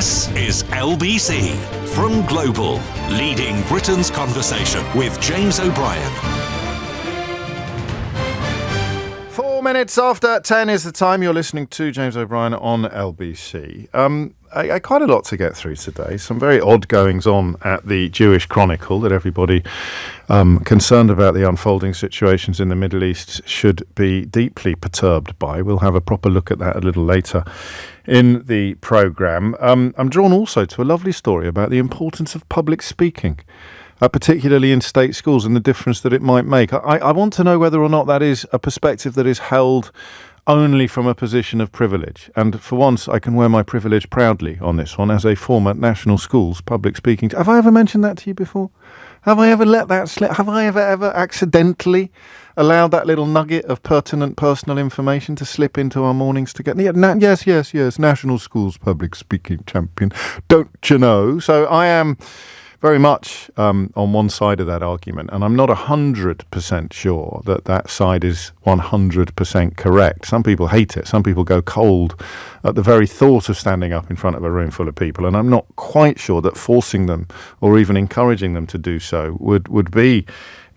This is LBC from Global, leading Britain's conversation with James O'Brien. 4 minutes after 10 is the time. You're listening to James O'Brien on LBC. I quite a lot to get through today. Some very odd goings on at the Jewish Chronicle that everybody concerned about the unfolding situations in the Middle East should be deeply perturbed by. We'll have a proper look at that a little later in the programme. I'm drawn also to a lovely story about the importance of public speaking, particularly in state schools, and the difference that it might make. I want to know whether or not that is a perspective that is held only from a position of privilege. And for once, I can wear my privilege proudly on this one as a former national schools public speaking. Have I ever mentioned that to you before? Have I ever let that slip? Have I ever accidentally allowed that little nugget of pertinent personal information to slip into our mornings together? Yes, national schools public speaking champion. Don't you know? So I am very much on one side of that argument, and I'm not 100% sure that that side is 100% correct. Some people hate it. Some people go cold at the very thought of standing up in front of a room full of people, and I'm not quite sure that forcing them or even encouraging them to do so would be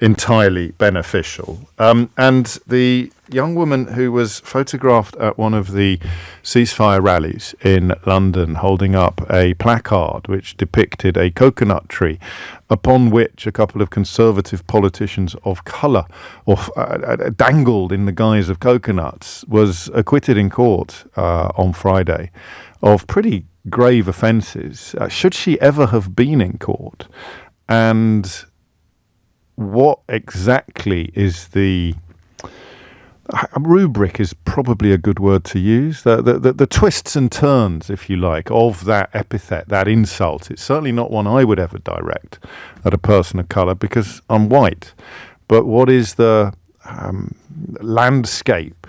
entirely beneficial. And the young woman who was photographed at one of the ceasefire rallies in London holding up a placard which depicted a coconut tree upon which a couple of conservative politicians of colour dangled in the guise of coconuts was acquitted in court on Friday of pretty grave offences. Should she ever have been in court? And what exactly is the rubric is probably a good word to use. The twists and turns, if you like, of that epithet, that insult. It's certainly not one I would ever direct at a person of colour because I'm white. But what is the landscape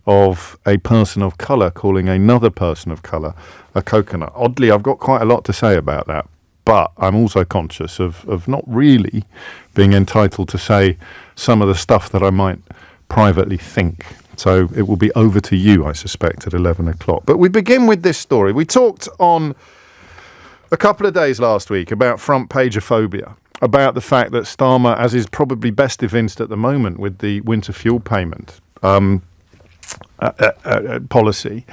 of a person of colour calling another person of colour a coconut? Oddly, I've got quite a lot to say about that. But I'm also conscious of not really being entitled to say some of the stuff that I might privately think. So it will be over to you, I suspect, at 11 o'clock. But we begin with this story. We talked on a couple of days last week about front pageophobia, about the fact that Starmer, as is probably best evinced at the moment with the winter fuel payment policy,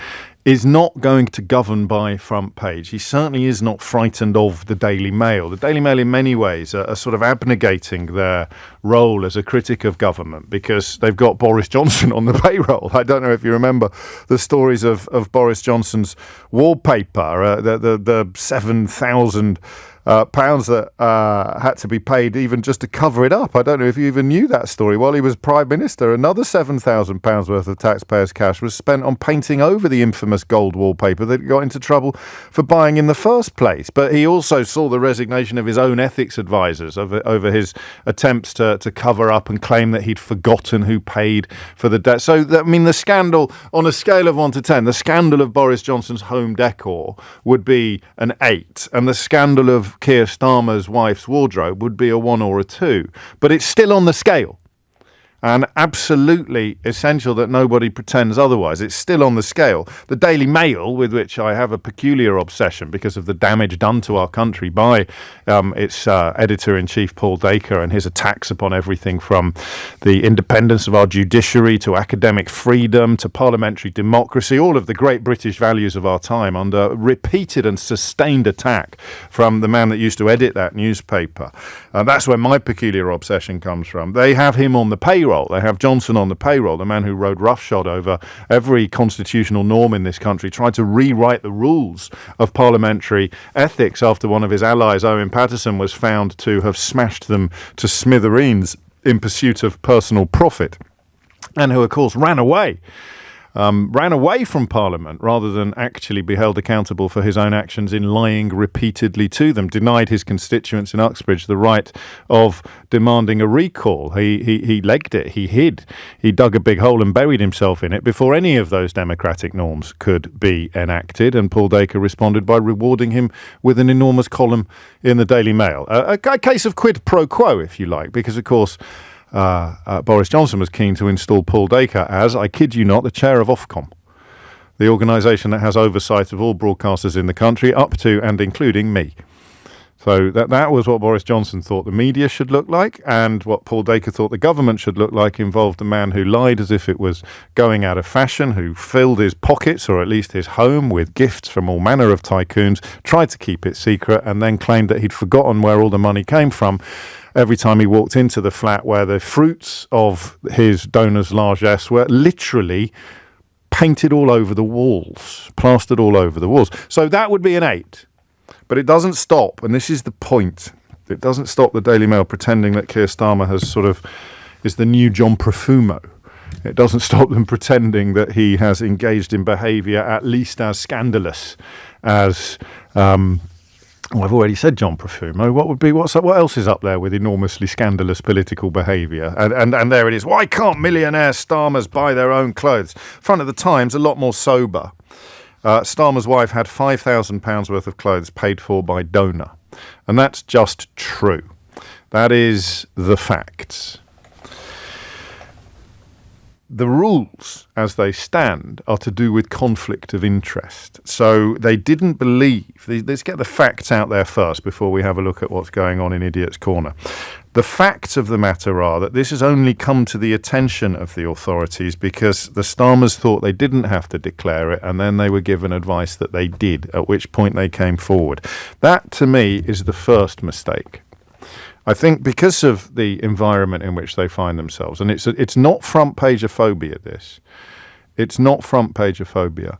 is not going to govern by front page. He certainly is not frightened of the Daily Mail. The Daily Mail in many ways are sort of abnegating their role as a critic of government because they've got Boris Johnson on the payroll. I don't know if you remember the stories of Boris Johnson's wallpaper, the 7,000 pounds that had to be paid even just to cover it up. I don't know if you even knew that story. While he was Prime Minister, another £7,000 worth of taxpayers' cash was spent on painting over the infamous gold wallpaper that got into trouble for buying in the first place. But he also saw the resignation of his own ethics advisors over his attempts to cover up and claim that he'd forgotten who paid for the debt. So, the scandal, on a scale of 1 to 10, the scandal of Boris Johnson's home decor would be an 8, and the scandal of Keir Starmer's wife's wardrobe would be a 1 or a 2, but it's still on the scale. And absolutely essential that nobody pretends otherwise. It's still on the scale. The Daily Mail, with which I have a peculiar obsession because of the damage done to our country by its editor-in-chief Paul Dacre and his attacks upon everything from the independence of our judiciary to academic freedom to parliamentary democracy, all of the great British values of our time, under repeated and sustained attack from the man that used to edit that newspaper. That's where my peculiar obsession comes from. They have him on the payroll. They have Johnson on the payroll, the man who rode roughshod over every constitutional norm in this country, tried to rewrite the rules of parliamentary ethics after one of his allies, Owen Paterson, was found to have smashed them to smithereens in pursuit of personal profit, and who, of course, ran away from Parliament rather than actually be held accountable for his own actions in lying repeatedly to them, denied his constituents in Uxbridge the right of demanding a recall. He legged it, he hid, he dug a big hole and buried himself in it before any of those democratic norms could be enacted, and Paul Dacre responded by rewarding him with an enormous column in the Daily Mail. A case of quid pro quo, if you like, because, of course, Boris Johnson was keen to install Paul Dacre as, I kid you not, the chair of Ofcom. the organisation that has oversight of all broadcasters in the country, up to and including me. So that was what Boris Johnson thought the media should look like, and what Paul Dacre thought the government should look like involved a man who lied as if it was going out of fashion, who filled his pockets, or at least his home, with gifts from all manner of tycoons, tried to keep it secret, and then claimed that he'd forgotten where all the money came from every time he walked into the flat where the fruits of his donors' largesse were literally painted all over the walls, plastered all over the walls. So that would be an 8. But it doesn't stop, and this is the point, it doesn't stop the Daily Mail pretending that Keir Starmer is the new John Profumo. It doesn't stop them pretending that he has engaged in behaviour at least as scandalous as, I've already said John Profumo. What else is up there with enormously scandalous political behaviour? And there it is. Why can't millionaire Starmers buy their own clothes? Front of the Times, a lot more sober. Starmer's wife had £5,000 worth of clothes paid for by donor. And that's just true. That is the facts. The rules, as they stand, are to do with conflict of interest. So they didn't believe... Let's get the facts out there first before we have a look at what's going on in Idiot's Corner. The facts of the matter are that this has only come to the attention of the authorities because the Starmers thought they didn't have to declare it, and then they were given advice that they did, at which point they came forward. That, to me, is the first mistake. I think because of the environment in which they find themselves, and it's not front pageophobia, this. It's not front pageophobia.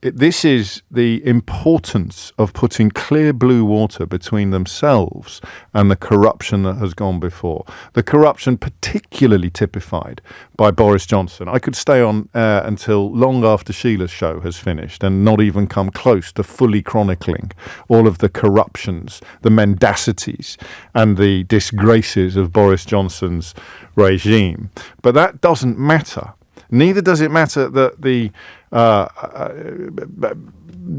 This is the importance of putting clear blue water between themselves and the corruption that has gone before. The corruption particularly typified by Boris Johnson. I could stay on air until long after Sheila's show has finished and not even come close to fully chronicling all of the corruptions, the mendacities and the disgraces of Boris Johnson's regime. But that doesn't matter. Neither does it matter that the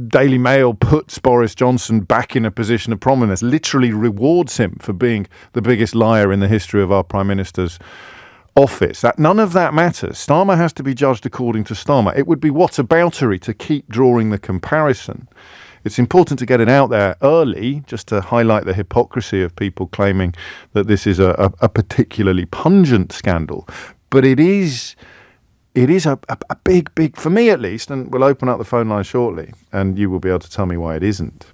Daily Mail puts Boris Johnson back in a position of prominence, literally rewards him for being the biggest liar in the history of our Prime Minister's office. None of that matters. Starmer has to be judged according to Starmer. It would be whataboutery to keep drawing the comparison. It's important to get it out there early, just to highlight the hypocrisy of people claiming that this is a particularly pungent scandal. But it is a big, for me at least, and we'll open up the phone line shortly, and you will be able to tell me why it isn't.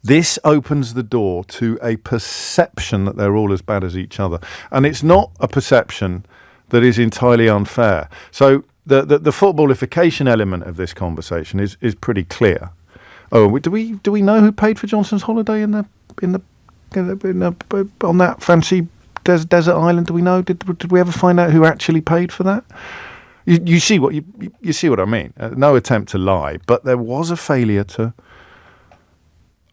This opens the door to a perception that they're all as bad as each other. And it's not a perception that is entirely unfair. So the footballification element of this conversation is pretty clear. Oh, do we know who paid for Johnson's holiday on that fancy desert island? Do we know? Did we ever find out who actually paid for that? You see what you see what I mean? No attempt to lie, but there was a failure to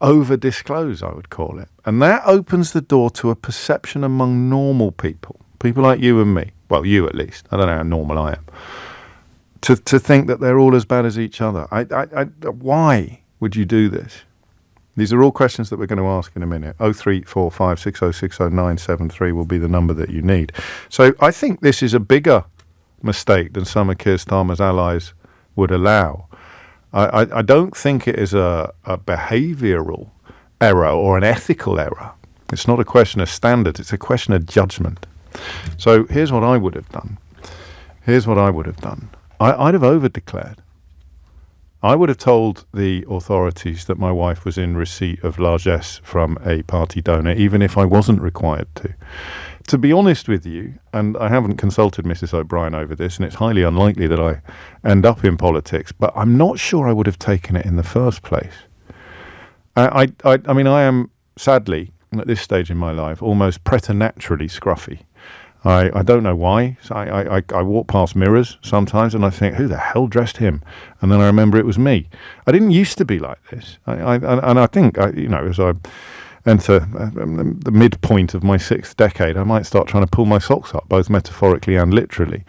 over disclose, I would call it, and that opens the door to a perception among normal people like you and me. Well, you at least. I don't know how normal I am. To think that they're all as bad as each other. Why would you do this? These are all questions that we're going to ask in a minute. 0345 6060 973 will be the number that you need. So I think this is a bigger mistake than some of Keir Starmer's allies would allow. I don't think it is a behavioural error or an ethical error. It's not a question of standards, it's a question of judgment. So here's what I would have done. I'd have over-declared. I would have told the authorities that my wife was in receipt of largesse from a party donor, even if I wasn't required to. To be honest with you, and I haven't consulted Mrs. O'Brien over this, and it's highly unlikely that I end up in politics, but I'm not sure I would have taken it in the first place. I mean, I am, sadly, at this stage in my life, almost preternaturally scruffy. I don't know why. So I walk past mirrors sometimes and I think, who the hell dressed him? And then I remember it was me. I didn't used to be like this. And I think, as I enter the midpoint of my 6th decade, I might start trying to pull my socks up, both metaphorically and literally.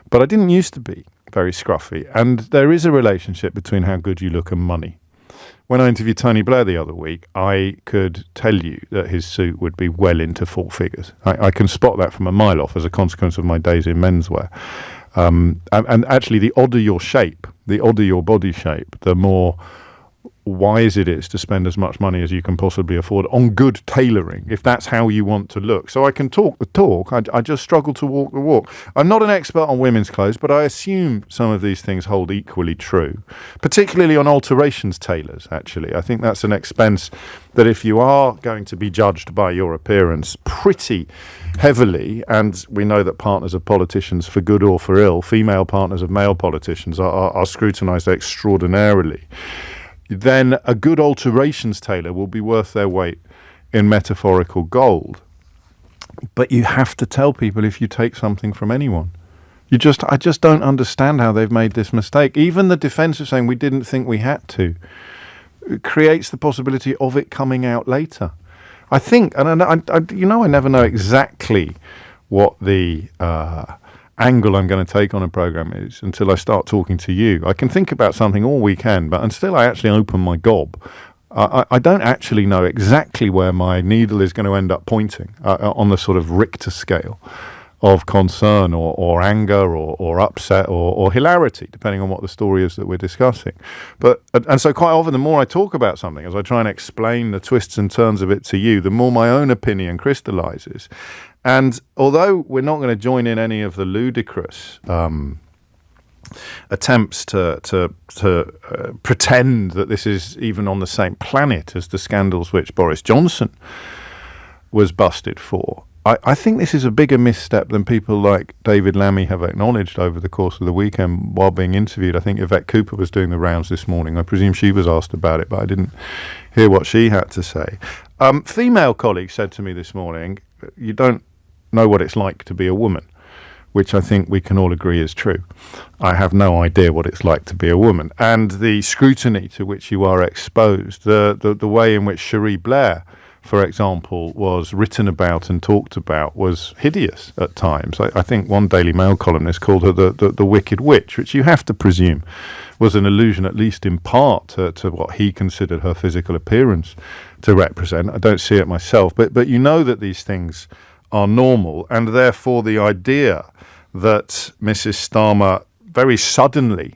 But I didn't used to be very scruffy. And there is a relationship between how good you look and money. When I interviewed Tony Blair the other week, I could tell you that his suit would be well into 4 figures. I can spot that from a mile off as a consequence of my days in menswear. And actually, the odder your shape, the odder your body shape, the more wise it is to spend as much money as you can possibly afford on good tailoring, if that's how you want to look. So I can talk the talk, I just struggle to walk the walk. I'm not an expert on women's clothes, but I assume some of these things hold equally true, particularly on alterations tailors, actually. I think that's an expense that if you are going to be judged by your appearance pretty heavily, and we know that partners of politicians, for good or for ill, female partners of male politicians are scrutinised extraordinarily, then a good alterations tailor will be worth their weight in metaphorical gold. But you have to tell people if you take something from anyone. I just don't understand how they've made this mistake. Even the defence of saying we didn't think we had to creates the possibility of it coming out later. I think, and I never know exactly what the angle I'm going to take on a program is until I start talking to you. I can think about something all weekend, but until I actually open my gob, I don't actually know exactly where my needle is going to end up pointing on the sort of Richter scale of concern or anger or upset or hilarity, depending on what the story is that we're discussing. And so quite often, the more I talk about something, as I try and explain the twists and turns of it to you, the more my own opinion crystallizes. And although we're not going to join in any of the ludicrous attempts to pretend that this is even on the same planet as the scandals which Boris Johnson was busted for, I think this is a bigger misstep than people like David Lammy have acknowledged over the course of the weekend while being interviewed. I think Yvette Cooper was doing the rounds this morning. I presume she was asked about it, but I didn't hear what she had to say. Female colleague said to me this morning, you don't know what it's like to be a woman, which I think we can all agree is true. I have no idea what it's like to be a woman. And the scrutiny to which you are exposed, the way in which Cherie Blair, for example, was written about and talked about was hideous at times. I think one Daily Mail columnist called her the Wicked Witch, which you have to presume was an allusion, at least in part, to what he considered her physical appearance to represent. I don't see it myself, but you know that these things are normal, and therefore the idea that Mrs. Starmer very suddenly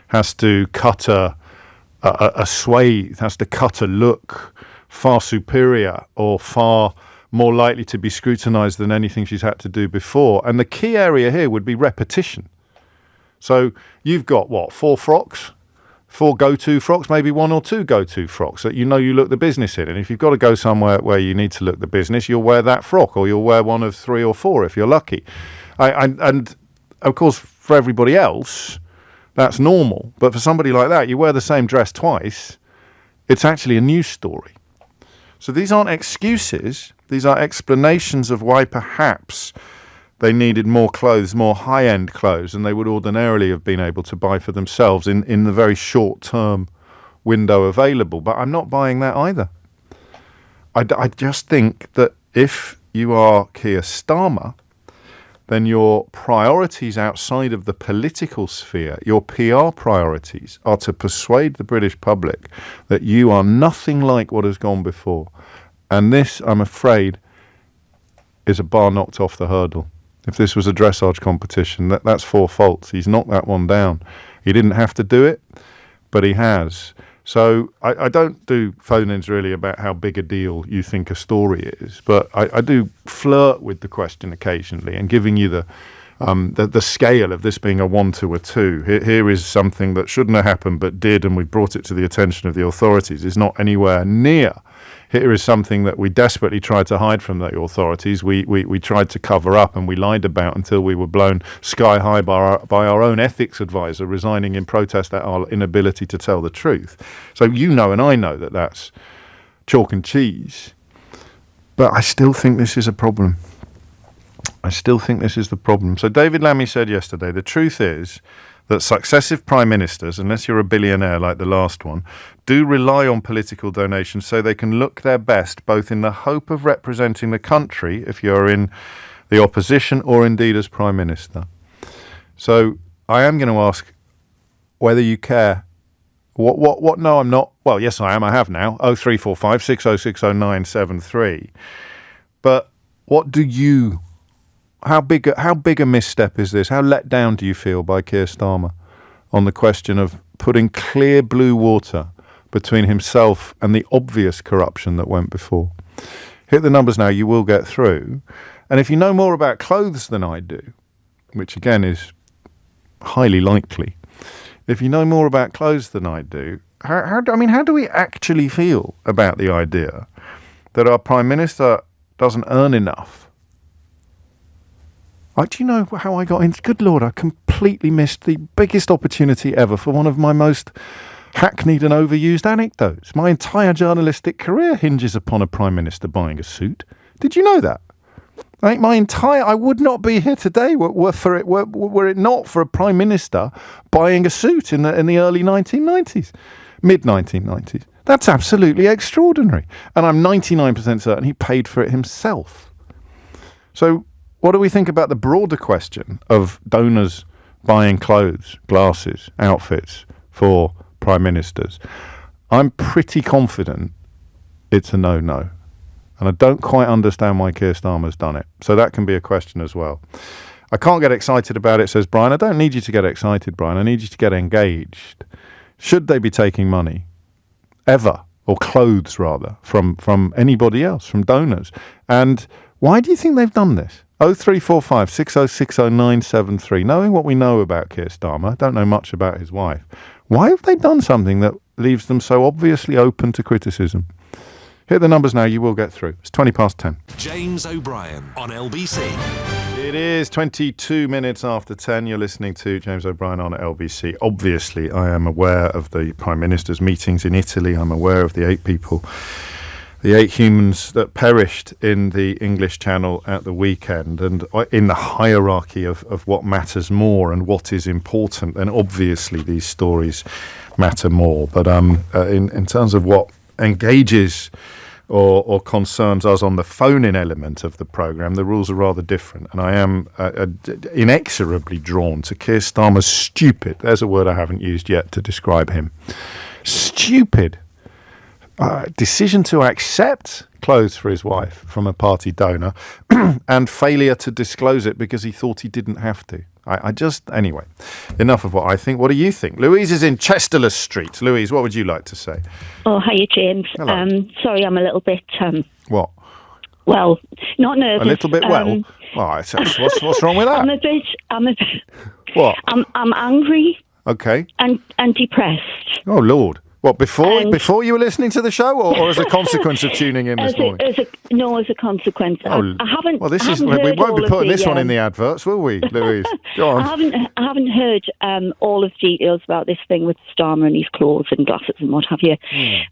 has to cut a swathe, has to cut a look far superior or far more likely to be scrutinised than anything she's had to do before. And the key area here would be repetition. So you've got, 4 frocks? 4 go-to frocks, maybe 1 or 2 go-to frocks that you look the business in. And if you've got to go somewhere where you need to look the business, you'll wear that frock, or you'll wear one of 3 or 4 if you're lucky. And of course, for everybody else, that's normal. But for somebody like that, you wear the same dress twice, it's actually a news story. So these aren't excuses. These are explanations of why perhaps they needed more clothes, more high-end clothes, than they would ordinarily have been able to buy for themselves in the very short-term window available. But I'm not buying that either. I just think that if you are Keir Starmer, then your priorities outside of the political sphere, your PR priorities, are to persuade the British public that you are nothing like what has gone before. And this, I'm afraid, is a bar knocked off the hurdle. If this was a dressage competition, that's 4 faults. He's knocked that one down. He didn't have to do it, but he has. So I don't do phone-ins really about how big a deal you think a story is, but I do flirt with the question occasionally and giving you the scale of this being a 1 to a 2. Here is something that shouldn't have happened but did, and we brought it to the attention of the authorities. It's not anywhere near. Here is something that we desperately tried to hide from the authorities. We tried to cover up, and we lied about until we were blown sky high by our own ethics advisor resigning in protest at our inability to tell the truth. So and I know that that's chalk and cheese. But I still think this is a problem. I still think this is the problem. So David Lammy said yesterday, the truth is that successive prime ministers, unless you're a billionaire like the last one, do rely on political donations so they can look their best, both in the hope of representing the country, if you're in the opposition, or indeed as prime minister. So I am going to ask whether you care. What? No, I'm not. Well, yes, I am. I have now. 0345 6060 973. But what do you How big a misstep is this? How let down do you feel by Keir Starmer on the question of putting clear blue water between himself and the obvious corruption that went before? Hit the numbers now, you will get through. And if you know more about clothes than I do, which again is highly likely, if you know more about clothes than I do, how do we actually feel about the idea that our Prime Minister doesn't earn enough? Do you know how I got into? Good Lord, I completely missed the biggest opportunity ever for one of my most hackneyed and overused anecdotes. My entire journalistic career hinges upon a Prime Minister buying a suit. Did you know that? I would not be here today were it not for a Prime Minister buying a suit in the early 1990s, mid-1990s. That's absolutely extraordinary. And I'm 99% certain he paid for it himself. So what do we think about the broader question of donors buying clothes, glasses, outfits for Prime Ministers? I'm pretty confident it's a no-no. And I don't quite understand why Keir Starmer's done it. So that can be a question as well. I can't get excited about it, says Brian. I don't need you to get excited, Brian. I need you to get engaged. Should they be taking money, ever, or clothes rather, from anybody else, from donors? And why do you think they've done this? 0345 6060 973. Knowing what we know about Keir Starmer, don't know much about his wife. Why have they done something that leaves them so obviously open to criticism? Hit the numbers now, you will get through. It's 20 past 10. James O'Brien on LBC. It is 22 minutes after 10. You're listening to James O'Brien on LBC. Obviously, I am aware of the Prime Minister's meetings in Italy. I'm aware of the 8 humans that perished in the English Channel at the weekend. And in the hierarchy of what matters more and what is important, then obviously these stories matter more. But in terms of what engages or concerns us on the phone-in element of the programme, the rules are rather different. And I am inexorably drawn to Keir Starmer's stupid, there's a word I haven't used yet to describe him, stupid decision to accept clothes for his wife from a party donor and failure to disclose it because he thought he didn't have to. Anyway, enough of what I think. What do you think? Louise is in Chesterless Street. Louise, what would you like to say? Oh, hiya, James. Hello. Sorry, I'm a little bit... What? Well, not nervous. A little bit well? What's wrong with that? I'm a bit... What? I'm angry. Okay. And depressed. Oh, Lord. What, before you were listening to the show, or as a consequence of tuning in this morning? As a consequence. I haven't. Well, we won't be putting this one in the adverts, will we, Louise? Go on. I haven't heard all of the details about this thing with Starmer and his clothes and glasses and what have you.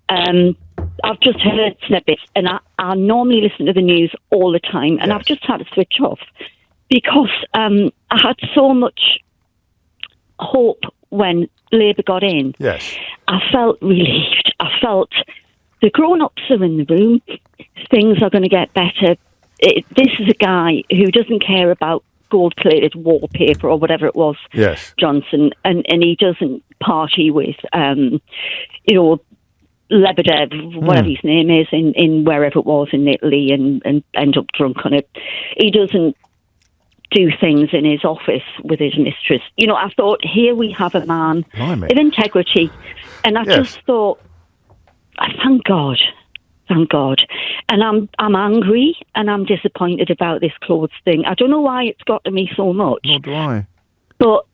I've just heard snippets, and I normally listen to the news all the time, and I've just had to switch off because I had so much hope when Labour got in. Yes. I felt relieved. I felt the grown-ups are in the room. Things are going to get better. This is a guy who doesn't care about gold-plated wallpaper or whatever it was, yes, Johnson, and he doesn't party with, Lebedev, whatever his name is, in wherever it was in Italy and end up drunk on it. He doesn't do things in his office with his mistress. I thought, here we have a man of integrity. And I just thought, thank God. And I'm angry and I'm disappointed about this clothes thing. I don't know why it's got to me so much. Nor do I. But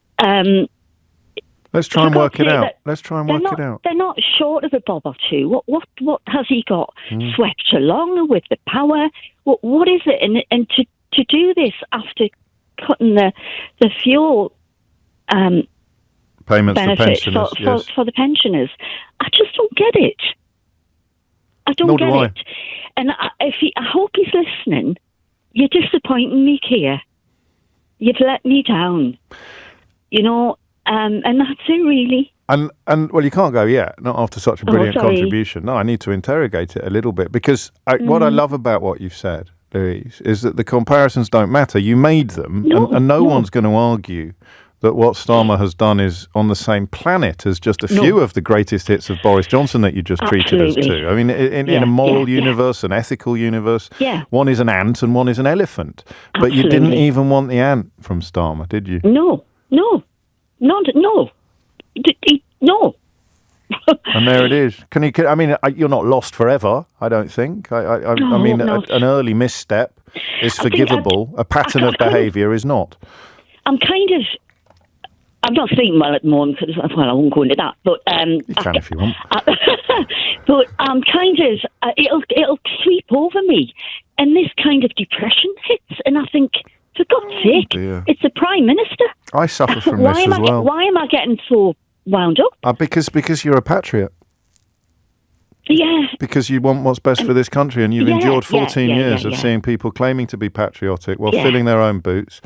let's try and work it out. They're not short of a bob or two. What has he got swept along with the power? What is it? And to do this after cutting the fuel payments benefit for the pensioners, I just don't get it. I don't get it. And I hope he's listening. You're disappointing me, Keir. You've let me down. And that's it, really. And well, you can't go yet, not after such a brilliant contribution. No, I need to interrogate it a little bit because what I love about what you've said, Louise, is that the comparisons don't matter. You made them, and no one's going to argue that what Starmer has done is on the same planet as just a few of the greatest hits of Boris Johnson that you just treated us to. I mean, in a moral universe, an ethical universe, one is an ant and one is an elephant. But you didn't even want the ant from Starmer, did you? No. And there it is. I mean, you're not lost forever, I don't think. I mean, an early misstep is forgivable. A pattern of behaviour is not. I'm not sleeping well at the moment, because, well, I won't go into that. But you can if you want. But I'm kind of, it'll sweep over me, and this kind of depression hits, and I think, for God's sake, it's the Prime Minister. I suffer from this as well. Why am I getting so wound up? Because you're a patriot. Yeah. Because you want what's best for this country, and you've endured 14 years of seeing people claiming to be patriotic while filling their own boots,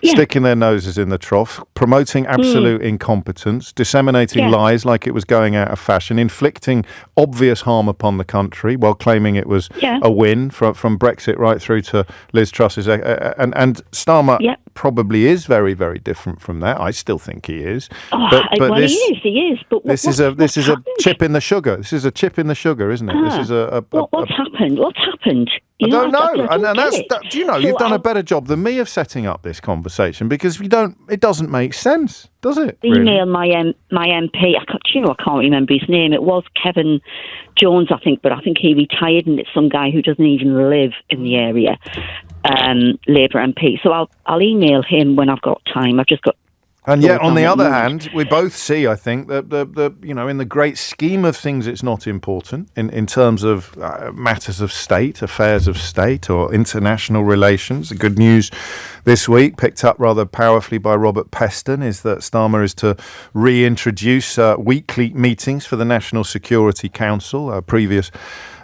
sticking their noses in the trough, promoting absolute incompetence, disseminating lies like it was going out of fashion, inflicting obvious harm upon the country while claiming it was a win from Brexit right through to Liz Truss's. And Starmer probably is very, very different from that. I still think he is. But he is. But this is a chip in the sugar. This is a chip in the sugar, isn't it? This is what's happened? What's happened? I don't know. Do you know, you've done a better job than me of setting up this conversation, because it doesn't make sense, does it? Email my MP. I can't remember his name. It was Kevin Jones, I think, but I think he retired, and it's some guy who doesn't even live in the area, Labour MP. So I'll email him when I've got time. I've just got. And yet, on the other hand, we both see, I think, that in the great scheme of things, it's not important in terms of matters of state, affairs of state, or international relations. The good news this week, picked up rather powerfully by Robert Peston, is that Starmer is to reintroduce weekly meetings for the National Security Council. Previous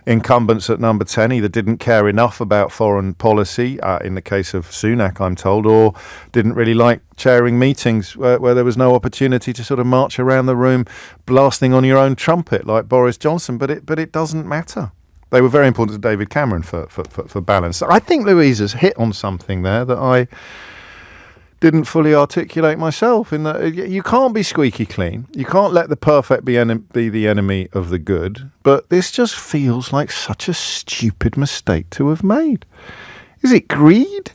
incumbents at number 10 either didn't care enough about foreign policy, in the case of Sunak, I'm told, or didn't really like chairing meetings where there was no opportunity to sort of march around the room blasting on your own trumpet like Boris Johnson. But it doesn't matter. They were very important to David Cameron for balance. I think Louise has hit on something there that I didn't fully articulate myself, in that you can't be squeaky clean. You can't let the perfect be the enemy of the good. But this just feels like such a stupid mistake to have made. Is it greed?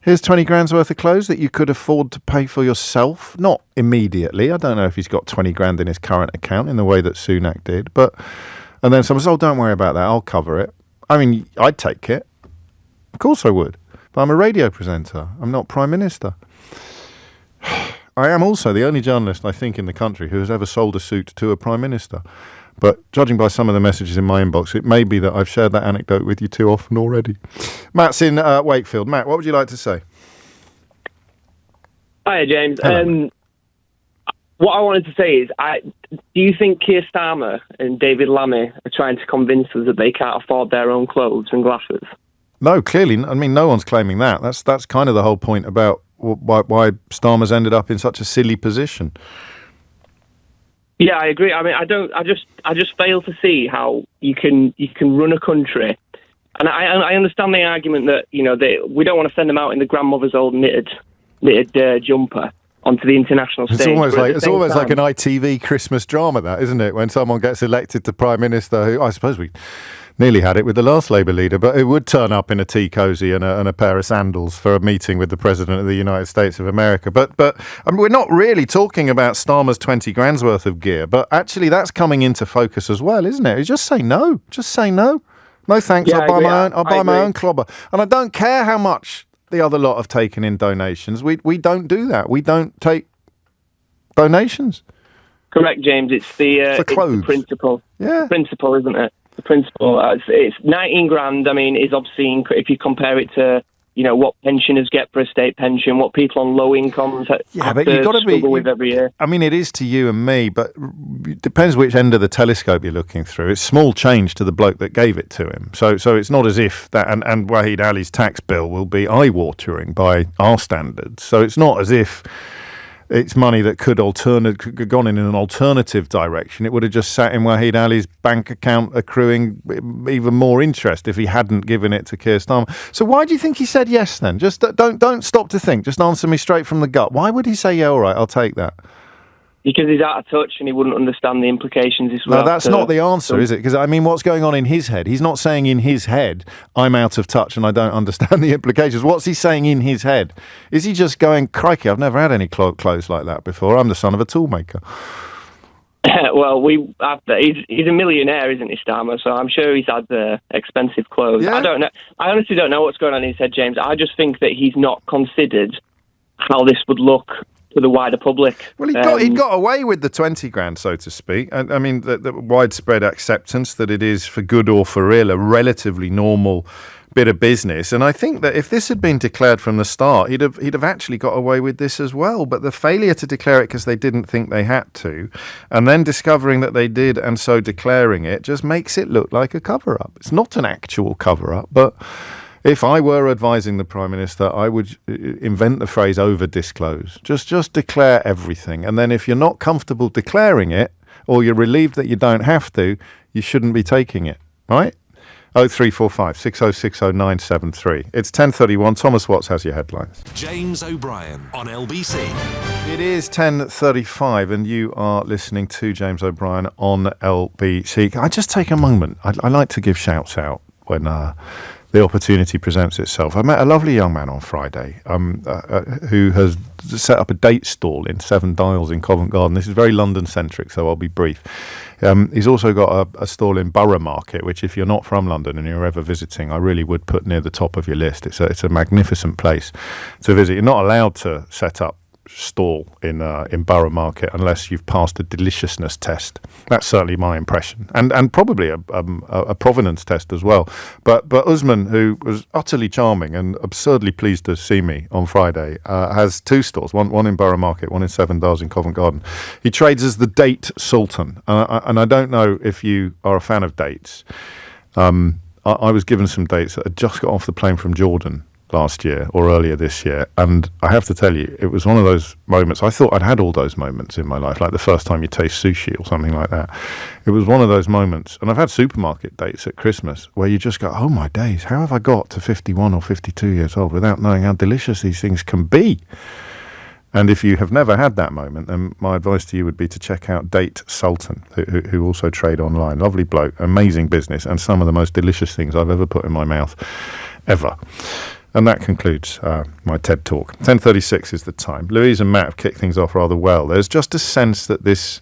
Here's 20 grand's worth of clothes that you could afford to pay for yourself. Not immediately. I don't know if he's got 20 grand in his current account in the way that Sunak did. And then someone says, don't worry about that, I'll cover it. I mean, I'd take it. Of course I would. But I'm a radio presenter. I'm not Prime Minister. I am also the only journalist, I think, in the country who has ever sold a suit to a Prime Minister. But judging by some of the messages in my inbox, it may be that I've shared that anecdote with you too often already. Matt's in Wakefield. Matt, what would you like to say? Hiya, James. Hello. What I wanted to say is, do you think Keir Starmer and David Lammy are trying to convince us that they can't afford their own clothes and glasses? No, clearly. I mean, no one's claiming that. That's kind of the whole point about why Starmer's ended up in such a silly position. Yeah, I agree. I mean, I just fail to see how you can run a country, and I understand the argument that we don't want to send them out in the grandmother's old knitted jumper onto the international stage. It's almost like an ITV Christmas drama, that, isn't it? When someone gets elected to Prime Minister, who I suppose we nearly had it with the last Labour leader, but it would turn up in a tea cosy and a pair of sandals for a meeting with the President of the United States of America. But I mean, we're not really talking about Starmer's 20 grand's worth of gear, but actually that's coming into focus as well, isn't it? Just say no. Just say no. No thanks. Yeah, I'll buy my own clobber. And I don't care how much the other lot have taken in donations. We don't do that. We don't take donations. Correct, James. It's the principle. Yeah. The principle, isn't it? The principle. It's 19 grand. I mean, is obscene if you compare it to what pensioners get for a state pension, what people on low incomes have to struggle with every year. I mean, it is to you and me, but it depends which end of the telescope you're looking through. It's small change to the bloke that gave it to him. So it's not as if that and Wahid Ali's tax bill will be eye-watering by our standards. So it's not as if it's money that could have gone in an alternative direction. It would have just sat in Wahid Ali's bank account, accruing even more interest if he hadn't given it to Keir Starmer. So why do you think he said yes then? Just don't stop to think. Just answer me straight from the gut. Why would he say, yeah, all right, I'll take that? Because he's out of touch and he wouldn't understand the implications as well. No, that's not the answer, is it? Because, I mean, what's going on in his head? He's not saying in his head, I'm out of touch and I don't understand the implications. What's he saying in his head? Is he just going, crikey, I've never had any clothes like that before. I'm the son of a toolmaker. Well, he's a millionaire, isn't he, Starmer? So I'm sure he's had expensive clothes. Yeah. I don't know. I honestly don't know what's going on in his head, James. I just think that he's not considered how this would look to the wider public. Well, he got away with the 20 grand, so to speak. I mean, the widespread acceptance that it is, for good or for ill, a relatively normal bit of business. And I think that if this had been declared from the start, he'd have actually got away with this as well. But the failure to declare it because they didn't think they had to, and then discovering that they did and so declaring it, just makes it look like a cover-up. It's not an actual cover-up, but if I were advising the Prime Minister, I would invent the phrase over-disclose. Just declare everything. And then if you're not comfortable declaring it, or you're relieved that you don't have to, you shouldn't be taking it, right? 0345 6060 973. It's 10:31. Thomas Watts has your headlines. James O'Brien on LBC. It is 10:35 and you are listening to James O'Brien on LBC. Can I just take a moment? I like to give shouts out when the opportunity presents itself. I met a lovely young man on Friday who has set up a date stall in Seven Dials in Covent Garden. This is very London-centric, so I'll be brief. He's also got a stall in Borough Market, which if you're not from London and you're ever visiting, I really would put near the top of your list. It's a magnificent place to visit. You're not allowed to set up stall in Borough Market unless you've passed a deliciousness test. That's certainly my impression, and probably a provenance test as well. But Usman, who was utterly charming and absurdly pleased to see me on Friday, has two stalls, one in Borough Market, one in Seven Dials in Covent Garden. He trades as the Date Sultan, and I don't know if you are a fan of dates. I was given some dates that had just got off the plane from Jordan last year or earlier this year, and I have to tell you, it was one of those moments. I thought I'd had all those moments in my life, like the first time you taste sushi or something like that. It was one of those moments, and I've had supermarket dates at Christmas where you just go, oh my days, how have I got to 51 or 52 years old without knowing how delicious these things can be? And if you have never had that moment, then my advice to you would be to check out Date Sultan, who also trade online. Lovely bloke, amazing business, and some of the most delicious things I've ever put in my mouth, ever. And that concludes my TED Talk. 10:36 is the time. Louise and Matt have kicked things off rather well. There's just a sense that this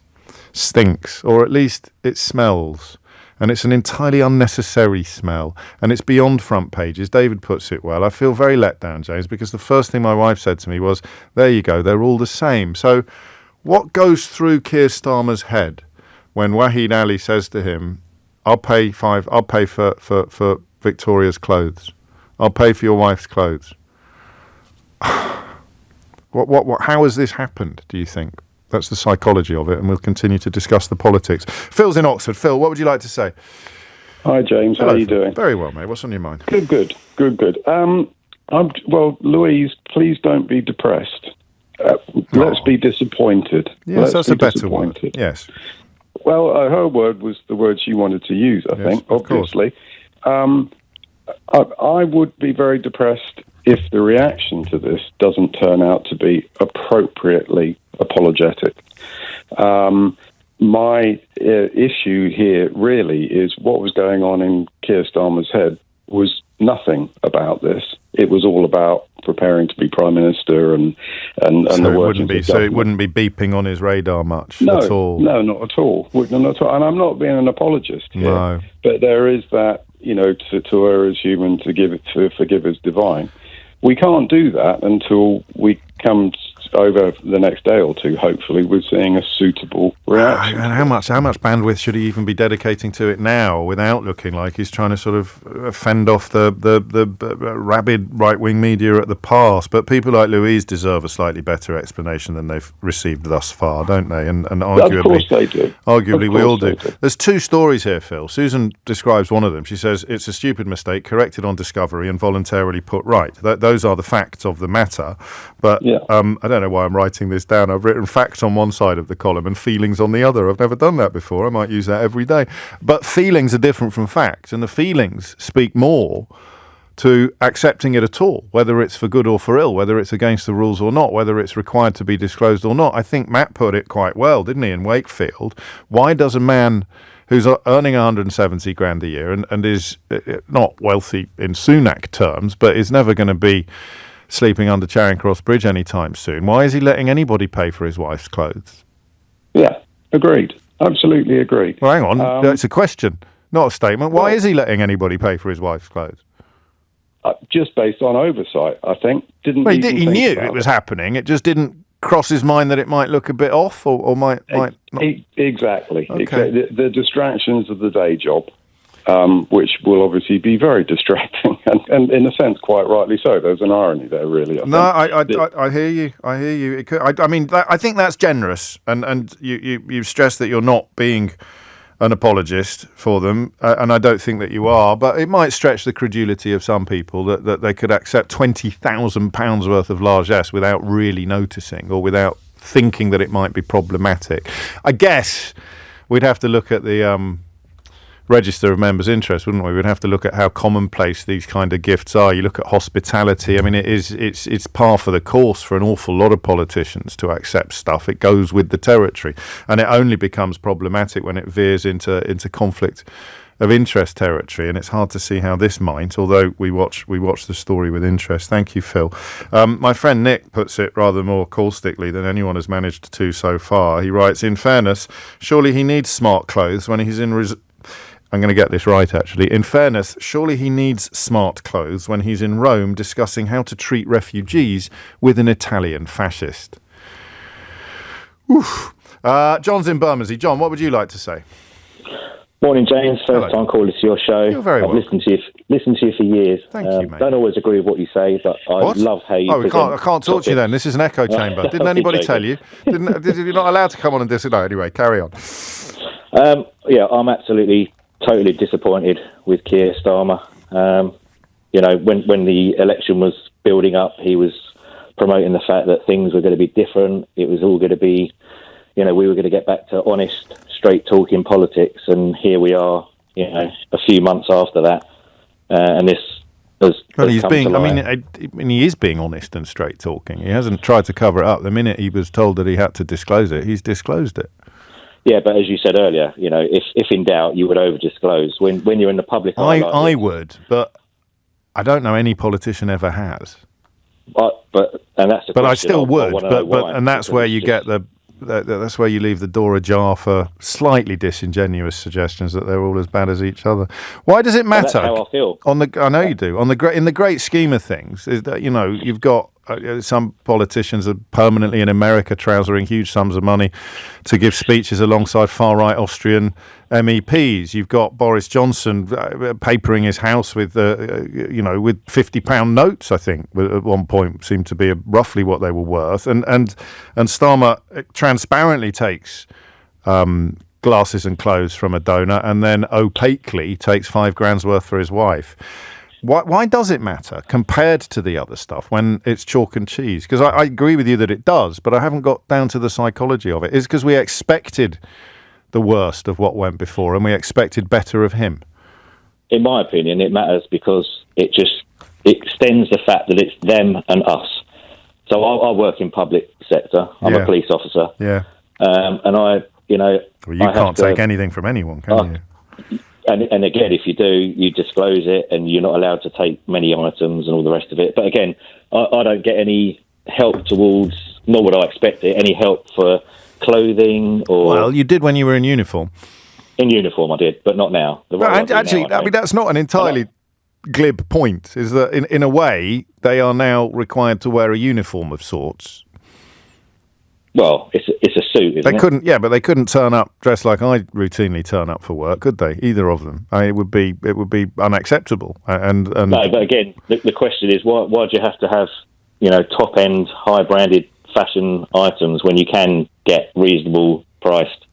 stinks, or at least it smells. And it's an entirely unnecessary smell. And it's beyond front pages. David puts it well. I feel very let down, James, because the first thing my wife said to me was, there you go, they're all the same. So what goes through Keir Starmer's head when Wahid Ali says to him, I'll pay for Victoria's clothes. I'll pay for your wife's clothes. What? How has this happened, do you think? That's the psychology of it, and we'll continue to discuss the politics. Phil's in Oxford. Phil, what would you like to say? Hi, James. Hello, how are you doing? Very well, mate. What's on your mind? Good. Well, Louise, please don't be depressed. Let's be disappointed. Yes, that's a better word. Yes. Well, her word was the word she wanted to use, I think, obviously. I would be very depressed if the reaction to this doesn't turn out to be appropriately apologetic. My issue here really is what was going on in Keir Starmer's head was nothing about this. It was all about preparing to be Prime Minister and the workings of government. So it wouldn't be beeping on his radar much at all? No, not at all. Not at all. And I'm not being an apologist here. No. But there is that, to err is human, to forgive is divine. We can't do that until we come over the next day or two, hopefully, with seeing a suitable reaction. And how much bandwidth should he even be dedicating to it now without looking like he's trying to sort of fend off the rabid right-wing media at the pass? But people like Louise deserve a slightly better explanation than they've received thus far, don't they? And arguably, of course they do. Arguably, we all do. There's two stories here, Phil. Susan describes one of them. She says, it's a stupid mistake, corrected on discovery and voluntarily put right. Those are the facts of the matter. But I don't don't know why I'm writing this down. I've written facts on one side of the column and feelings on the other. I've never done that before. I might use that every day. But feelings are different from facts, and the feelings speak more to accepting it at all, whether it's for good or for ill, whether it's against the rules or not, whether it's required to be disclosed or not. I think Matt put it quite well, didn't he, in Wakefield? Why does a man who's earning 170 grand a year and is not wealthy in Sunak terms, but is never going to be sleeping under Charing Cross Bridge anytime soon, why is he letting anybody pay for his wife's clothes? Yeah, agreed. Absolutely agreed. Well, hang on, that's a question, not a statement. Why is he letting anybody pay for his wife's clothes? Just based on oversight, I think. He knew it was happening. It just didn't cross his mind that it might look a bit off, or might not. Exactly. Okay. The distractions of the day job, which will obviously be very distracting, and in a sense, quite rightly so. There's an irony there, really. I hear you. I hear you. I think that's generous, and you stress that you're not being an apologist for them, and I don't think that you are, but it might stretch the credulity of some people that they could accept £20,000 worth of largesse without really noticing or without thinking that it might be problematic. I guess we'd have to look at the register of members' interest, wouldn't we? We'd have to look at how commonplace these kind of gifts are. You look at hospitality. I mean, it's par for the course for an awful lot of politicians to accept stuff. It goes with the territory, and it only becomes problematic when it veers into conflict of interest territory. And it's hard to see how this might. Although we watch the story with interest. Thank you, Phil. My friend Nick puts it rather more caustically than anyone has managed to so far. He writes, "In fairness, surely he needs smart clothes when he's in." I'm going to get this right, actually. In fairness, surely he needs smart clothes when he's in Rome discussing how to treat refugees with an Italian fascist. Oof. John's in Bermondsey. John, what would you like to say? Morning, James. First time calling to your show. You're very welcome. I've listened to you for years. Thank you, mate. Don't always agree with what you say, but I love how you present. I can't talk to you then. This is an echo chamber. Didn't anybody tell you? You're not allowed to come on and disagree. No, anyway, carry on. I'm absolutely totally disappointed with Keir Starmer. When the election was building up, he was promoting the fact that things were going to be different. It was all going to be, we were going to get back to honest, straight-talking politics, and here we are, a few months after that, and this has he's come being. to light. He is being honest and straight-talking. He hasn't tried to cover it up. The minute he was told that he had to disclose it, he's disclosed it. Yeah, but as you said earlier, if in doubt, you would over-disclose. When you're in the public eye. I would, but I don't know any politician ever has. And that's the but I still would. And that's where you get that's where you leave the door ajar for slightly disingenuous suggestions that they're all as bad as each other. Why does it matter? That's how I feel. I know you do. In the great scheme of things, is that you've got some politicians are permanently in America trousering huge sums of money to give speeches alongside far-right Austrian MEPs. You've got Boris Johnson papering his house with £50 notes, I think, at one point seemed to be roughly what they were worth. And Starmer transparently takes glasses and clothes from a donor and then opaquely takes £5,000 worth for his wife. Why does it matter compared to the other stuff when it's chalk and cheese? Because I agree with you that it does, but I haven't got down to the psychology of it. It's because we expected the worst of what went before and we expected better of him. In my opinion, it matters because it extends the fact that it's them and us. So I work in public sector. I'm a police officer. Yeah. And I. Well, you can't take anything from anyone, can you? And again, if you do, you disclose it and you're not allowed to take many items and all the rest of it. But again, I don't get any help towards, nor would I expect it, any help for clothing or... Well, you did when you were in uniform. In uniform, I did, but not now. That's not an entirely glib point, is that in a way, they are now required to wear a uniform of sorts. Well, it's a suit, isn't it? But they couldn't turn up dressed like I routinely turn up for work, could they? Either of them. It would be unacceptable. And no, but again, the question is, why do you have to have top end, high branded fashion items when you can get reasonable priced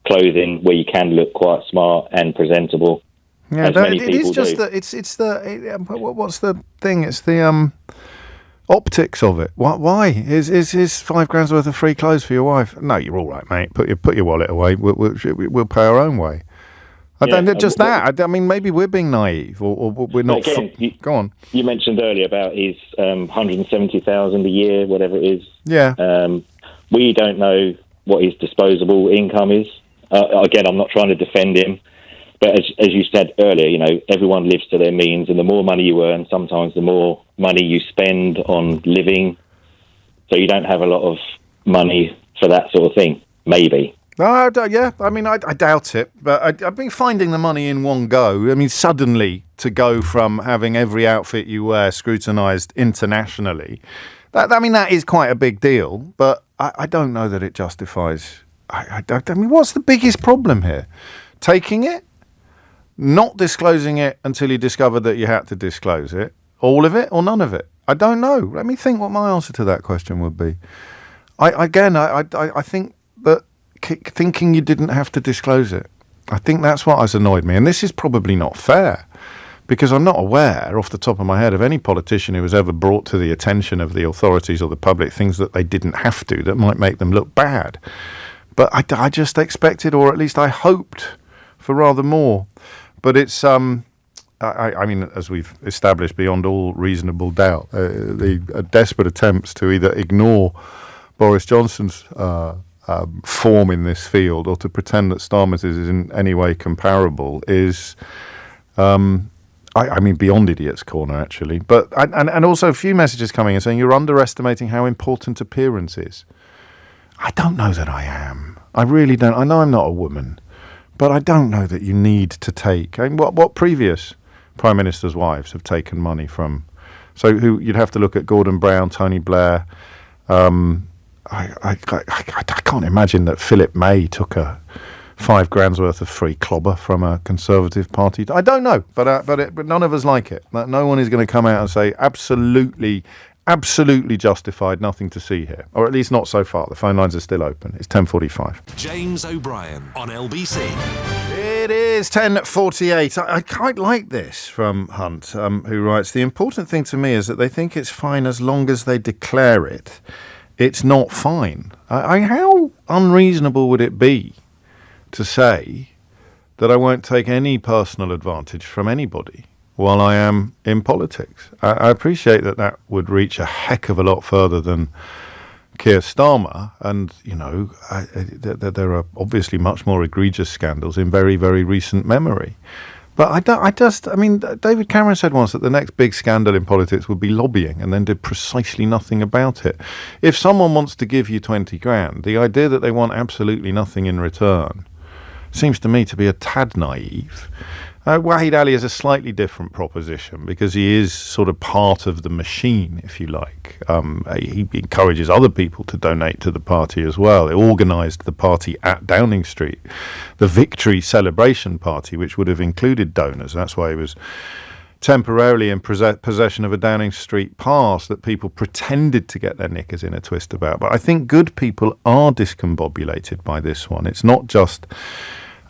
clothing where you can look quite smart and presentable? Yeah, it is just that what's the thing? It's the optics of it. Why? Is £5 worth of free clothes for your wife? No, you're all right, mate. Put your wallet away. We'll pay our own way. I mean, maybe we're being naive, or we're not. Again, go on. You mentioned earlier about his 170,000 a year, whatever it is. Yeah. We don't know what his disposable income is. Again, I'm not trying to defend him, but as you said earlier, everyone lives to their means, and the more money you earn, sometimes the more money you spend on living. So you don't have a lot of money for that sort of thing, maybe. I doubt it, but I've been finding the money in one go. I mean, suddenly to go from having every outfit you wear scrutinised internationally, that is quite a big deal, but I don't know that it justifies. I mean, what's the biggest problem here? Taking it? Not disclosing it until you discovered that you had to disclose it? All of it or none of it? I don't know. Let me think what my answer to that question would be. I think that thinking you didn't have to disclose it, I think that's what has annoyed me. And this is probably not fair, because I'm not aware off the top of my head of any politician who has ever brought to the attention of the authorities or the public things that they didn't have to, that might make them look bad. But I just expected, or at least I hoped, for rather more. But it's, I mean, as we've established beyond all reasonable doubt, the desperate attempts to either ignore Boris Johnson's form in this field, or to pretend that Starmer's is in any way comparable, is, I mean, beyond idiot's corner, actually. But and also a few messages coming in saying you're underestimating how important appearance is. I don't know that I am. I really don't. I know I'm not a woman, but I don't know that you need to take. I mean, what previous prime ministers' wives have taken money from? So who you'd have to look at: Gordon Brown, Tony Blair. I can't imagine that Philip May took a £5 worth of free clobber from a Conservative Party. I don't know, but none of us like it. No one is going to come out and say absolutely justified, nothing to see here, or at least not so far. The phone lines are still open. It's 10:45. James O'Brien on LBC. It is 10:48. I quite like this from Hunt, who writes, the important thing to me is that they think it's fine as long as they declare it. It's not fine. How unreasonable would it be to say that I won't take any personal advantage from anybody while I am in politics? I appreciate that would reach a heck of a lot further than Keir Starmer, and there are obviously much more egregious scandals in very, very recent memory. But David Cameron said once that the next big scandal in politics would be lobbying, and then did precisely nothing about it. If someone wants to give you 20 grand, the idea that they want absolutely nothing in return seems to me to be a tad naive. Wahid Ali is a slightly different proposition, because he is sort of part of the machine, if you like. He encourages other people to donate to the party as well. He organised the party at Downing Street, the Victory Celebration Party, which would have included donors. That's why he was temporarily in possession of a Downing Street pass that people pretended to get their knickers in a twist about. But I think good people are discombobulated by this one. It's not just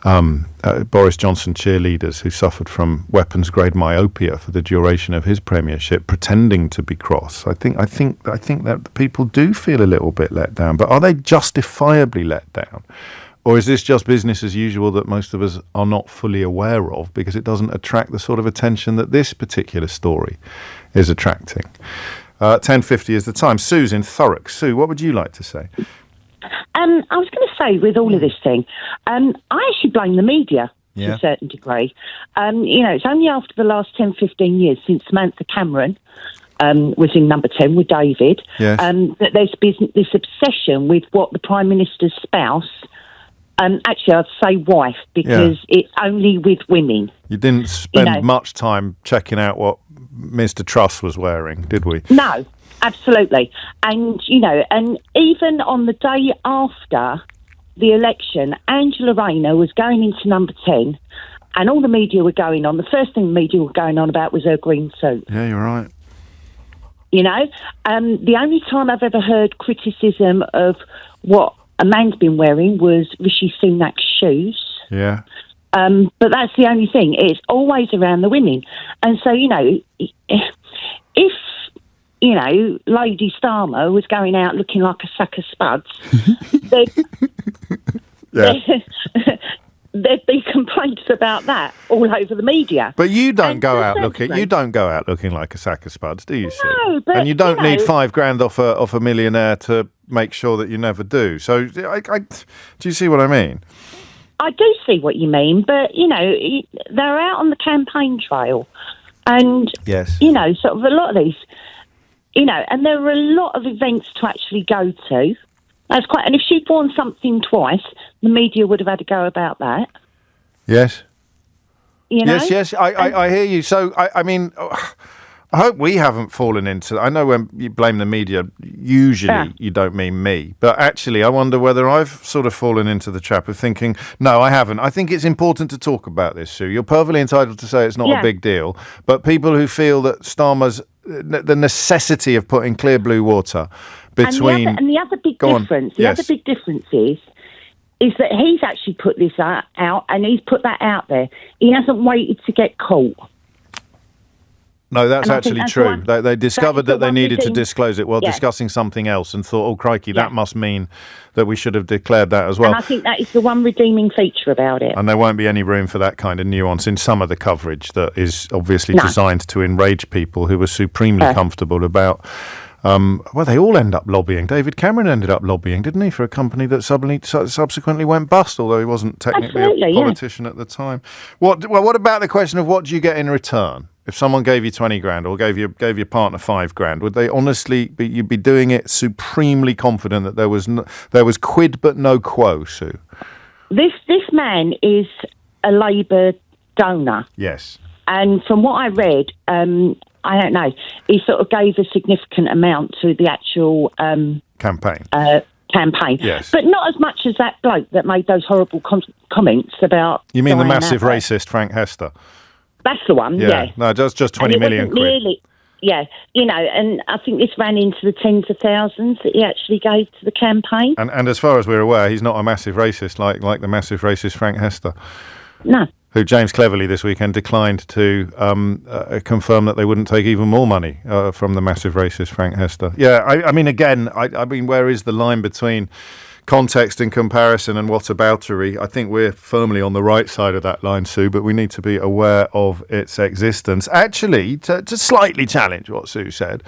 Boris Johnson cheerleaders who suffered from weapons-grade myopia for the duration of his premiership, pretending to be cross. I think that people do feel a little bit let down, but are they justifiably let down, or is this just business as usual that most of us are not fully aware of because it doesn't attract the sort of attention that this particular story is attracting? 10:50 is the time. Sue's in Thurrock. Sue, what would you like to say? I was going to say, with all of this thing, I actually blame the media to a certain degree. It's only after the last 10, 15 years since Samantha Cameron was in number 10 with David, that there's been this obsession with what the Prime Minister's spouse, actually I'd say wife, because it's only with women. You didn't spend much time checking out what Mr. Truss was wearing, did we? No. Absolutely. And, and even on the day after the election, Angela Rayner was going into number 10, and all the media were going on. The first thing the media were going on about was her green suit. Yeah, you're right. The only time I've ever heard criticism of what a man's been wearing was Rishi Sunak's shoes. Yeah. But that's the only thing. It's always around the women. And so, if Lady Starmer was going out looking like a sack of spuds, there'd be complaints about that all over the media. But you don't go out looking like a sack of spuds, do you? No, but and you don't need $5,000 off a millionaire to make sure that you never do. So, do you see what I mean? I do see what you mean, but they're out on the campaign trail, and yes, sort of a lot of these, and there are a lot of events to actually go to. That's quite. And if she'd worn something twice, the media would have had to go about that. Yes. Yes. I hear you. So I mean, I hope we haven't fallen into. I know when you blame the media, usually you don't mean me, but actually, I wonder whether I've sort of fallen into the trap of thinking, no, I haven't. I think it's important to talk about this, Sue. You're perfectly entitled to say it's not a big deal, but people who feel that Starmer's the necessity of putting clear blue water between and the other big difference, other big difference is that he's actually put this out and he's put that out there. He hasn't waited to get caught. No, that's actually true. They discovered that they needed to disclose it while discussing something else and thought, oh, crikey, that must mean that we should have declared that as well. And I think that is the one redeeming feature about it. And there won't be any room for that kind of nuance in some of the coverage that is obviously designed to enrage people who are supremely comfortable about... they all end up lobbying. David Cameron ended up lobbying, didn't he, for a company that subsequently went bust, although he wasn't technically a politician at the time. What about the question of what do you get in return? If someone gave you $20,000 or gave your partner $5,000, would they honestly you'd be doing it supremely confident that there was quid but no quo, Sue? This man is a Labour donor. Yes. And from what I read, I don't know, he sort of gave a significant amount to the actual campaign. Yes. But not as much as that bloke that made those horrible comments about... You mean the massive racist Frank Hester? That's the one, yeah. No, just 20 million quid. Really, and I think this ran into the tens of thousands that he actually gave to the campaign. And as far as we're aware, he's not a massive racist like the massive racist Frank Hester. No. Who James Cleverly this weekend declined to confirm that they wouldn't take even more money from the massive racist Frank Hester. Yeah, I mean, again, I mean, where is the line between context and comparison and whataboutery? I think we're firmly on the right side of that line, Sue, but we need to be aware of its existence. Actually, to slightly challenge what Sue said,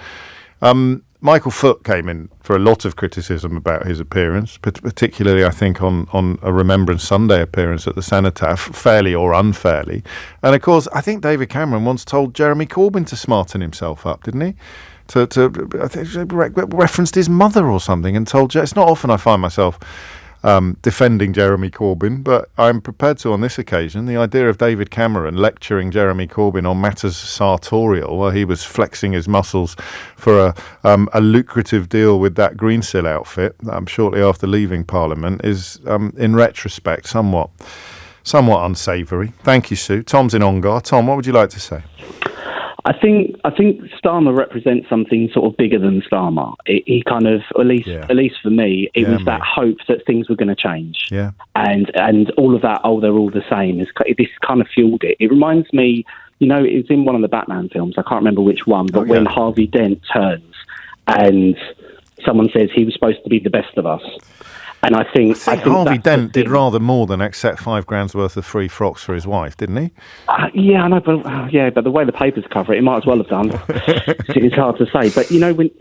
Michael Foot came in for a lot of criticism about his appearance, particularly, I think, on a Remembrance Sunday appearance at the Cenotaph, fairly or unfairly. And, of course, I think David Cameron once told Jeremy Corbyn to smarten himself up, didn't he? I think he referenced his mother or something and told... It's not often I find myself defending Jeremy Corbyn, but I'm prepared to on this occasion. The idea of David Cameron lecturing Jeremy Corbyn on matters sartorial while he was flexing his muscles for a lucrative deal with that Greensill outfit shortly after leaving Parliament is, in retrospect, somewhat unsavoury. Thank you, Sue. Tom's in Ongar. Tom, what would you like to say? I think Starmer represents something sort of bigger than Starmer. He kind of, at least for me, it was that hope that things were going to change. Yeah. And all of that, they're all the same. This kind of fueled it. It reminds me, it was in one of the Batman films. I can't remember which one, but when Harvey Dent turns and someone says he was supposed to be the best of us. And I think Harvey Dent did rather more than accept $5,000 worth of free frocks for his wife, didn't he? Yeah, I know, but the way the papers cover it might as well have done. It's hard to say, but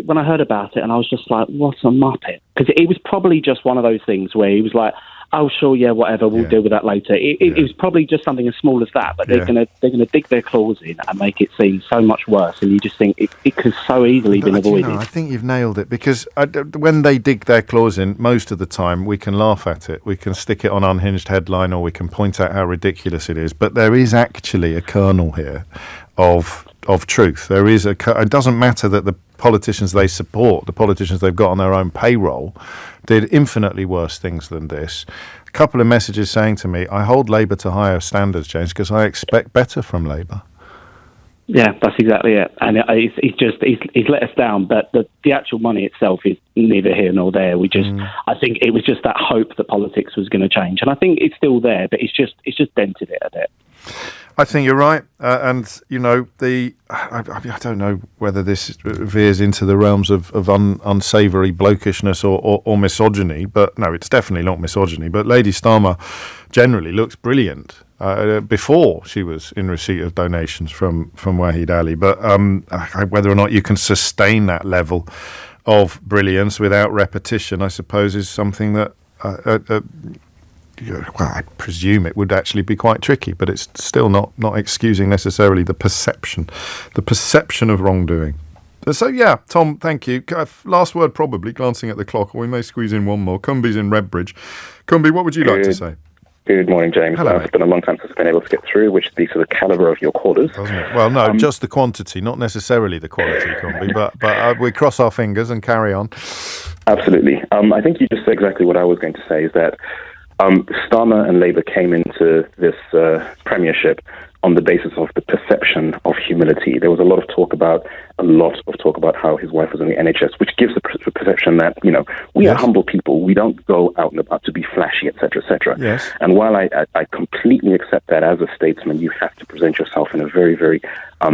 when I heard about it, and I was just like, "What a muppet!" Because it was probably just one of those things where he was like, "Oh, sure, yeah, whatever, we'll deal with that later." It was probably just something as small as that, but they're gonna dig their claws in and make it seem so much worse, and you just think it could so easily been avoided. I think you've nailed it, because when they dig their claws in, most of the time we can laugh at it, we can stick it on Unhinged headline, or we can point out how ridiculous it is. But there is actually a kernel here of truth. There is it doesn't matter that the politicians they support, the politicians they've got on their own payroll, did infinitely worse things than this. A couple of messages saying to me, I hold Labour to higher standards, James, because I expect better from Labour. Yeah, that's exactly it. And he's let us down, but the actual money itself is neither here nor there. I think it was just that hope that politics was going to change. And I think it's still there, but it's just dented it a bit. I think you're right, and you know I don't know whether this veers into the realms of unsavoury blokishness or misogyny, but no, it's definitely not misogyny. But Lady Starmer generally looks brilliant before she was in receipt of donations from Wahid Ali, but whether or not you can sustain that level of brilliance without repetition, I suppose, is something that. Well, I presume it would actually be quite tricky, but it's still not excusing necessarily the perception of wrongdoing. So, yeah, Tom, thank you. Last word, probably, glancing at the clock, or we may squeeze in one more. Cumby's in Redbridge. Cumby, what would you like to say? Good morning, James. Hello, it's been a long time since I've been able to get through, which speaks to the calibre of your callers. Doesn't it? Well, no, just the quantity, not necessarily the quality, Cumby, but we cross our fingers and carry on. Absolutely. I think you just said exactly what I was going to say, is that Starmer and Labour came into this premiership on the basis of the perception of humility. There was a lot of talk about how his wife was in the NHS, which gives the perception that, you know, we are humble people. We don't go out and about to be flashy, etc., etc. Yes. And while I completely accept that as a statesman, you have to present yourself in a very, very at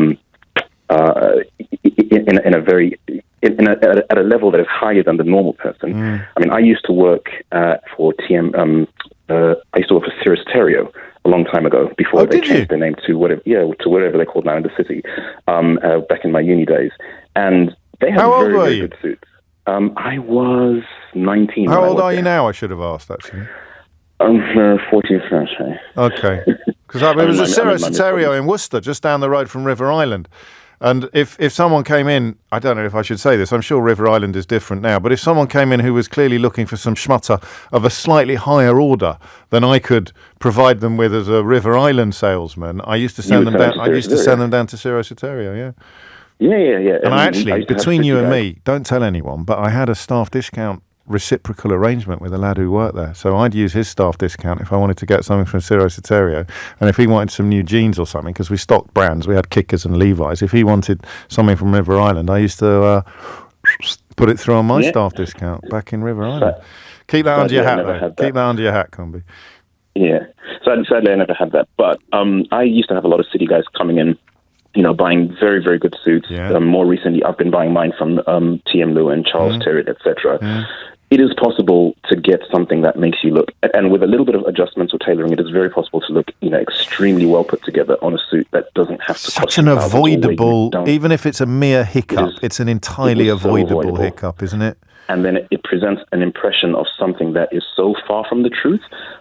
a level that is higher than the normal person. I mean, I used to work for TM. I used to work for Cirrus Stereo a long time ago, before they changed their name to whatever they're called now in the city. Back in my uni days, and they had very, very good suits. I was 19. How old are you now? I should have asked, actually. 40th. Okay, because it was a Cirrus Stereo in Worcester, just down the road from River Island. And if someone came in, I don't know if I should say this, I'm sure River Island is different now, but if someone came in who was clearly looking for some schmutter of a slightly higher order than I could provide them with as a River Island salesman, I used to send them down. I used to send them down to Cirrus Stereo, yeah. Yeah. And I actually, between you and me, don't tell anyone, but I had a staff discount reciprocal arrangement with a lad who worked there. So I'd use his staff discount if I wanted to get something from Cirrus Stereo, and if he wanted some new jeans or something, because we stocked brands, we had Kickers and Levi's. If he wanted something from River Island, I used to put it through on my staff discount back in River Island. Keep that under your hat, though. Keep that under your hat, Cumby. Yeah. Sadly, I never had that. But I used to have a lot of city guys coming in, you know, buying very, very good suits. Yeah. More recently, I've been buying mine from TM Lewin, Charles Terry, etc. Yeah. It is possible to get something that makes you look, and with a little bit of adjustments or tailoring, it is very possible to look, you know, extremely well put together on a suit that doesn't have to. Such an avoidable, even if it's a mere hiccup, it's an entirely avoidable hiccup, isn't it? And then it presents an impression of something that is so far from the truth.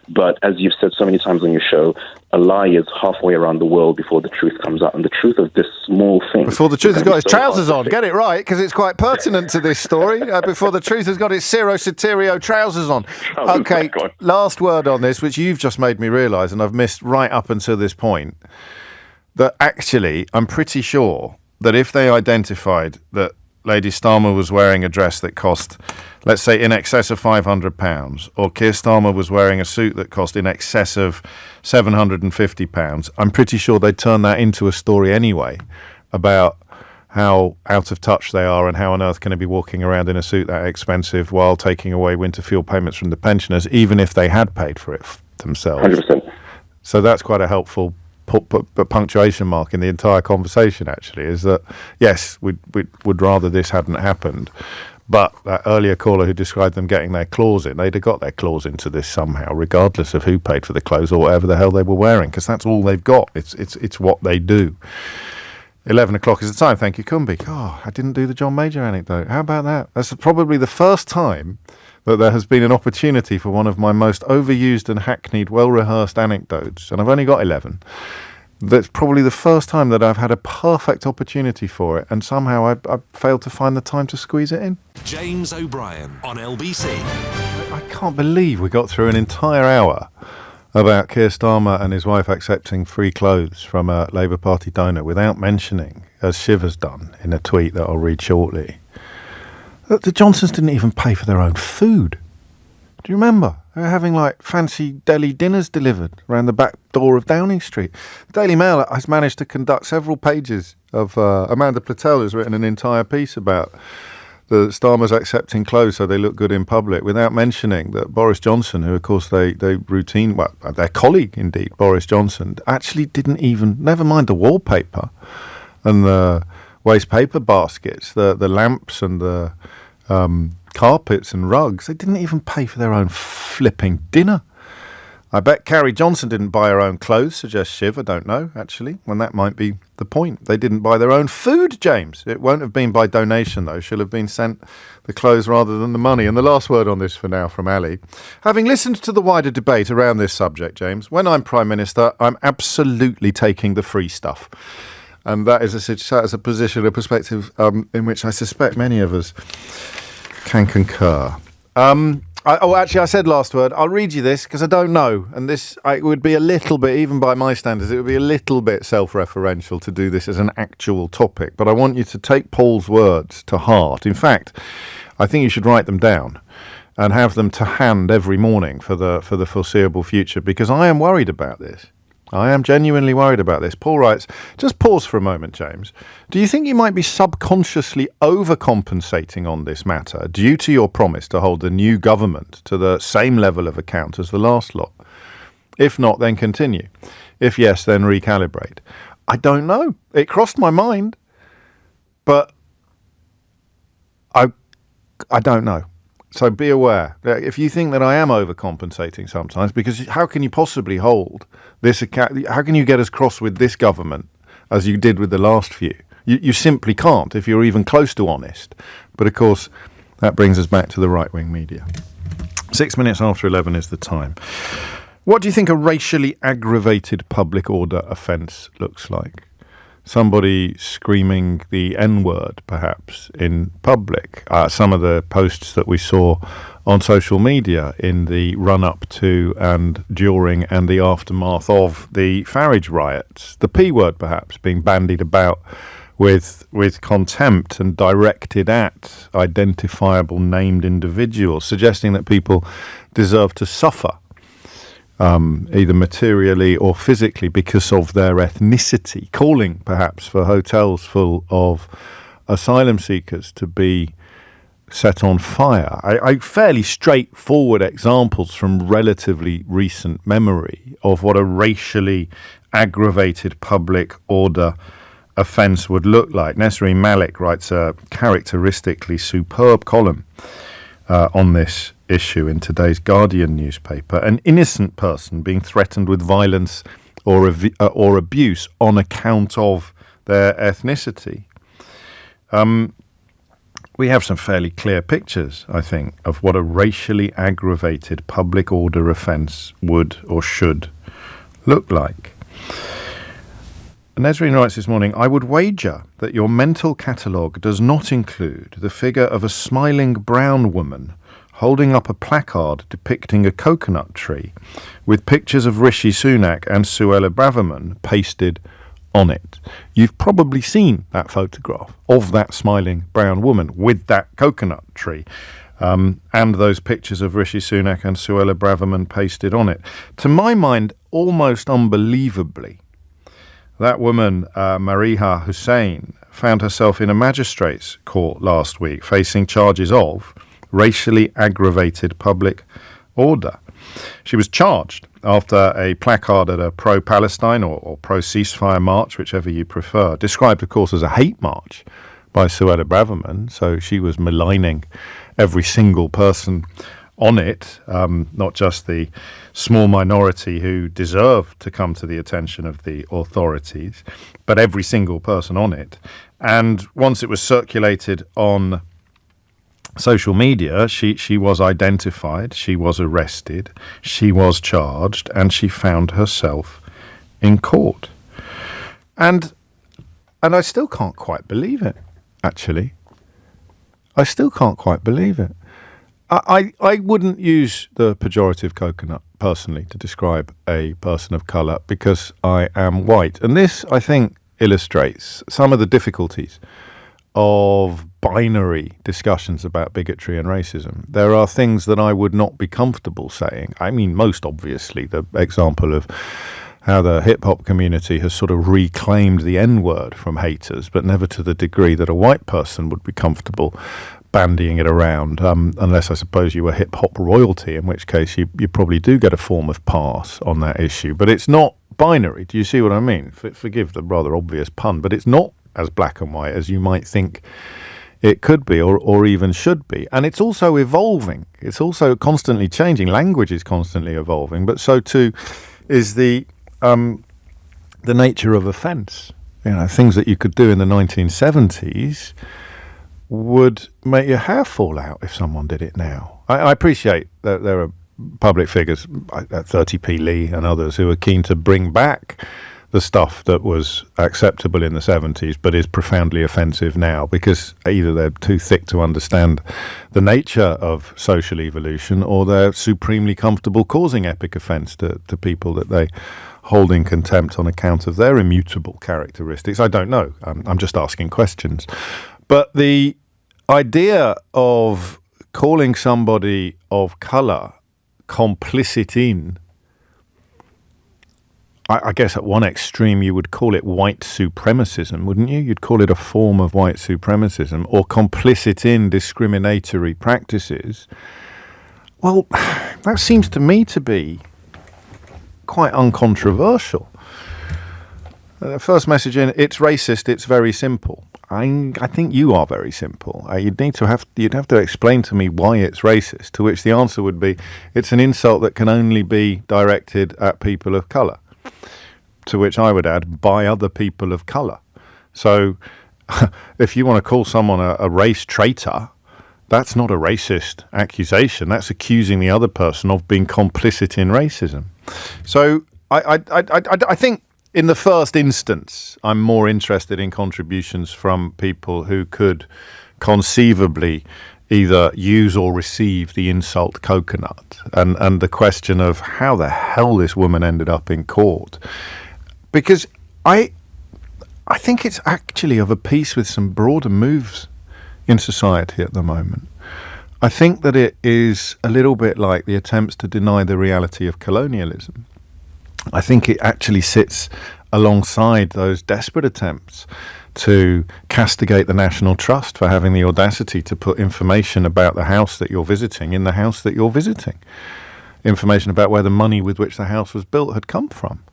But as you've said so many times on your show, a lie is halfway around the world before the truth comes out. And the truth of this small thing... Before the truth has got its trousers on. Get it right, because it's quite pertinent to this story. Before the truth has got its Cirrus Stereo trousers on. Okay, last word on this, which you've just made me realise, and I've missed right up until this point, that actually, I'm pretty sure that if they identified that Lady Starmer was wearing a dress that cost, let's say, in excess of £500, or Keir Starmer was wearing a suit that cost in excess of £750, I'm pretty sure they'd turn that into a story anyway about how out of touch they are and how on earth can they be walking around in a suit that expensive while taking away winter fuel payments from the pensioners, even if they had paid for it themselves. 100%. So that's quite a helpful punctuation mark in the entire conversation, actually, is that yes, we'd rather this hadn't happened, but that earlier caller who described them getting their claws in, they'd have got their claws into this somehow, regardless of who paid for the clothes or whatever the hell they were wearing, because that's all they've got. It's what they do. 11 o'clock is the time. Thank you, Cumby. I didn't do the John Major anecdote. How about that? That's probably the first time that there has been an opportunity for one of my most overused and hackneyed, well-rehearsed anecdotes, and I've only got 11. That's probably the first time that I've had a perfect opportunity for it, and somehow I failed to find the time to squeeze it in. James O'Brien on LBC. I can't believe we got through an entire hour about Keir Starmer and his wife accepting free clothes from a Labour Party donor without mentioning, as Shiv has done in a tweet that I'll read shortly, that the Johnsons didn't even pay for their own food. Do you remember? They were having like fancy deli dinners delivered around the back door of Downing Street. The Daily Mail has managed to conduct several pages of Amanda Platel has written an entire piece about the Starmer's accepting clothes so they look good in public, without mentioning that Boris Johnson, who of course their colleague indeed, Boris Johnson, actually didn't even, never mind the wallpaper and the waste paper baskets, the lamps and the carpets and rugs, they didn't even pay for their own flipping dinner. I bet Carrie Johnson didn't buy her own clothes, suggests Shiv. I don't know, actually, when that might be the point. They didn't buy their own food, James. It won't have been by donation, though. She'll have been sent the clothes rather than the money. And the last word on this for now from Ali. Having listened to the wider debate around this subject, James, when I'm Prime Minister, I'm absolutely taking the free stuff. And that is a position, a perspective in which I suspect many of us can concur. I said last word. I'll read you this because I don't know. And it would be a little bit, even by my standards, it would be a little bit self-referential to do this as an actual topic. But I want you to take Paul's words to heart. In fact, I think you should write them down and have them to hand every morning for the foreseeable future, because I am worried about this. I am genuinely worried about this. Paul writes, just pause for a moment, James. Do you think you might be subconsciously overcompensating on this matter due to your promise to hold the new government to the same level of account as the last lot? If not, then continue. If yes, then recalibrate. I don't know. It crossed my mind, but I don't know. So be aware. If you think that I am overcompensating sometimes, because how can you possibly hold this account? How can you get as cross with this government as you did with the last few? You simply can't if you're even close to honest. But of course, that brings us back to the right-wing media. 6 minutes after 11 is the time. What do you think a racially aggravated public order offence looks like? Somebody screaming the N-word, perhaps, in public. Some of the posts that we saw on social media in the run-up to and during and the aftermath of the Farage riots. The P-word, perhaps, being bandied about with contempt and directed at identifiable named individuals, suggesting that people deserve to suffer. Either materially or physically because of their ethnicity, calling perhaps for hotels full of asylum seekers to be set on fire. I fairly straightforward examples from relatively recent memory of what a racially aggravated public order offence would look like. Nesreen Malik writes a characteristically superb column on this issue in today's Guardian newspaper. An innocent person being threatened with violence or abuse on account of their ethnicity. We have some fairly clear pictures, I think, of what a racially aggravated public order offence would or should look like. Nesreen writes this morning, I would wager that your mental catalogue does not include the figure of a smiling brown woman holding up a placard depicting a coconut tree with pictures of Rishi Sunak and Suella Braverman pasted on it. You've probably seen that photograph of that smiling brown woman with that coconut tree and those pictures of Rishi Sunak and Suella Braverman pasted on it. To my mind, almost unbelievably, that woman, Mariha Hussain, found herself in a magistrate's court last week facing charges of racially aggravated public order. She was charged after a placard at a pro-Palestine or pro-ceasefire march, whichever you prefer, described, of course, as a hate march by Suella Braverman. So she was maligning every single person on it, not just the small minority who deserved to come to the attention of the authorities, but every single person on it. And once it was circulated on social media, she was identified, she was arrested, she was charged, and she found herself in court. And I still can't quite believe it, actually. I still can't quite believe it. I wouldn't use the pejorative coconut, personally, to describe a person of colour because I am white. And this, I think, illustrates some of the difficulties of binary discussions about bigotry and racism. There are things that I would not be comfortable saying. I mean, most obviously, the example of how the hip-hop community has sort of reclaimed the N-word from haters, but never to the degree that a white person would be comfortable bandying it around, unless I suppose you were hip-hop royalty, in which case you probably do get a form of pass on that issue. But it's not binary. Do you see what I mean? Forgive the rather obvious pun, but it's not as black and white as you might think it could be, or even should be. And it's also evolving. It's also constantly changing. Language is constantly evolving, but so too is the nature of offence. Things that you could do in the 1970s would make your hair fall out if someone did it now. I appreciate that there are public figures like 30p Lee and others who are keen to bring back the stuff that was acceptable in the 70s but is profoundly offensive now, because either they're too thick to understand the nature of social evolution, or they're supremely comfortable causing epic offence to people that they hold in contempt on account of their immutable characteristics. I don't know. I'm just asking questions. But the idea of calling somebody of colour complicit in, I guess at one extreme you would call it white supremacism, wouldn't you? You'd call it a form of white supremacism, or complicit in discriminatory practices. Well, that seems to me to be quite uncontroversial. The first message in, it's racist, it's very simple. I think you are very simple. You'd have to explain to me why it's racist, to which the answer would be, it's an insult that can only be directed at people of colour. To which I would add, by other people of colour. So if you want to call someone a race traitor, that's not a racist accusation. That's accusing the other person of being complicit in racism. So I think in the first instance, I'm more interested in contributions from people who could conceivably either use or receive the insult coconut, and the question of how the hell this woman ended up in court. Because I think it's actually of a piece with some broader moves in society at the moment. I think that it is a little bit like the attempts to deny the reality of colonialism. I think it actually sits alongside those desperate attempts to castigate the National Trust for having the audacity to put information about the house that you're visiting in the house that you're visiting. Information about where the money with which the house was built had come from.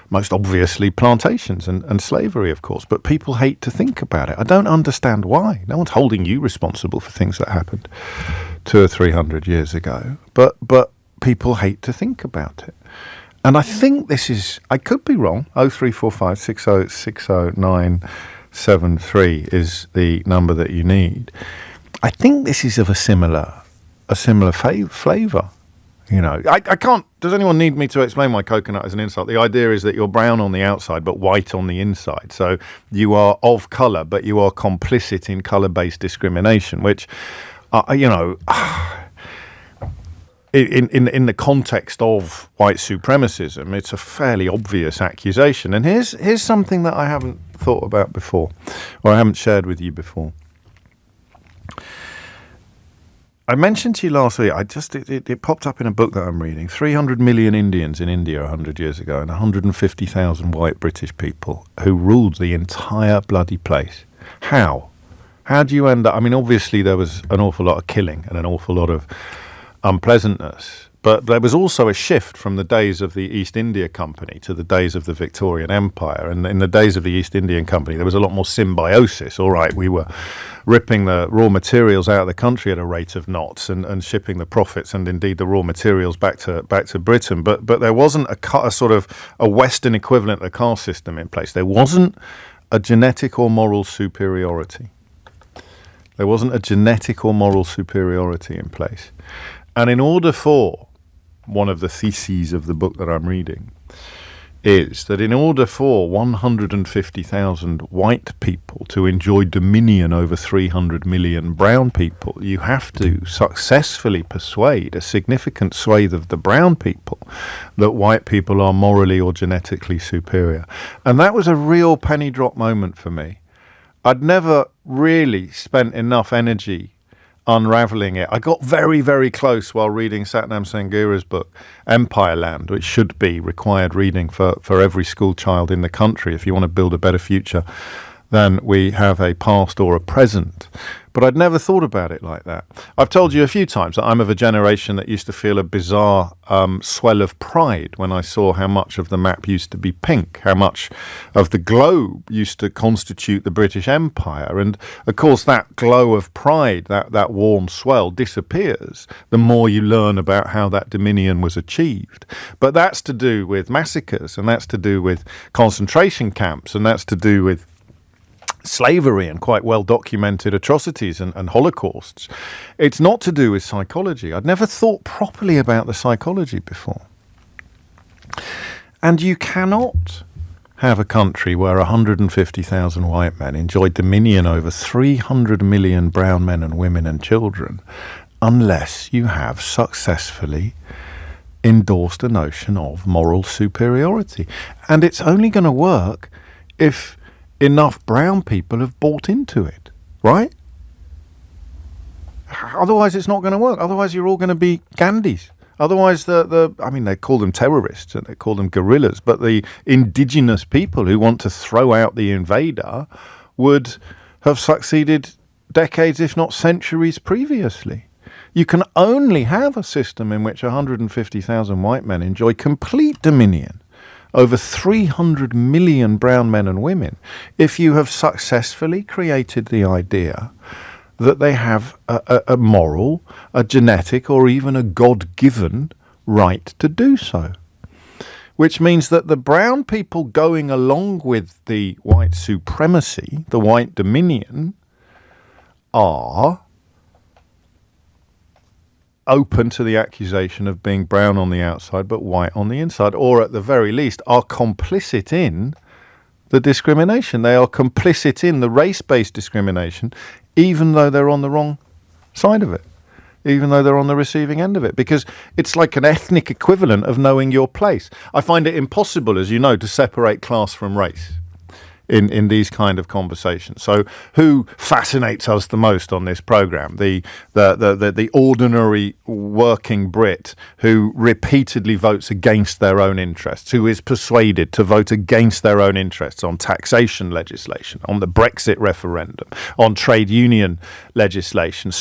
Most obviously plantations and slavery, of course, but people hate to think about it. I don't understand why. No one's holding you responsible for things that happened 200 or 300 years ago, but people hate to think about it. And I think this is, I could be wrong, 0345 60 60973 is the number that you need. I think this is of a similar flavour. I can't, does anyone need me to explain why coconut is an insult? The idea is that you're brown on the outside but white on the inside. So you are of colour, but you are complicit in colour-based discrimination, which, in the context of white supremacism, it's a fairly obvious accusation. And here's something that I haven't thought about before, or I haven't shared with you before. I mentioned to you last week, it popped up in a book that I'm reading, 300 million Indians in India 100 years ago and 150,000 white British people who ruled the entire bloody place. How? How do you end up? I mean, obviously there was an awful lot of killing and an awful lot of unpleasantness, but there was also a shift from the days of the East India Company to the days of the Victorian Empire. And in the days of the East Indian Company, there was a lot more symbiosis. All right, we were ripping the raw materials out of the country at a rate of knots and shipping the profits and indeed the raw materials back to Britain. But there wasn't a sort of a Western equivalent of the caste system in place. There wasn't a genetic or moral superiority. There wasn't a genetic or moral superiority in place. And in order for, one of the theses of the book that I'm reading is that in order for 150,000 white people to enjoy dominion over 300 million brown people, you have to successfully persuade a significant swathe of the brown people that white people are morally or genetically superior. And that was a real penny drop moment for me. I'd never really spent enough energy unraveling it. I got very, very close while reading Satnam Sangira's book, Empire Land, which should be required reading for every school child in the country if you want to build a better future than we have a past or a present. But I'd never thought about it like that. I've told you a few times that I'm of a generation that used to feel a bizarre swell of pride when I saw how much of the map used to be pink, how much of the globe used to constitute the British Empire. And, of course, that glow of pride, that warm swell, disappears the more you learn about how that dominion was achieved. But that's to do with massacres, and that's to do with concentration camps, and that's to do with slavery and quite well documented atrocities and holocausts. It's not to do with psychology. I'd never thought properly about the psychology before. And you cannot have a country where 150,000 white men enjoyed dominion over 300 million brown men and women and children unless you have successfully endorsed a notion of moral superiority. And it's only going to work if enough brown people have bought into it, right? Otherwise, it's not going to work. Otherwise, you're all going to be Gandhis. Otherwise, they call them terrorists and they call them guerrillas, but the indigenous people who want to throw out the invader would have succeeded decades, if not centuries previously. You can only have a system in which 150,000 white men enjoy complete dominion over 300 million brown men and women if you have successfully created the idea that they have a moral, a genetic, or even a God-given right to do so. Which means that the brown people going along with the white supremacy, the white dominion, are open to the accusation of being brown on the outside but white on the inside, or at the very least are complicit in the discrimination. They are complicit in the race-based discrimination, even though they're on the wrong side of it, even though they're on the receiving end of it, because it's like an ethnic equivalent of knowing your place. I find it impossible, as you know, to separate class from race in these kind of conversations. So who fascinates us the most on this program? The ordinary working Brit who repeatedly votes against their own interests, who is persuaded to vote against their own interests on taxation legislation, on the Brexit referendum, on trade union legislation,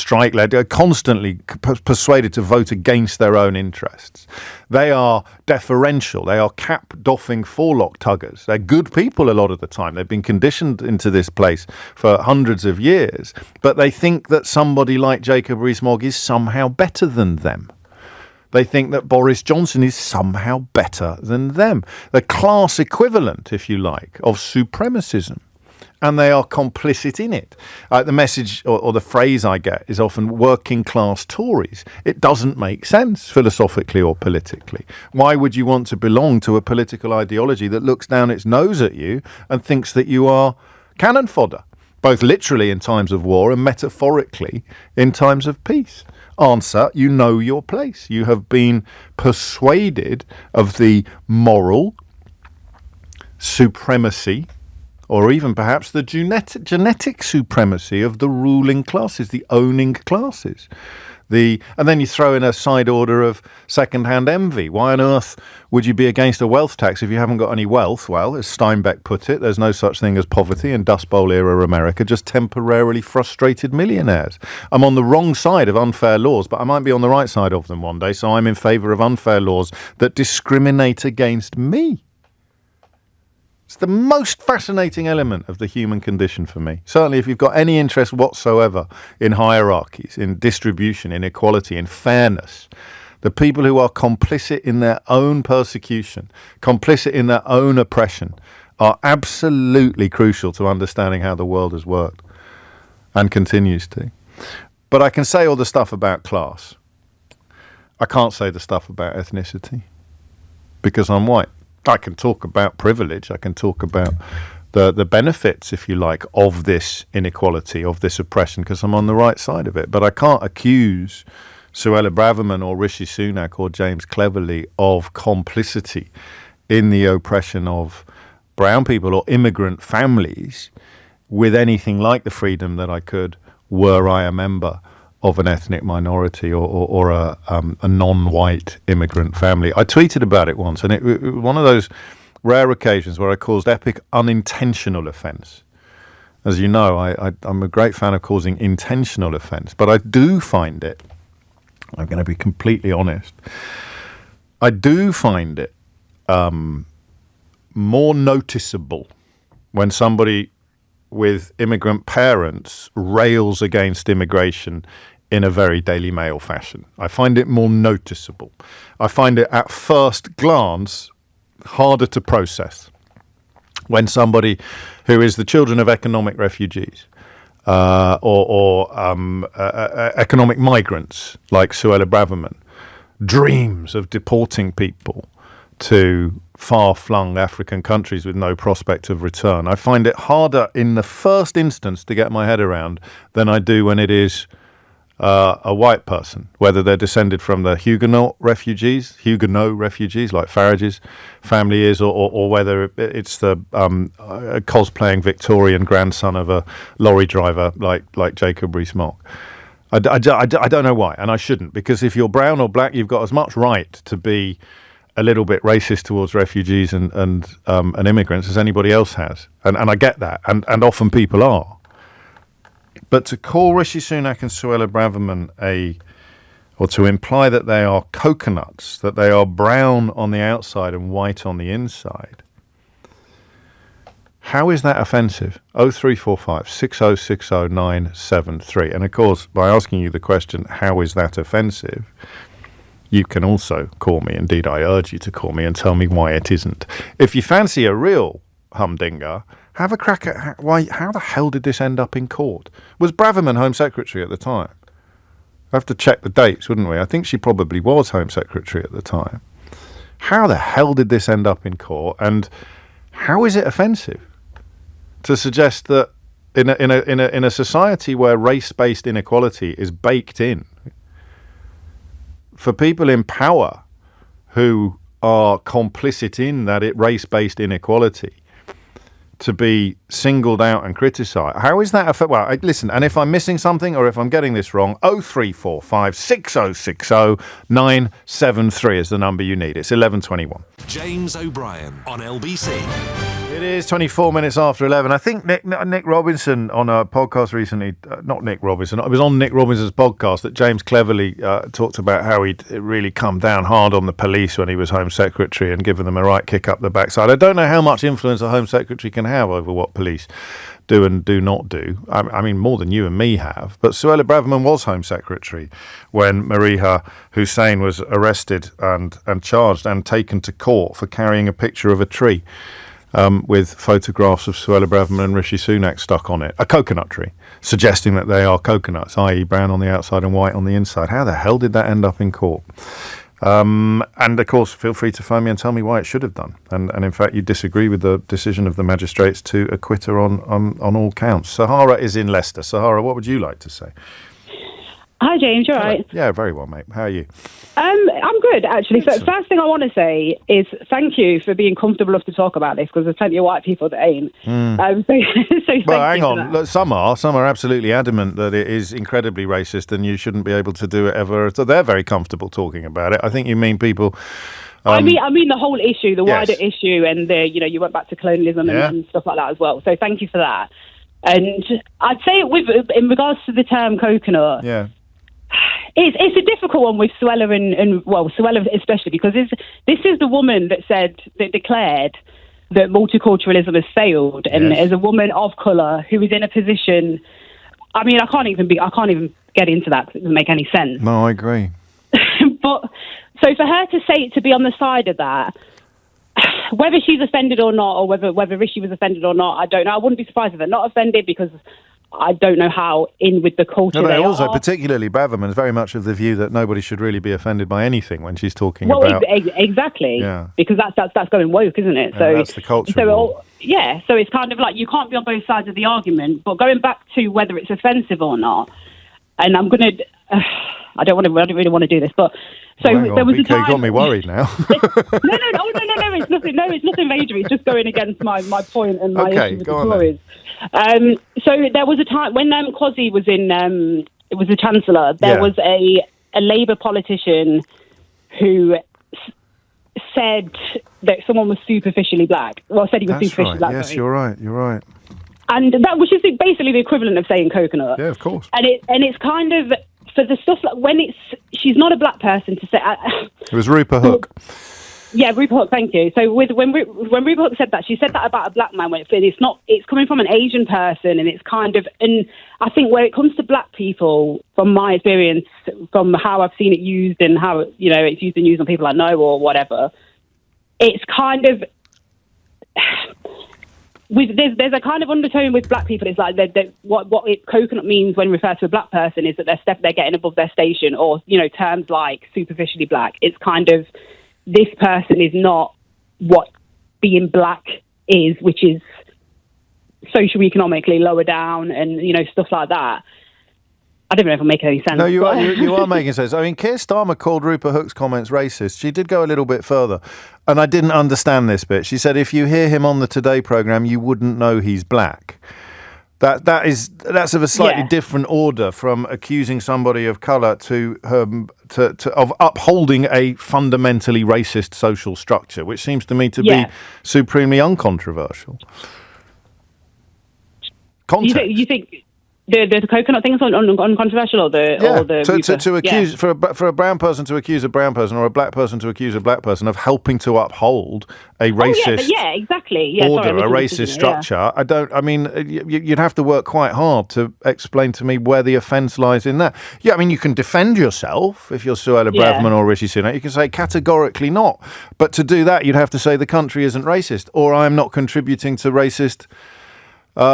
constantly persuaded to vote against their own interests. They are deferential. They are cap-doffing forelock tuggers. They're good people a lot of the time. They've been conditioned into this place for hundreds of years, but they think that somebody like Jacob Rees-Mogg is somehow better than them. They think that Boris Johnson is somehow better than them. The class equivalent, if you like, of supremacism. And they are complicit in it. The message or the phrase I get is often working class Tories. It doesn't make sense philosophically or politically. Why would you want to belong to a political ideology that looks down its nose at you and thinks that you are cannon fodder, both literally in times of war and metaphorically in times of peace? Answer, you know your place. You have been persuaded of the moral supremacy, or even perhaps the genetic supremacy of the ruling classes, the owning classes. And then you throw in a side order of second-hand envy. Why on earth would you be against a wealth tax if you haven't got any wealth? Well, as Steinbeck put it, there's no such thing as poverty in Dust Bowl-era America, just temporarily frustrated millionaires. I'm on the wrong side of unfair laws, but I might be on the right side of them one day, so I'm in favour of unfair laws that discriminate against me. It's the most fascinating element of the human condition for me. Certainly if you've got any interest whatsoever in hierarchies, in distribution, in equality, in fairness, the people who are complicit in their own persecution, complicit in their own oppression, are absolutely crucial to understanding how the world has worked and continues to. But I can say all the stuff about class. I can't say the stuff about ethnicity because I'm white. I can talk about privilege. I can talk about the benefits, if you like, of this inequality, of this oppression, because I'm on the right side of it. But I can't accuse Suella Braverman or Rishi Sunak or James Cleverly of complicity in the oppression of brown people or immigrant families with anything like the freedom that I could were I a member of an ethnic minority or a non-white immigrant family. I tweeted about it once, and it was one of those rare occasions where I caused epic unintentional offence. As you know, I'm a great fan of causing intentional offence, but I do find it, I'm going to be completely honest, I do find it more noticeable when somebody with immigrant parents rails against immigration in a very Daily Mail fashion. I find it more noticeable. I find it at first glance harder to process when somebody who is the children of economic refugees or economic migrants like Suella Braverman dreams of deporting people to far-flung African countries with no prospect of return. I find it harder in the first instance to get my head around than I do when it is a white person, whether they're descended from the Huguenot refugees like Farage's family is, or whether it's the cosplaying Victorian grandson of a lorry driver like Jacob Rees-Mogg. I don't know why, and I shouldn't, because if you're brown or black, you've got as much right to be a little bit racist towards refugees and immigrants as anybody else has, and I get that, and often people are. But to call Rishi Sunak and Suella Braverman or to imply that they are coconuts, that they are brown on the outside and white on the inside, how is that offensive? 0345 6060 973. And of course, by asking you the question, how is that offensive, you can also call me, indeed I urge you to call me and tell me why it isn't. If you fancy a real humdinger, have a crack at how the hell did this end up in court? Was Braverman Home Secretary at the time? I have to check the dates, wouldn't we? I think she probably was Home Secretary at the time. How the hell did this end up in court? And how is it offensive to suggest that in a society where race-based inequality is baked in, for people in power who are complicit in that race-based inequality to be singled out and criticised? How is that? Well, listen, and if I'm missing something or if I'm getting this wrong, 0345 6060 973 is the number you need. It's 11:21. James O'Brien on LBC. It is 24 minutes after 11. I think Nick Robinson on a podcast recently, not Nick Robinson, it was on Nick Robinson's podcast that James cleverly talked about how he'd really come down hard on the police when he was Home Secretary and given them a right kick up the backside. I don't know how much influence a Home Secretary can have over what police do and do not do. I mean, more than you and me have. But Suella Braverman was Home Secretary when Mariha Hussein was arrested and charged and taken to court for carrying a picture of a tree with photographs of Suella Braverman and Rishi Sunak stuck on it, a coconut tree, suggesting that they are coconuts, i.e. brown on the outside and white on the inside. How the hell did that end up in court? And of course, feel free to phone me and tell me why it should have done. And in fact, you disagree with the decision of the magistrates to acquit her on all counts. Sahara is in Leicester. Sahara, what would you like to say? Hi, James. You all right? Yeah, very well, mate. How are you? I'm good, actually. So first thing I want to say is thank you for being comfortable enough to talk about this, because there's plenty of white people that ain't. Well, hang on. Look, some are absolutely adamant that it is incredibly racist and you shouldn't be able to do it ever. So they're very comfortable talking about it. I think you mean people... I mean the whole issue, the wider issue, and you went back to colonialism and stuff like that as well. So thank you for that. And I'd say in regards to the term coconut... Yeah. It's a difficult one with Suella and Suella especially, because this is the woman that declared that multiculturalism has failed, and as a woman of colour who is in a position, I mean, I can't even get into that because it doesn't make any sense. No, I agree. But so for her to be on the side of that, whether she's offended or not, or whether Rishi was offended or not, I don't know. I wouldn't be surprised if they're not offended, because I don't know how in with the culture they also are. Particularly Braverman is very much of the view that nobody should really be offended by anything when she's talking about... Exactly. Yeah. Because that's going woke, isn't it? So that's the culture. So it's kind of like you can't be on both sides of the argument. But going back to whether it's offensive or not, and I'm going to... I don't really want to do this, but... So there was a time... You got me worried now. No, it's nothing major. It's just going against my point and my issue with the Tories. So there was a time when Cosy was the Chancellor, there was a Labour politician who said that someone was superficially black. Well, said he was superficially black. Yes, you're right. and that, which is basically the equivalent of saying coconut. Yeah, of course. And it's kind of, for the stuff like when she's not a black person to say. It was Rupert Hook. Yeah, Rupert Hook, thank you. So when Rupert Hook said that, she said that about a black man, it's coming from an Asian person, and it's kind of, and I think when it comes to black people, from my experience, from how I've seen it used and how, it's used on people I know or whatever, it's kind of, there's a kind of undertone with black people. It's like what coconut means when referred to a black person is that they're getting above their station, or, terms like superficially black. It's kind of, this person is not what being black is, which is socioeconomically lower down and, stuff like that. I don't know if I'm making any sense. No, you are making sense. I mean, Keir Starmer called Rupert Hook's comments racist. She did go a little bit further. And I didn't understand this bit. She said, if you hear him on the Today programme, you wouldn't know he's black. That's of a slightly different order from accusing somebody of colour of upholding a fundamentally racist social structure, which seems to me to be supremely uncontroversial. Context. You think the coconut thing is uncontroversial, or to accuse for a brown person to accuse a brown person, or a black person to accuse a black person of helping to uphold a racist order, a racist structure. You'd have to work quite hard to explain to me where the offence lies in that. Yeah, I mean, you can defend yourself if you're Suella Braverman or Rishi Sunak. You can say categorically not, but to do that, you'd have to say the country isn't racist, or I'm not contributing to racist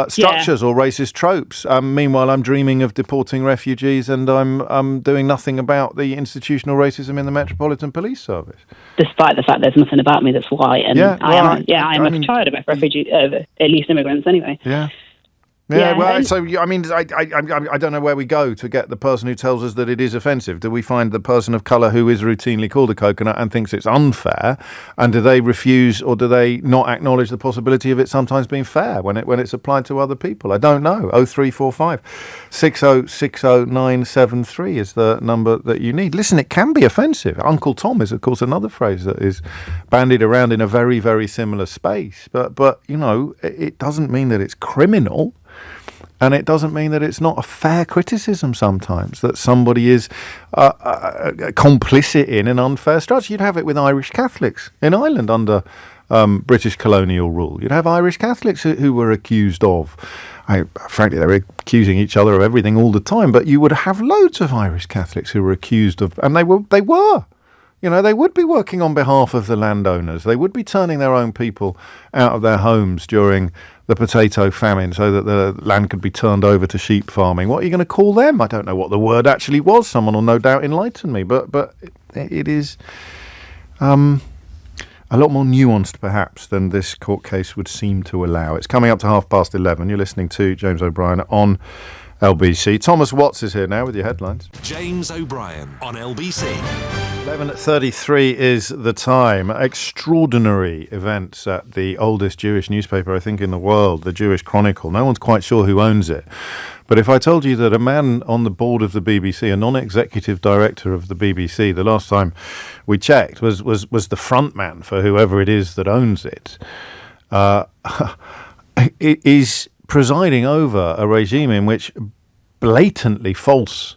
structures or racist tropes. Meanwhile, I'm dreaming of deporting refugees, and I'm doing nothing about the institutional racism in the Metropolitan Police Service. Despite the fact there's nothing about me that's white, and I'm a child of refugees, at least immigrants anyway. Yeah. I don't know where we go to get the person who tells us that it is offensive. Do we find the person of colour who is routinely called a coconut and thinks it's unfair, and do they refuse, or do they not acknowledge the possibility of it sometimes being fair when it's applied to other people? I don't know. 0345 6060973 is the number that you need. Listen, it can be offensive. Uncle Tom is, of course, another phrase that is bandied around in a very, very similar space. But it doesn't mean that it's criminal. And it doesn't mean that it's not a fair criticism sometimes, that somebody is complicit in an unfair structure. You'd have it with Irish Catholics in Ireland under British colonial rule. You'd have Irish Catholics who were accused of, frankly, they were accusing each other of everything all the time, but you would have loads of Irish Catholics who were accused of, and they were. They would be working on behalf of the landowners. They would be turning their own people out of their homes during the potato famine so that the land could be turned over to sheep farming. What are you going to call them? I don't know what the word actually was. Someone will no doubt enlighten me. But it is a lot more nuanced, perhaps, than this court case would seem to allow. It's coming up to 11:30. You're listening to James O'Brien on LBC. Thomas Watts is here now with your headlines. James O'Brien on LBC. 11:33 is the time. Extraordinary events at the oldest Jewish newspaper, I think, in the world, the Jewish Chronicle. No one's quite sure who owns it. But if I told you that a man on the board of the BBC, a non-executive director of the BBC, the last time we checked, was the front man for whoever it is that owns it, it is presiding over a regime in which blatantly false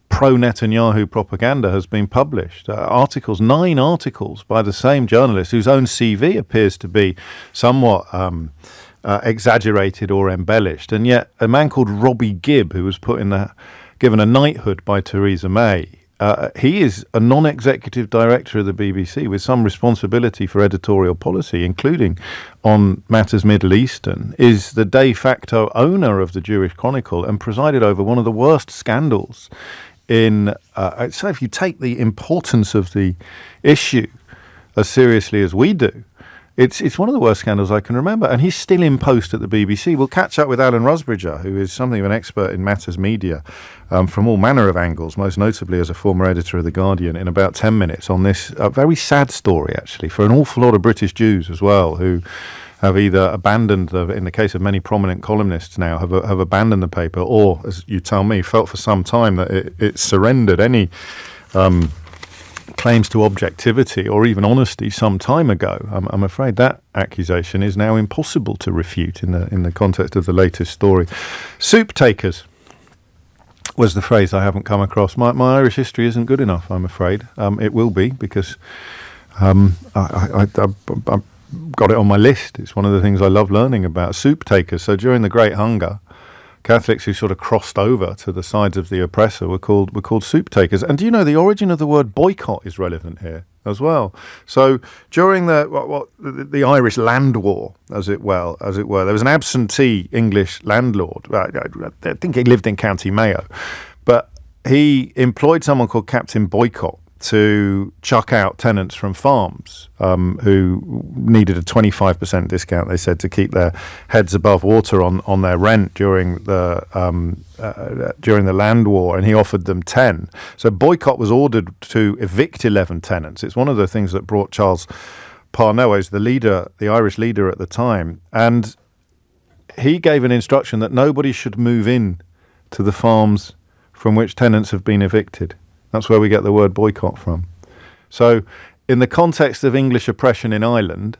pro-Netanyahu propaganda has been published. 9 articles by the same journalist whose own CV appears to be somewhat exaggerated or embellished. And yet a man called Robbie Gibb, who was given a knighthood by Theresa May, he is a non-executive director of the BBC with some responsibility for editorial policy, including on matters Middle Eastern, is the de facto owner of the Jewish Chronicle and presided over one of the worst scandals in... so if you take the importance of the issue as seriously as we do, it's one of the worst scandals I can remember, and he's still in post at the BBC. We'll catch up with Alan Rusbridger, who is something of an expert in matters media from all manner of angles, most notably as a former editor of The Guardian, in about 10 minutes on this very sad story, actually, for an awful lot of British Jews as well, who have either abandoned, in the case of many prominent columnists now, have abandoned the paper, or, as you tell me, felt for some time that it surrendered any claims to objectivity or even honesty some time ago. I'm afraid that accusation is now impossible to refute in the context of the latest story. Soup takers was the phrase I haven't come across. My Irish history isn't good enough, I'm afraid. It will be, because I've got it on my list. It's one of the things I love learning about. Soup takers. So during the Great Hunger, Catholics who sort of crossed over to the sides of the oppressor were called soup takers. And do you know the origin of the word boycott is relevant here as well? So during the Irish Land War, as it were, there was an absentee English landlord. I think he lived in County Mayo, but he employed someone called Captain Boycott to chuck out tenants from farms who needed a 25% discount, they said, to keep their heads above water on their rent during the Land War, and he offered them 10. So Boycott was ordered to evict 11 tenants. It's one of the things that brought Charles Parnell, who's the Irish leader at the time, and he gave an instruction that nobody should move in to the farms from which tenants have been evicted. That's where we get the word boycott from. So in the context of English oppression in Ireland,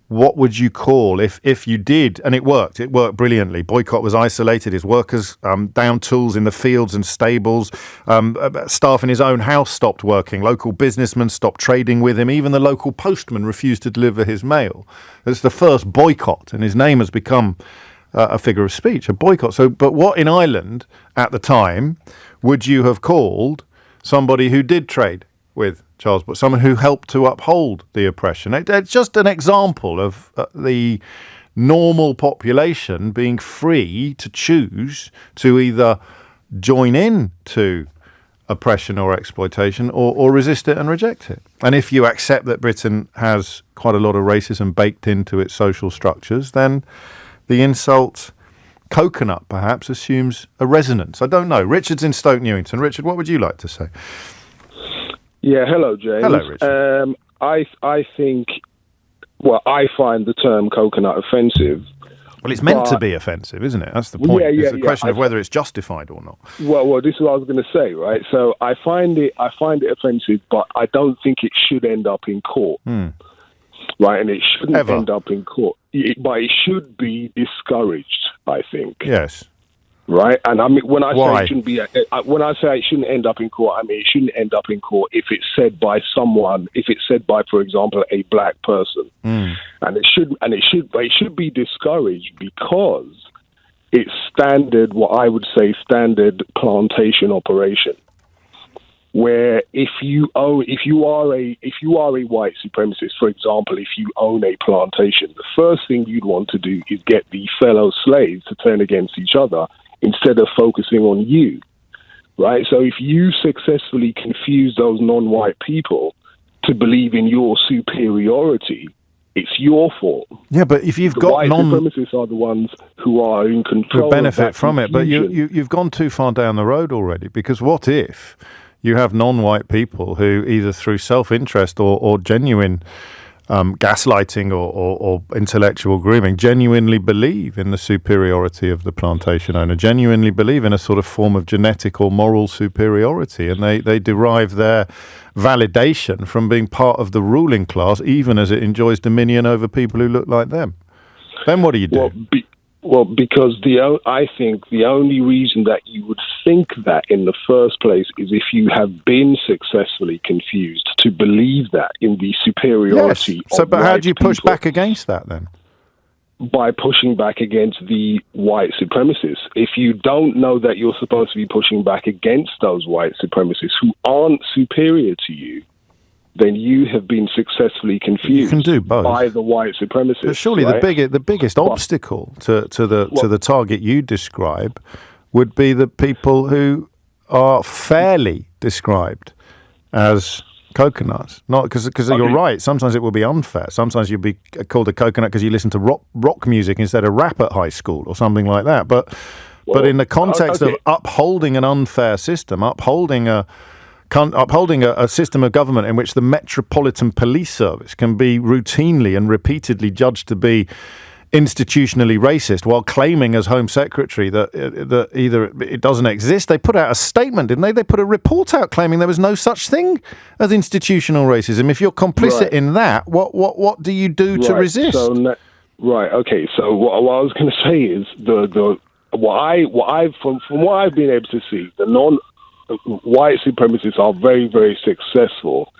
what would you call, if you did, and it worked brilliantly. Boycott was isolated. His workers down tools in the fields and stables. Staff in his own house stopped working. Local businessmen stopped trading with him. Even the local postman refused to deliver his mail. It's the first boycott, and his name has become a figure of speech, a boycott. So, but what in Ireland at the time would you have called somebody who did trade with Charles, but someone who helped to uphold the oppression? It's just an example of the normal population being free to choose to either join in to oppression or exploitation or resist it and reject it. And if you accept that Britain has quite a lot of racism baked into its social structures, then the insult coconut perhaps assumes a resonance. I don't know. Richard's in Stoke Newington. Richard, what would you like to say? Yeah, hello, James. Hello, Richard. I think, I find the term coconut offensive. Well, it's meant to be offensive, isn't it? That's the point. It's a question of whether it's justified or not. Well, this is what I was going to say, right? So I find it offensive, but I don't think it should end up in court. Right, and it shouldn't end up in court. But it should be discouraged, I think. Yes. Right, and I mean, when I say it shouldn't be, when I say it shouldn't end up in court, I mean it shouldn't end up in court if it's said by someone, if it's said by, for example, a black person, and it should be discouraged because it's standard, what I would say, standard plantation operation. Where if you are a white supremacist, for example, if you own a plantation, the first thing you'd want to do is get the fellow slaves to turn against each other instead of focusing on you, right? So if you successfully confuse those non-white people to believe in your superiority, it's your fault. Yeah, but if you've got white supremacists are the ones who are in control, who benefit of that from confusion. it. But you've gone too far down the road already, because what if you have non-white people who either through self-interest or genuine gaslighting or intellectual grooming genuinely believe in the superiority of the plantation owner, genuinely believe in a sort of form of genetic or moral superiority, and they derive their validation from being part of the ruling class, even as it enjoys dominion over people who look like them? Then what do you do? Well, because I think the only reason that you would think that in the first place is if you have been successfully confused to believe that in the superiority. Yes. So, but how do you push back against that then? By pushing back against the white supremacists. If you don't know that you're supposed to be pushing back against those white supremacists who aren't superior to you, then you have been successfully confused. You can do both by the white supremacists. But surely right? the biggest obstacle to the target you describe would be the people who are fairly described as coconuts. Not because you're right. Sometimes it will be unfair. Sometimes you'll be called a coconut because you listen to rock music instead of rap at high school or something like that. But in the context of upholding an unfair system, upholding a system of government in which the Metropolitan Police Service can be routinely and repeatedly judged to be institutionally racist while claiming as Home Secretary that either it doesn't exist. They put out a statement, didn't they? They put a report out claiming there was no such thing as institutional racism. If you're complicit in that, what do you do to resist? Okay. So what I was going to say is from what I've been able to see, the non-white supremacists are very, very successful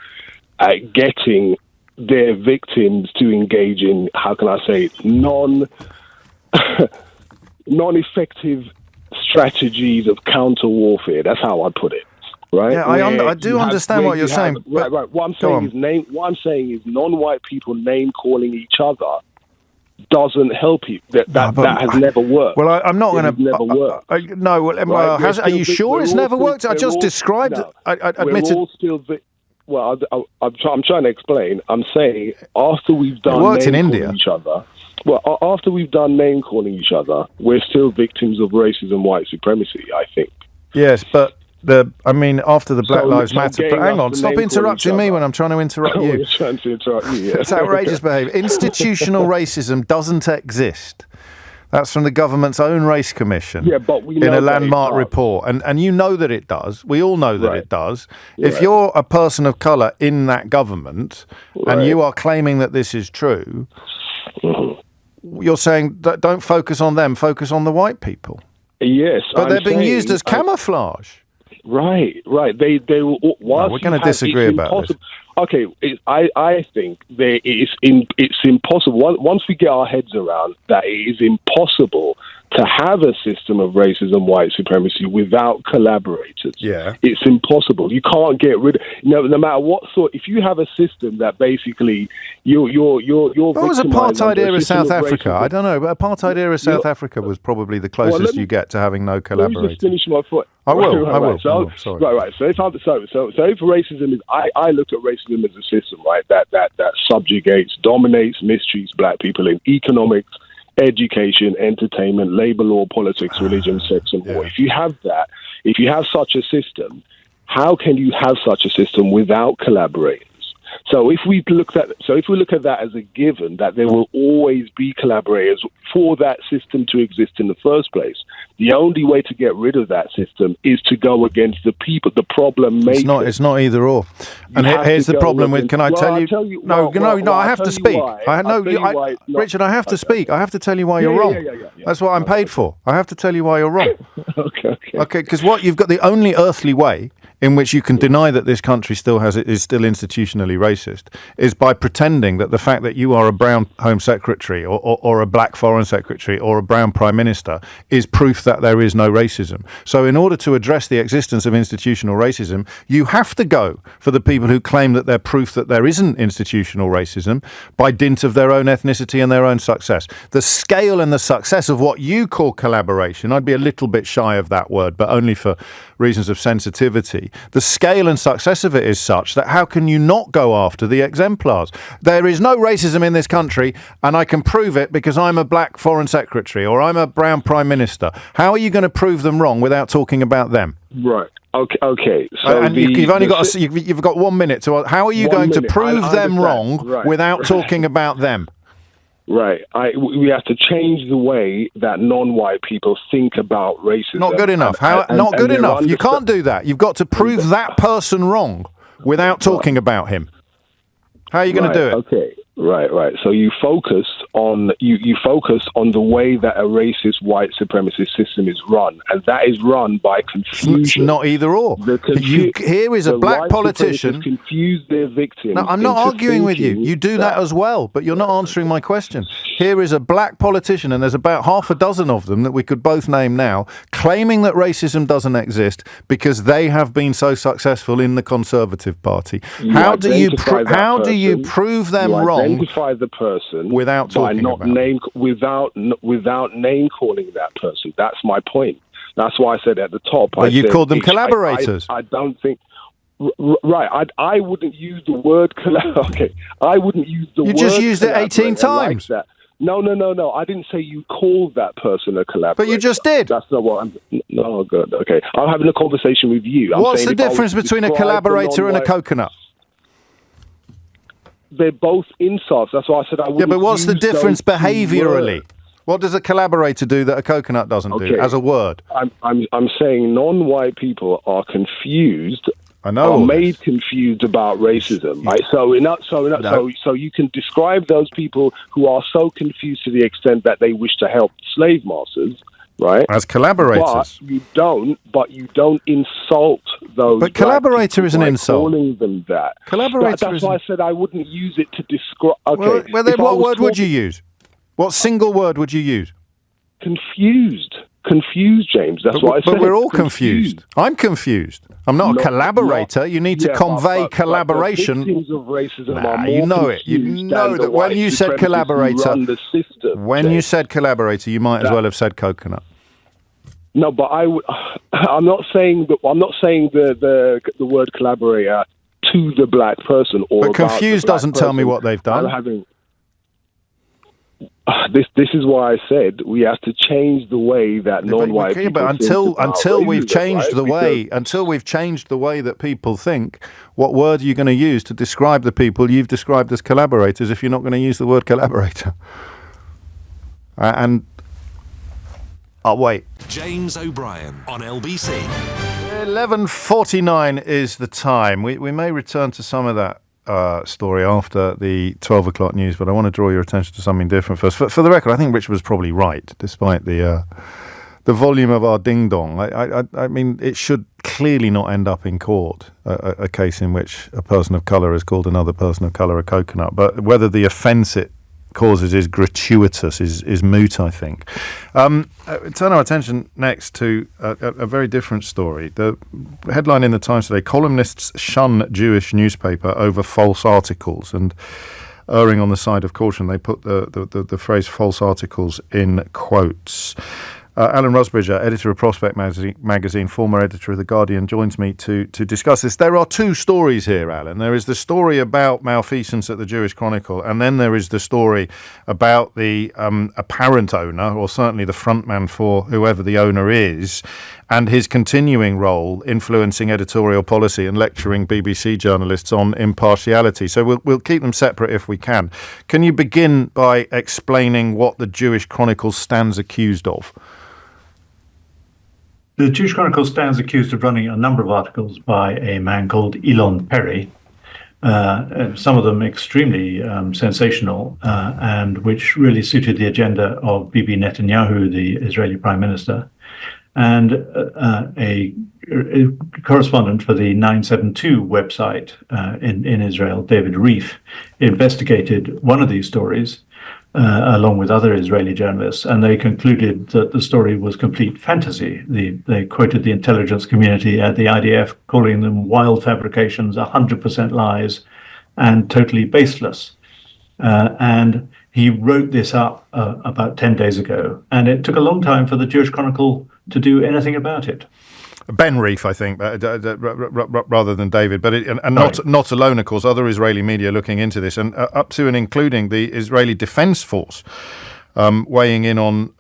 at getting their victims to engage in, how can I say, non-effective strategies of counter warfare. That's how I put it. Right? Yeah, I do understand what you're saying. Right. What I'm saying is non-white people name calling each other doesn't help you. That has never worked. Well, I'm not going to. Never worked. Are you sure it's never worked? I just described it. I admitted. We're all still. I'm trying to explain. I'm saying after we've done name calling each other. Well, after we've done name calling each other, we're still victims of racism, white supremacy, I think. Yes, but after the Black Lives Matter. But hang on, stop interrupting me when I'm trying to interrupt you. You're trying to interrupt you. Yeah. It's outrageous behaviour. Institutional racism doesn't exist. That's from the government's own race commission. Yeah, but we know in a landmark report, and you know that it does. We all know that it does. If you're a person of colour in that government and you are claiming that this is true, you're saying that don't focus on them, focus on the white people. Yes, but they're being used as camouflage. Right. They we're going to disagree about this. Okay, I think it's impossible. Once we get our heads around that, it is impossible to have a system of racism, white supremacy without collaborators. Yeah, it's impossible. You can't get rid of no matter what sort. If you have a system that basically you're. What was apartheid era South Africa? I don't know, but apartheid era South Africa was probably the closest you get to having no collaborators. Let me just finish my thought. I will. Sorry. Right. So if racism is, I look at racism as a system, right? That subjugates, dominates, mistreats black people in economics, education, entertainment, labor law, politics, religion, sex, and war. If you have that, if you have such a system, how can you have such a system without collaborators? So if we look at that as a given, that there will always be collaborators for that system to exist in the first place, the only way to get rid of that system is to go against the people, the problem makers. It's not either or. And here's the problem with. Can I tell you? No. I have to speak. Richard, I have to speak. I have to tell you why you're wrong. Yeah. That's what I'm paid for. I have to tell you why you're wrong. Okay. Because you've got the only earthly way in which you can deny that this country is still institutionally racist is by pretending that the fact that you are a brown Home Secretary or a black Foreign Secretary or a brown Prime Minister is proof that there is no racism. So in order to address the existence of institutional racism, you have to go for the people who claim that they're proof that there isn't institutional racism by dint of their own ethnicity and their own success. The scale and the success of what you call collaboration, I'd be a little bit shy of that word, but only for reasons of sensitivity. The scale and success of it is such that how can you not go after the exemplars? There is no racism in this country, and I can prove it because I'm a black Foreign Secretary or I'm a brown Prime Minister. How are you going to prove them wrong without talking about them? Right. Okay. So you've got 1 minute to. How are you going to prove them wrong without talking about them? Right. We have to change the way that non-white people think about racism. Not good enough. Not good enough. You can't do that. You've got to prove that person wrong without talking about him. How are you going to do it? Okay. Right. So you focus on the way that a racist white supremacist system is run, and that is run by confusion. It's not either or. Here is a black politician confuse their victims. No, I'm not arguing with you. You do that as well, but you're not answering my question. Here is a black politician, and there's about half a dozen of them that we could both name now, claiming that racism doesn't exist because they have been so successful in the Conservative Party. How do you prove them wrong? Identify the person without talking about without name calling that person. That's my point. That's why I said at the top. But you called them collaborators. I don't think. Right. I wouldn't use the word Okay. I wouldn't use the word. You just used it 18 times. Like that. No. I didn't say you called that person a collaborator. But you just did. That's not what I'm... No, good. Okay. I'm having a conversation with you. What's the difference between a collaborator and a coconut? they're both insults. That's why I said I wouldn't. Yeah, but what's the use difference those two behaviourally? words. What does a collaborator do that a coconut doesn't do as a word? I'm saying non-white people are confused. I know. Are made confused about racism, right? So you can describe those people who are so confused to the extent that they wish to help slave masters, right? As collaborators. But you don't insult those. But collaborator is an insult. Calling them that. Collaborator. That's why I said I wouldn't use it to describe. Okay. Well, then what word would you use? What single word would you use? Confused, James. That's what I said. But we're all confused. I'm confused. I'm not a collaborator. You need to convey collaboration. But the victims of racism are more you know it. You know that when you said collaborator, you said collaborator, you might as well have said coconut. No, but I'm not saying that. I'm not saying the word collaborator to the black person. Or but confused doesn't tell me what they've done. This is why I said we have to change the way that non-white people think. But until we've changed the way that people think, what word are you going to use to describe the people you've described as collaborators if you're not going to use the word collaborator? Wait. James O'Brien on LBC. 11:49 is the time. We may return to some of that story after the 12 o'clock news, but I want to draw your attention to something different first. For the record, I think Rich was probably right, despite the volume of our ding-dong. I mean, it should clearly not end up in court, a case in which a person of colour has called another person of colour a coconut. But whether the offence it causes is gratuitous is moot, I think. Turn our attention next to a very different story. The headline in the Times today: columnists shun Jewish newspaper over false articles. And erring on the side of caution, they put the phrase false articles in quotes. Alan Rusbridger, editor of Prospect magazine, former editor of The Guardian, joins me to discuss this. There are two stories here, Alan. There is the story about malfeasance at the Jewish Chronicle, and then there is the story about the apparent owner, or certainly the frontman for whoever the owner is, and his continuing role influencing editorial policy and lecturing BBC journalists on impartiality. So we'll keep them separate if we can. Can you begin by explaining what the Jewish Chronicle stands accused of? The Jewish Chronicle stands accused of running a number of articles by a man called Elon Perry, some of them extremely sensational and which really suited the agenda of Bibi Netanyahu, the Israeli Prime Minister, and a correspondent for the 972 website in Israel, David Reif, investigated one of these stories along with other Israeli journalists, and they concluded that the story was complete fantasy. They quoted the intelligence community at the IDF, calling them wild fabrications, 100% lies, and totally baseless. And he wrote this up about 10 days ago, and it took a long time for the Jewish Chronicle to do anything about it. Ben Reif, I think, rather than David, but not alone, of course. Other Israeli media looking into this, and up to and including the Israeli Defense Force, weighing in on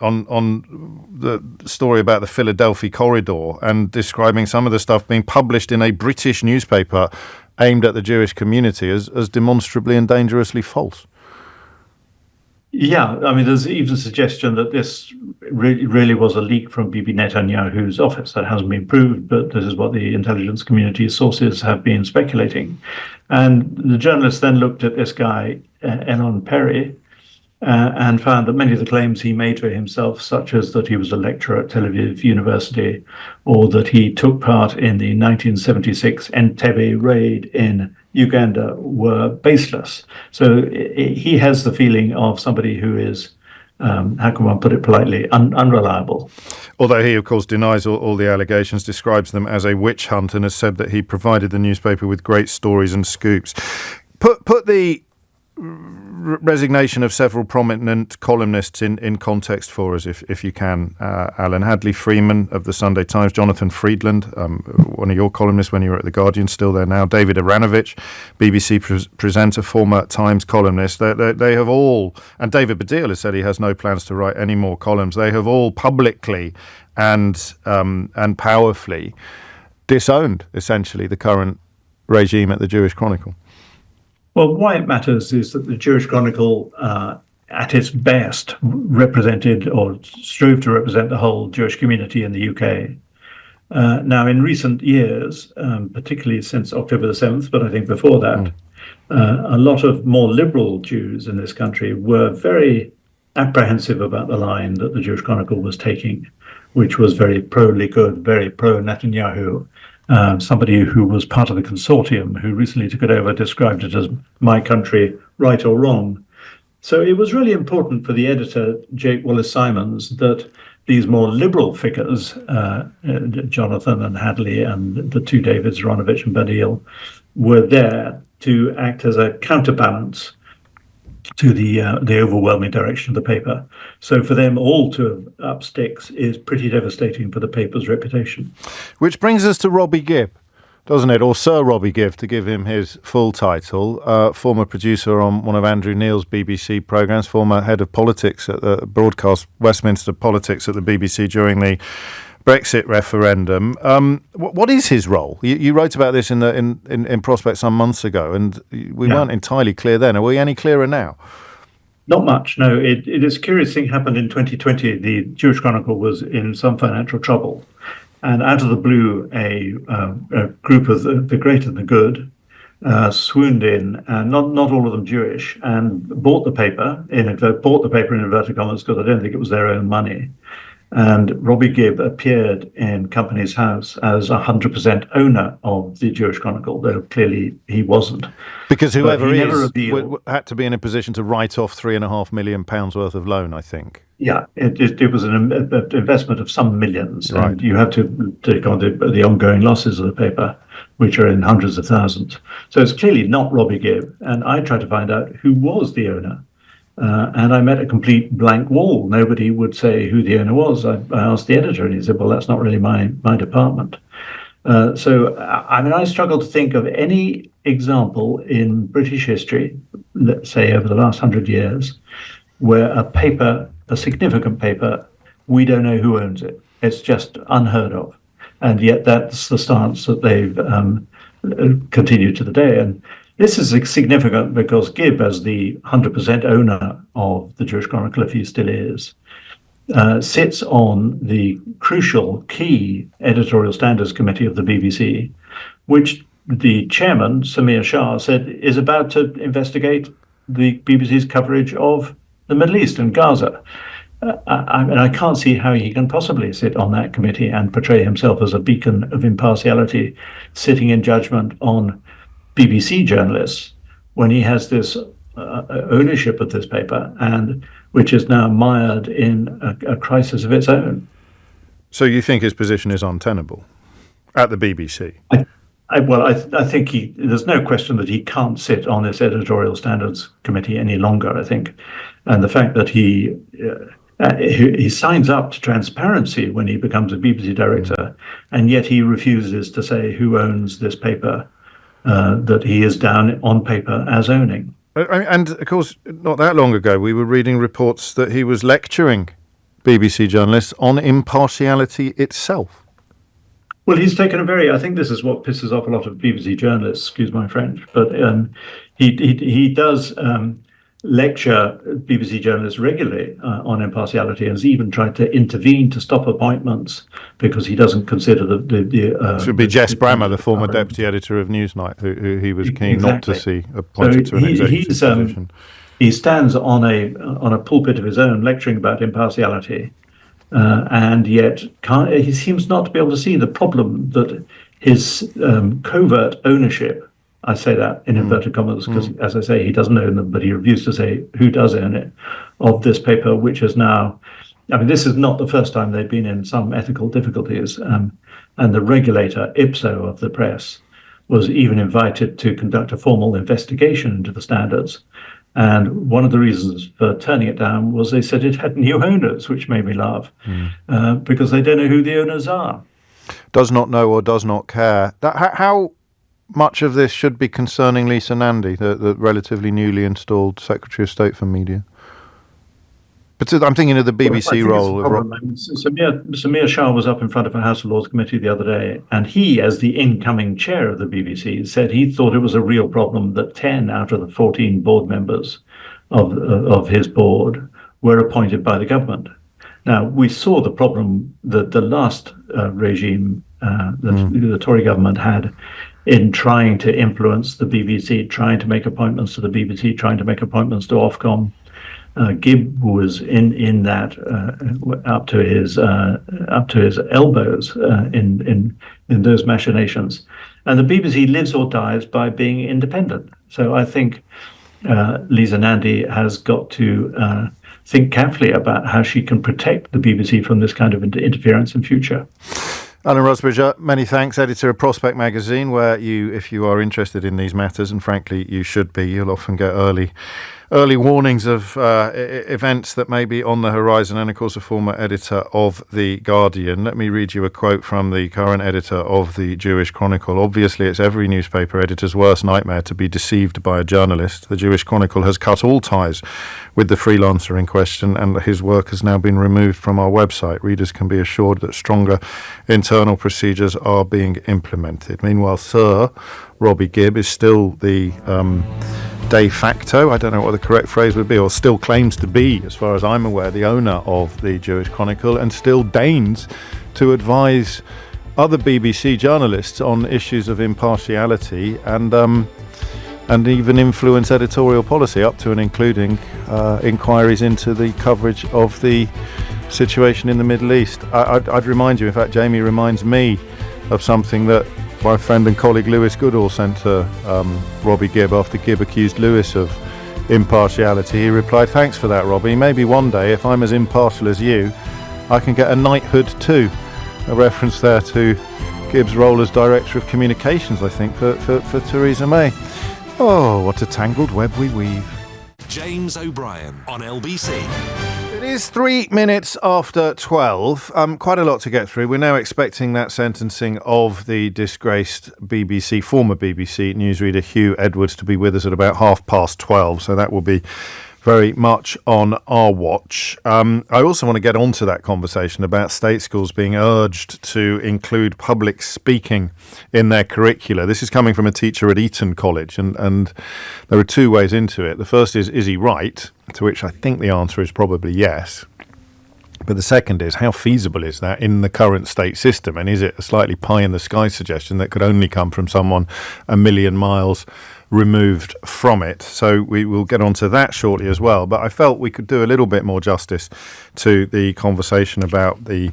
the story about the Philadelphia corridor and describing some of the stuff being published in a British newspaper aimed at the Jewish community as demonstrably and dangerously false. Yeah, I mean, there's even a suggestion that this really was a leak from Bibi Netanyahu's office. That hasn't been proved, but this is what the intelligence community sources have been speculating. And the journalists then looked at this guy, Elon Perry, and found that many of the claims he made for himself, such as that he was a lecturer at Tel Aviv University, or that he took part in the 1976 Entebbe raid in Uganda, were baseless. So he has the feeling of somebody who is, how can one put it politely, unreliable. Although he, of course, denies all the allegations, describes them as a witch hunt, and has said that he provided the newspaper with great stories and scoops. Put the resignation of several prominent columnists in context for us, if you can, Alan. Hadley Freeman of the Sunday Times, Jonathan Friedland, one of your columnists when you were at The Guardian, still there now, David Aranovich, BBC presenter, former Times columnist. They have all, and David Baddiel has said he has no plans to write any more columns. They have all publicly and powerfully disowned, essentially, the current regime at the Jewish Chronicle. Well, why it matters is that the Jewish Chronicle, at its best, represented or strove to represent the whole Jewish community in the UK. Now, in recent years, particularly since October the 7th, but I think before that, a lot of more liberal Jews in this country were very apprehensive about the line that the Jewish Chronicle was taking, which was very pro-Likud, very pro-Netanyahu. Somebody who was part of the consortium who recently took it over described it as my country, right or wrong. So it was really important for the editor, Jake Wallace-Simons, that these more liberal figures, Jonathan and Hadley and the two Davids, Aronovich and Badil, were there to act as a counterbalance to the overwhelming direction of the paper. So for them all to have up sticks is pretty devastating for the paper's reputation. Which brings us to Robbie Gibb, doesn't it? Or Sir Robbie Gibb, to give him his full title. Former producer on one of Andrew Neil's BBC programmes, former head of politics at the broadcast Westminster Politics at the BBC during the Brexit referendum. What is his role? You wrote about this in Prospect some months ago, and we weren't entirely clear then. Are we any clearer now? Not much, no. It is a curious thing happened in 2020. The Jewish Chronicle was in some financial trouble. And out of the blue, a group of the great and the good swooned in, and not all of them Jewish, and bought the paper in inverted commas, because I don't think it was their own money. And Robbie Gibb appeared in Company's House as 100% owner of the Jewish Chronicle, though clearly he wasn't. Because whoever he had to be in a position to write off £3.5 million worth of loan, I think. Yeah, it was an investment of some millions, right. And you have to take on the ongoing losses of the paper, which are in hundreds of thousands. So it's clearly not Robbie Gibb, and I tried to find out who was the owner. And I met a complete blank wall. Nobody would say who the owner was. I asked the editor, and he said, well, that's not really my department. So, I struggle to think of any example in British history, let's say over the last 100 years, where a significant paper, we don't know who owns it. It's just unheard of. And yet that's the stance that they've continued to the day. And this is significant because Gibb, as the 100% owner of the Jewish Chronicle, if he still is, sits on the crucial key editorial standards committee of the BBC, which the chairman, Samir Shah, said is about to investigate the BBC's coverage of the Middle East and Gaza. I can't see how he can possibly sit on that committee and portray himself as a beacon of impartiality, sitting in judgment on BBC journalists when he has this ownership of this paper, and which is now mired in a crisis of its own. So you think his position is untenable at the BBC? I think there's no question that he can't sit on this editorial standards committee any longer, I think. And the fact that he signs up to transparency when he becomes a BBC director, and yet he refuses to say who owns this paper that he is down on paper as owning. And, of course, not that long ago, we were reading reports that he was lecturing BBC journalists on impartiality itself. Well, he's taken I think this is what pisses off a lot of BBC journalists, excuse my French, but he does lecture BBC journalists regularly on impartiality, and has even tried to intervene to stop appointments because he doesn't consider This would be Jess Brammer, the former deputy editor of Newsnight, who he was keen not to see appointed to an executive position. He stands on a pulpit of his own lecturing about impartiality, and yet he seems not to be able to see the problem that his covert ownership, I say that in inverted commas because, as I say, he doesn't own them, but he refused to say who does own it, of this paper, which is now, this is not the first time they've been in some ethical difficulties. And the regulator, Ipso, of the press, was even invited to conduct a formal investigation into the standards. And one of the reasons for turning it down was they said it had new owners, which made me laugh, because they don't know who the owners are. Does not know or does not care. How much of this should be concerning Lisa Nandy, the relatively newly installed Secretary of State for Media? But I'm thinking of the BBC role. Samir Shah was up in front of a House of Lords committee the other day, and he, as the incoming chair of the BBC, said he thought it was a real problem that 10 out of the 14 board members of his board were appointed by the government. Now, we saw the problem that the last regime, the Tory government had in trying to influence the BBC, trying to make appointments to the BBC, trying to make appointments to Ofcom. Gibb was in that up to his elbows in those machinations, and the BBC lives or dies by being independent. So I think Lisa Nandy has got to think carefully about how she can protect the BBC from this kind of interference in future. Alan Rusbridger, many thanks, editor of Prospect magazine, where if you are interested in these matters, and frankly you should be, you'll often get early warnings of events that may be on the horizon, and of course a former editor of The Guardian. Let me read you a quote from the current editor of the Jewish Chronicle. Obviously, it's every newspaper editor's worst nightmare to be deceived by a journalist. The Jewish Chronicle has cut all ties with the freelancer in question, and his work has now been removed from our website. Readers can be assured that stronger internal procedures are being implemented. Meanwhile, Sir Robbie Gibb is still the de facto, I don't know what the correct phrase would be, or still claims to be, as far as I'm aware, the owner of the Jewish Chronicle, and still deigns to advise other BBC journalists on issues of impartiality and even influence editorial policy, up to and including inquiries into the coverage of the situation in the Middle East. I'd remind you, in fact, Jamie reminds me of something that my friend and colleague Lewis Goodall sent to Robbie Gibb after Gibb accused Lewis of impartiality. He replied, "Thanks for that, Robbie. Maybe one day, if I'm as impartial as you, I can get a knighthood too." A reference there to Gibb's role as Director of Communications, I think, for Theresa May. Oh, what a tangled web we weave. James O'Brien on LBC. It is 3 minutes after 12. Quite a lot to get through. We're now expecting that sentencing of the disgraced former BBC newsreader Hugh Edwards to be with us at about 12:30. So that will be very much on our watch. I also want to get onto that conversation about state schools being urged to include public speaking in their curricula. This is coming from a teacher at Eton College, and there are two ways into it. The first is he right? To which I think the answer is probably yes. But the second is, how feasible is that in the current state system? And is it a slightly pie-in-the-sky suggestion that could only come from someone a million miles removed from it? So we will get onto that shortly as well. But I felt we could do a little bit more justice to the conversation about the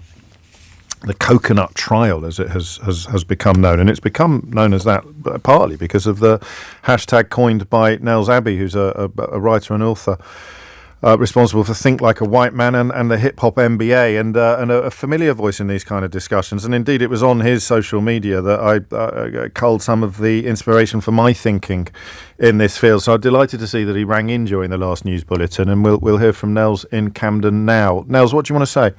coconut trial, as it has become known. And it's become known as that partly because of the hashtag coined by Nels Abbey, who's a writer and author, responsible for Think Like a White Man and the Hip Hop MBA, and a familiar voice in these kind of discussions. And indeed, it was on his social media that I culled some of the inspiration for my thinking in this field. So I'm delighted to see that he rang in during the last news bulletin, and we'll hear from Nels in Camden now. Nels, what do you want to say?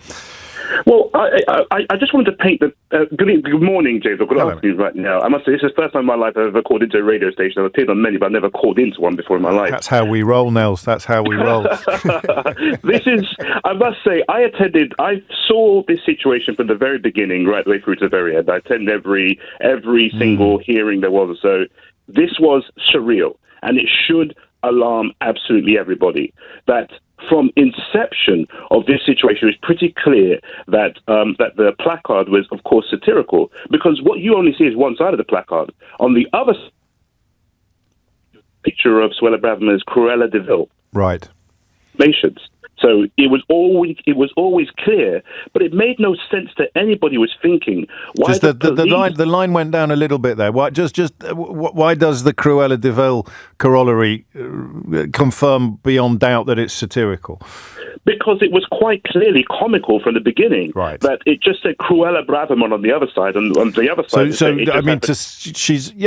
Well, I just wanted to paint the... good morning, James, or good afternoon right now. I must say, this is the first time in my life I've ever called into a radio station. I've appeared on many, but I've never called into one before in my life. That's how we roll, Nels. That's how we roll. This is... I must say, I saw this situation from the very beginning right the way through to the very end. I attended every single hearing there was. So this was surreal, and it should alarm absolutely everybody that... From inception of this situation, it's pretty clear that that the placard was, of course, satirical, because what you only see is one side of the placard. On the other side, picture of Suella Braverman as Cruella de Vil. Right. Nations. So it was always clear, but it made no sense to anybody who was thinking. Why the line went down a little bit there. Why does the Cruella de Vil corollary confirm beyond doubt that it's satirical? Because it was quite clearly comical from the beginning. Right. That it just said Cruella Braverman on the other side, and on the other side.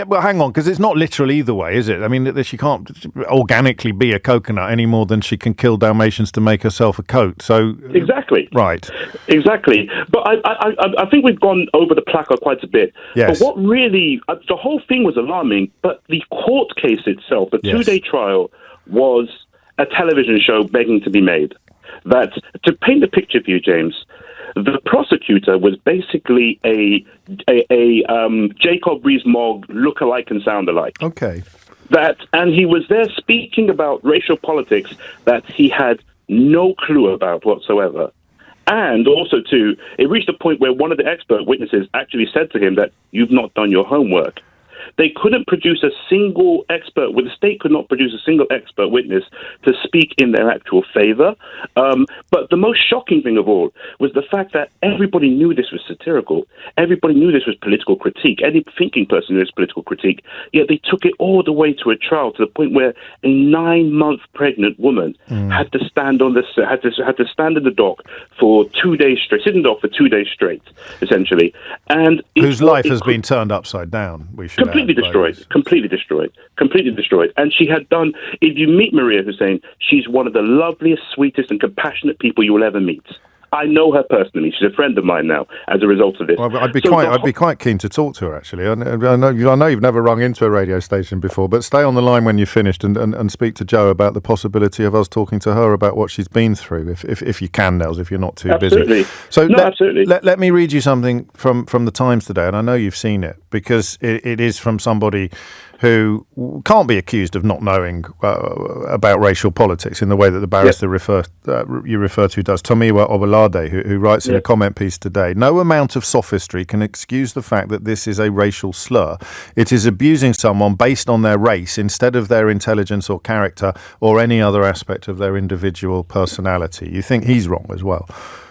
Well, hang on, because it's not literal either way, is it? I mean, she can't organically be a coconut any more than she can kill Dalmatians to make herself a coat. So exactly. Right. Exactly. But I think we've gone over the placard quite a bit. Yes. But what really, the whole thing was alarming, but the court case itself, the 2-day trial, was a television show begging to be made. that, to paint the picture for you, James, the prosecutor was basically a Jacob Rees-Mogg look-alike and sound-alike. Okay. And he was there speaking about racial politics that he had no clue about whatsoever. And also, too, it reached a point where one of the expert witnesses actually said to him that you've not done your homework. They couldn't produce a single expert, the state could not produce a single expert witness to speak in their actual favor. But the most shocking thing of all was the fact that everybody knew this was satirical. Everybody knew this was political critique. Any thinking person knew this was political critique. Yet they took it all the way to a trial, to the point where a 9-month pregnant woman had to stand on this, had to stand in the dock for 2 days straight, sit in the dock for 2 days straight, essentially. And whose life has been turned upside down. We should completely destroyed. And she had done, if you meet Maria Hussein, she's one of the loveliest, sweetest and compassionate people you will ever meet. I know her personally. She's a friend of mine now as a result of this. Well, I'd be quite keen to talk to her, actually. I know you've never rung into a radio station before, but stay on the line when you're finished and speak to Jo about the possibility of us talking to her about what she's been through, if you can, Nels, if you're not too busy. So absolutely. Let me read you something from the Times today, and I know you've seen it, because it is from somebody who can't be accused of not knowing about racial politics in the way that the barrister you refer to does. Tomiwa Obalade, who writes in a comment piece today, no amount of sophistry can excuse the fact that this is a racial slur. It is abusing someone based on their race instead of their intelligence or character or any other aspect of their individual personality. You think he's wrong as well?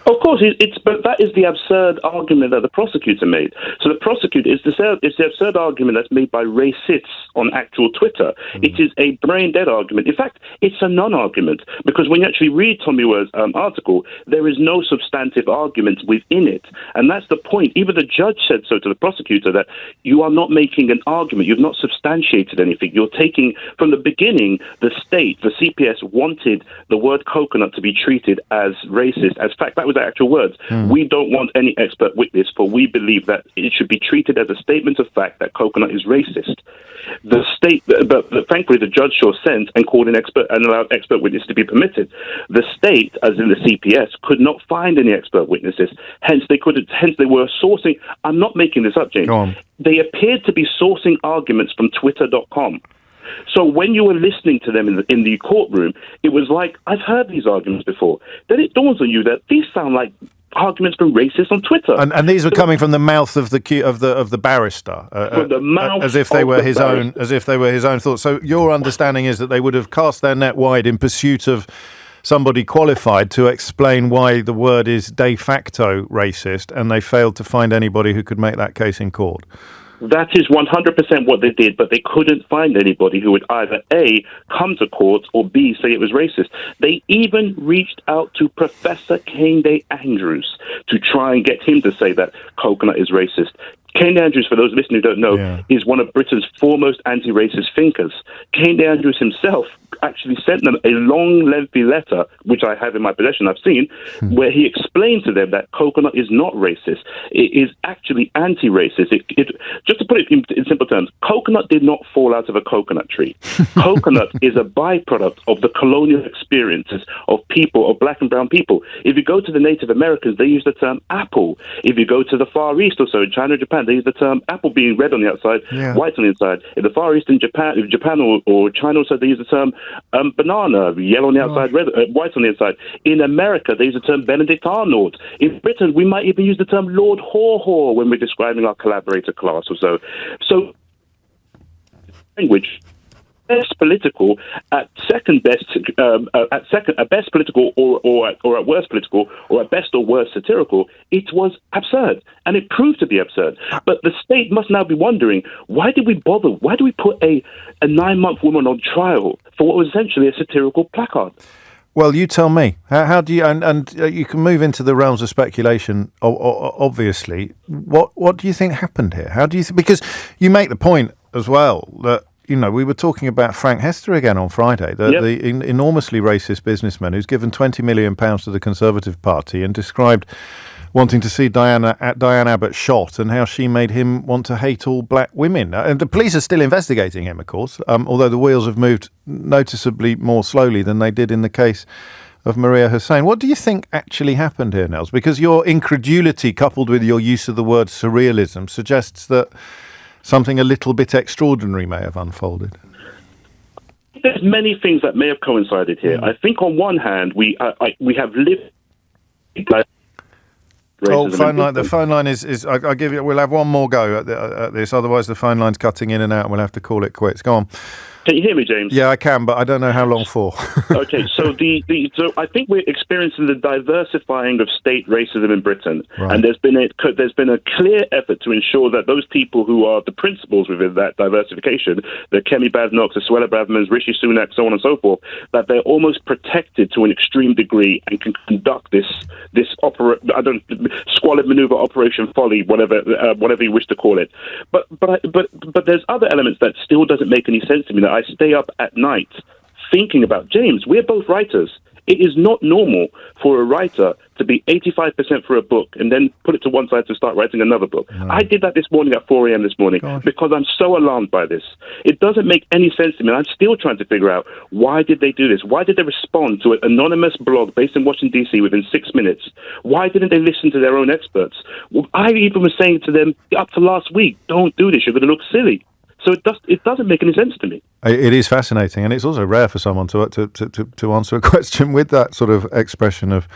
Of course, but that is the absurd argument that the prosecutor made. So the prosecutor it's the absurd argument that's made by racists on actual Twitter. It is a brain-dead argument. In fact, it's a non-argument, because when you actually read Tomiwa's article, there is no substantive argument within it. And that's the point. Even the judge said so to the prosecutor, that you are not making an argument. You've not substantiated anything. You're taking, from the beginning, the state, the CPS, wanted the word coconut to be treated as racist. As fact, that was their actual words. We don't want any expert witness, for we believe that it should be treated as a statement of fact that coconut is racist. The state, but thankfully, the judge saw sense and called an expert and allowed expert witness to be permitted. The state, as in the CPS, could not find any expert witnesses. Hence, they were sourcing. I'm not making this up, James. They appeared to be sourcing arguments from Twitter.com. So when you were listening to them in the courtroom, it was like, I've heard these arguments before. Then it dawns on you that these sound like arguments from racists on Twitter, and these were coming from the mouth of the barrister, from the mouth as if they were his own thoughts. So your understanding is that they would have cast their net wide in pursuit of somebody qualified to explain why the word is de facto racist, and they failed to find anybody who could make that case in court. That is 100% what they did, but they couldn't find anybody who would either A, come to court, or B, say it was racist. They even reached out to Professor Kehinde Andrews to try and get him to say that coconut is racist. Kehinde Andrews, for those listening who don't know, is one of Britain's foremost anti-racist thinkers. Kehinde Andrews himself actually sent them a long, lengthy letter, which I have in my possession, I've seen, where he explained to them that coconut is not racist. It is actually anti-racist. Just to put it in simple terms, coconut did not fall out of a coconut tree. Coconut is a byproduct of the colonial experiences of people, of black and brown people. If you go to the Native Americans, they use the term apple. If you go to the Far East or so, in China and Japan, they use the term apple being red on the outside, white on the inside. In the Far East, in Japan or China also, they use the term banana, yellow on the outside, red, white on the inside. In America, they use the term Benedict Arnold. In Britain, we might even use the term Lord Haw-Haw when we're describing our collaborator class or so. So, language, best political, at second best, at best political, or at worst political, or at best or worst satirical, it was absurd, and it proved to be absurd. But the state must now be wondering, why did we bother? Why do we put a 9-month woman on trial for what was essentially a satirical placard? Well, you tell me. How do you, and you can move into the realms of speculation, obviously. What do you think happened here? How do you because you make the point as well that, you know, we were talking about Frank Hester again on Friday, the enormously racist businessman who's given £20 million to the Conservative Party and described wanting to see Diane Abbott shot and how she made him want to hate all black women. And the police are still investigating him, of course, although the wheels have moved noticeably more slowly than they did in the case of Maria Hussein. What do you think actually happened here, Nels? Because your incredulity, coupled with your use of the word surrealism, suggests that something a little bit extraordinary may have unfolded. There's many things that may have coincided here. I think on one hand, we have lived... The phone line is I give you. We'll have one more go at this. Otherwise, the phone line's cutting in and out, and we'll have to call it quits. Go on. Can you hear me, James? Yeah, I can, but I don't know how long for. Okay, so so I think we're experiencing the diversifying of state racism in Britain, right. And there's been a clear effort to ensure that those people who are the principals within that diversification, the Kemi Badenochs, the Suella Bravermans, Rishi Sunak, so on and so forth, that they're almost protected to an extreme degree and can conduct this squalid maneuver, Operation Folly, whatever you wish to call it. But there's other elements that still doesn't make any sense to me. That I stay up at night thinking about. James, we're both writers. It is not normal for a writer to be 85% for a book and then put it to one side to start writing another book. No. I did that this morning at 4 a.m. this morning because I'm so alarmed by this. It doesn't make any sense to me. I'm still trying to figure out, why did they do this? Why did they respond to an anonymous blog based in Washington, D.C. within 6 minutes? Why didn't they listen to their own experts? Well, I even was saying to them up to last week, don't do this, you're going to look silly. So it doesn't make any sense to me. It is fascinating, and it's also rare for someone to answer a question with that sort of expression of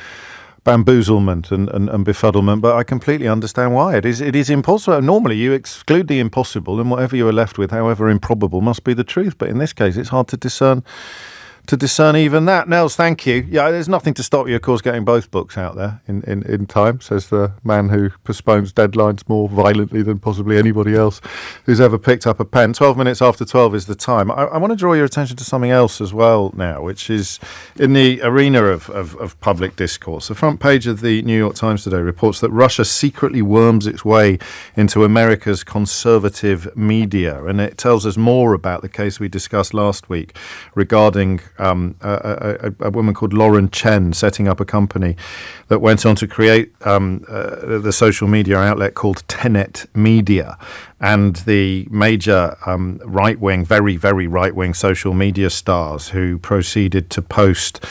bamboozlement and befuddlement. But I completely understand why. It is impossible. Normally, you exclude the impossible, and whatever you are left with, however improbable, must be the truth. But in this case, it's hard to discern even that. Nels, thank you. Yeah, there's nothing to stop you, of course, getting both books out there in time, says the man who postpones deadlines more violently than possibly anybody else who's ever picked up a pen. 12 minutes after 12 is the time. I want to draw your attention to something else as well now, which is in the arena of public discourse. The front page of the New York Times today reports that Russia secretly worms its way into America's conservative media, and it tells us more about the case we discussed last week regarding a woman called Lauren Chen setting up a company that went on to create the social media outlet called Tenet Media, and the major right-wing, very, very right-wing social media stars who proceeded to post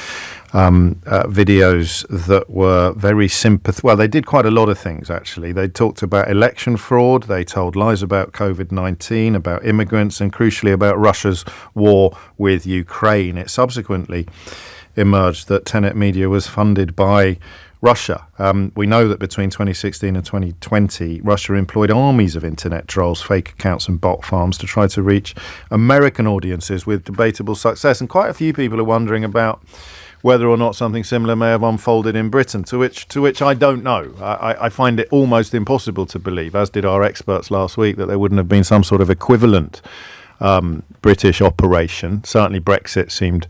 videos that were very sympathetic. Well, they did quite a lot of things, actually. They talked about election fraud. They told lies about COVID-19, about immigrants, and crucially about Russia's war with Ukraine. It subsequently emerged that Tenet Media was funded by Russia. We know that between 2016 and 2020, Russia employed armies of internet trolls, fake accounts and bot farms to try to reach American audiences with debatable success. And quite a few people are wondering about whether or not something similar may have unfolded in Britain, to which I don't know. I find it almost impossible to believe, as did our experts last week, that there wouldn't have been some sort of equivalent British operation. Certainly Brexit seemed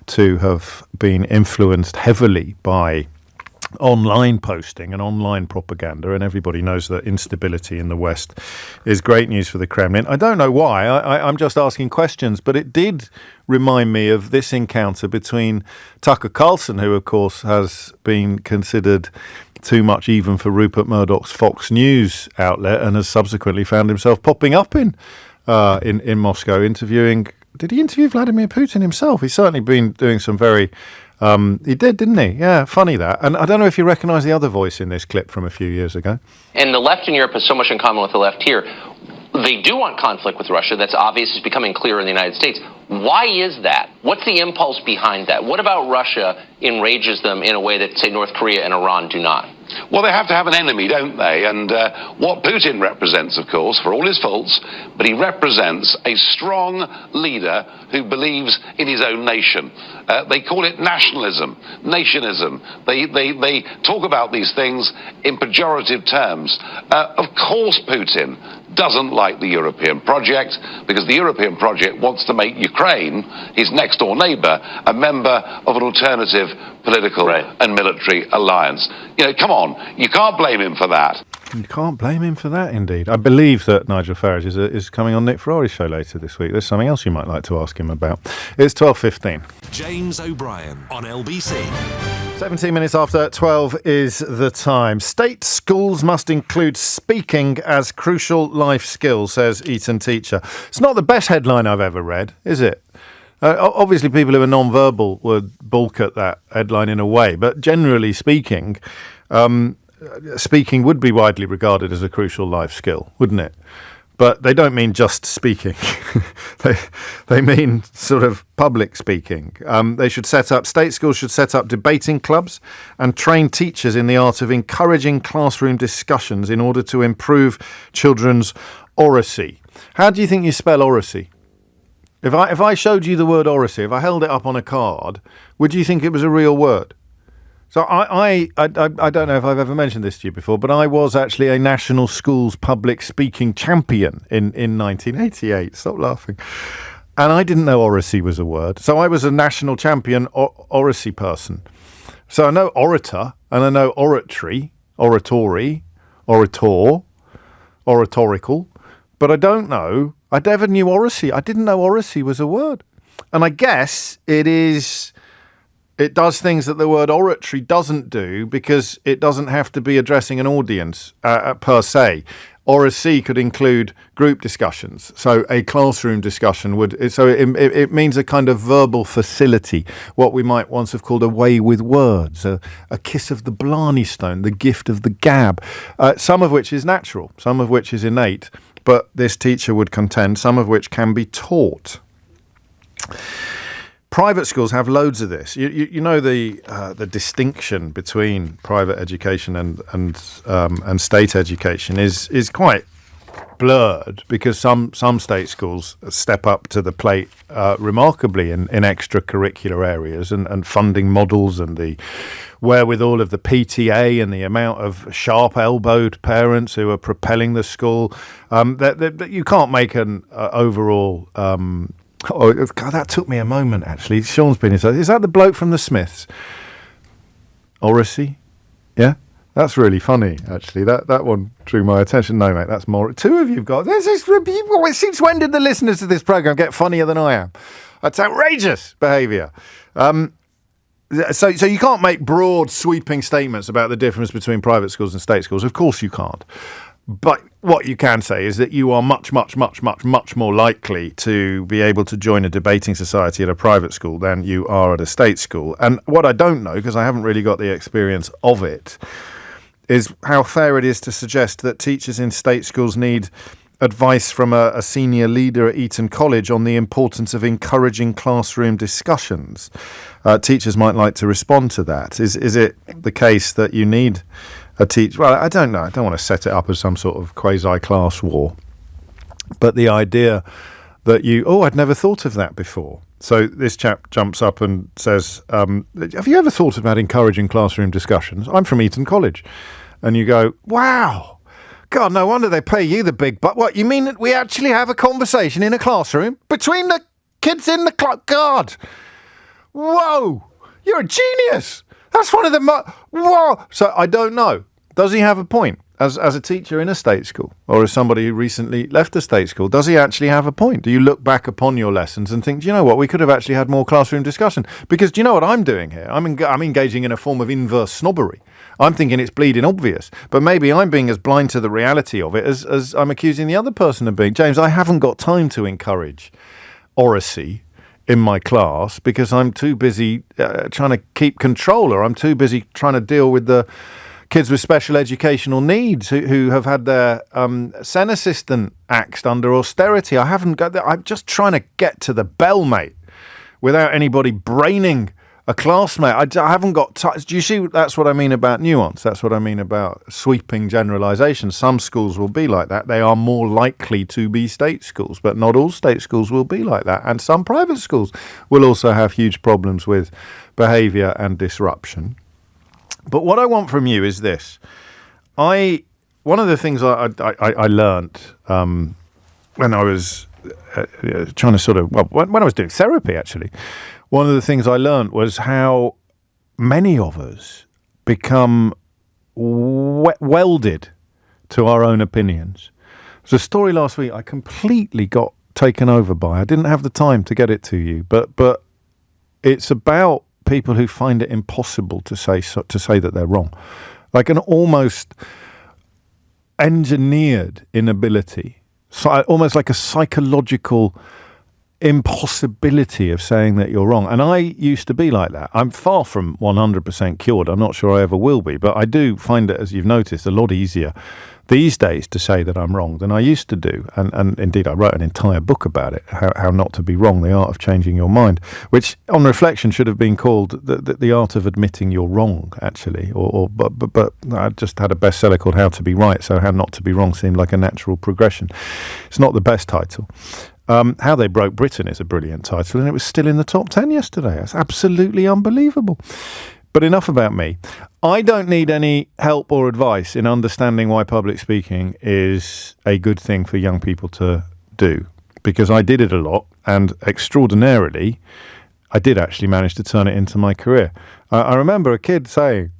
to have been influenced heavily by online posting and online propaganda, and everybody knows that instability in the West is great news for the Kremlin. I don't know why, I'm just asking questions, but it did remind me of this encounter between Tucker Carlson, who of course has been considered too much even for Rupert Murdoch's Fox News outlet, and has subsequently found himself popping up in Moscow interviewing. Did he interview Vladimir Putin himself? He's certainly been doing some very he did, didn't he? Yeah, funny that. And I don't know if you recognise the other voice in this clip from a few years ago. And the left in Europe has so much in common with the left here. They do want conflict with Russia. That's obvious. It's becoming clearer in the United States. Why is that? What's the impulse behind that? What about Russia enrages them in a way that, say, North Korea and Iran do not? Well, they have to have an enemy, don't they? And what Putin represents, of course, for all his faults, but he represents a strong leader who believes in his own nation. They call it nationalism, nationism. They talk about these things in pejorative terms. Of course, Putin doesn't like the European project, because the European project wants to make Ukraine, his next-door neighbour, a member of an alternative political and military alliance. You know, come on, you can't blame him for that. You can't blame him for that, indeed. I believe that Nigel Farage is coming on Nick Ferrari's show later this week. There's something else you might like to ask him about. It's 12:15. James O'Brien on LBC. 17 minutes after 12 is the time. State schools must include speaking as crucial life skill, says Eton teacher. It's not the best headline I've ever read, is it? Obviously, people who are non-verbal would balk at that headline in a way, but generally speaking, speaking would be widely regarded as a crucial life skill, wouldn't it? But they don't mean just speaking. they mean sort of public speaking. State schools should set up debating clubs and train teachers in the art of encouraging classroom discussions in order to improve children's oracy. How do you think you spell oracy? If I showed you the word oracy, if I held it up on a card, would you think it was a real word? So I don't know if I've ever mentioned this to you before, but I was actually a national schools public speaking champion in 1988. Stop laughing. And I didn't know oracy was a word. So I was a national champion oracy person. So I know orator, and I know oratory, oratory, orator, oratorical, but I don't know. I never knew oracy. I didn't know oracy was a word. And I guess it does things that the word oratory doesn't do because it doesn't have to be addressing an audience per se. Oracy could include group discussions. So a classroom discussion it means a kind of verbal facility, what we might once have called a way with words, a kiss of the Blarney Stone, the gift of the gab, some of which is natural, some of which is innate, but this teacher would contend some of which can be taught. Private schools have loads of this. You know the distinction between private education and state education is quite blurred because some state schools step up to the plate remarkably in extracurricular areas and funding models and the wherewithal of the PTA and the amount of sharp-elbowed parents who are propelling the school. That you can't make an overall. Oh, God, that took me a moment, actually. Sean's been inside. Is that the bloke from the Smiths? Oracy? Yeah? That's really funny, actually. That one drew my attention. No, mate, that's more. Two of you've got. Since when did the listeners to this programme get funnier than I am? That's outrageous behaviour. So you can't make broad, sweeping statements about the difference between private schools and state schools. Of course you can't. But what you can say is that you are much, much, much, much, much more likely to be able to join a debating society at a private school than you are at a state school. And what I don't know, because I haven't really got the experience of it, is how fair it is to suggest that teachers in state schools need advice from a senior leader at Eton College on the importance of encouraging classroom discussions. Teachers might like to respond to that. Is it the case that you need a teacher? Well, I don't know. I don't want to set it up as some sort of quasi-class war. But the idea that I'd never thought of that before. So this chap jumps up and says, have you ever thought about encouraging classroom discussions? I'm from Eton College. And you go, wow, God, no wonder they pay you the big buck. What, you mean that we actually have a conversation in a classroom between the kids in the class? God, whoa, you're a genius. That's one of the whoa. So I don't know. Does he have a point as a teacher in a state school, or as somebody who recently left a state school? Does he actually have a point? Do you look back upon your lessons and think, do you know what, we could have actually had more classroom discussion? Because do you know what I'm doing here? I'm engaging in a form of inverse snobbery. I'm thinking it's bleeding obvious, but maybe I'm being as blind to the reality of it as I'm accusing the other person of being. James, I haven't got time to encourage oracy in my class because I'm too busy trying to keep control, or I'm too busy trying to deal with the kids with special educational needs who have had their SEN assistant axed under austerity. I haven't got that. I'm just trying to get to the bell, mate, without anybody braining a classmate. I haven't got time. Do you see? That's what I mean about nuance. That's what I mean about sweeping generalisations. Some schools will be like that. They are more likely to be state schools, but not all state schools will be like that. And some private schools will also have huge problems with behaviour and disruption. But what I want from you is this. One of the things I learned when I was trying to sort of, when I was doing therapy, actually, one of the things I learned was how many of us become welded to our own opinions. There's a story last week I completely got taken over by. I didn't have the time to get it to you, but it's about people who find it impossible to say that they're wrong, like an almost engineered inability, almost like a psychological impossibility of saying that you're wrong. And I used to be like that. I'm far from 100% cured. I'm not sure I ever will be, but I do find it, as you've noticed, a lot easier these days to say that I'm wrong than I used to do. And indeed, I wrote an entire book about it, how not to be wrong, the art of changing your mind, which on reflection should have been called the art of admitting you're wrong, actually. But I just had a bestseller called How to Be Right, so How Not to Be Wrong seemed like a natural progression. It's not the best title. How They Broke Britain is a brilliant title, and it was still in the top 10 yesterday. That's absolutely unbelievable. But enough about me. I don't need any help or advice in understanding why public speaking is a good thing for young people to do, because I did it a lot, and extraordinarily, I did actually manage to turn it into my career. I remember a kid saying,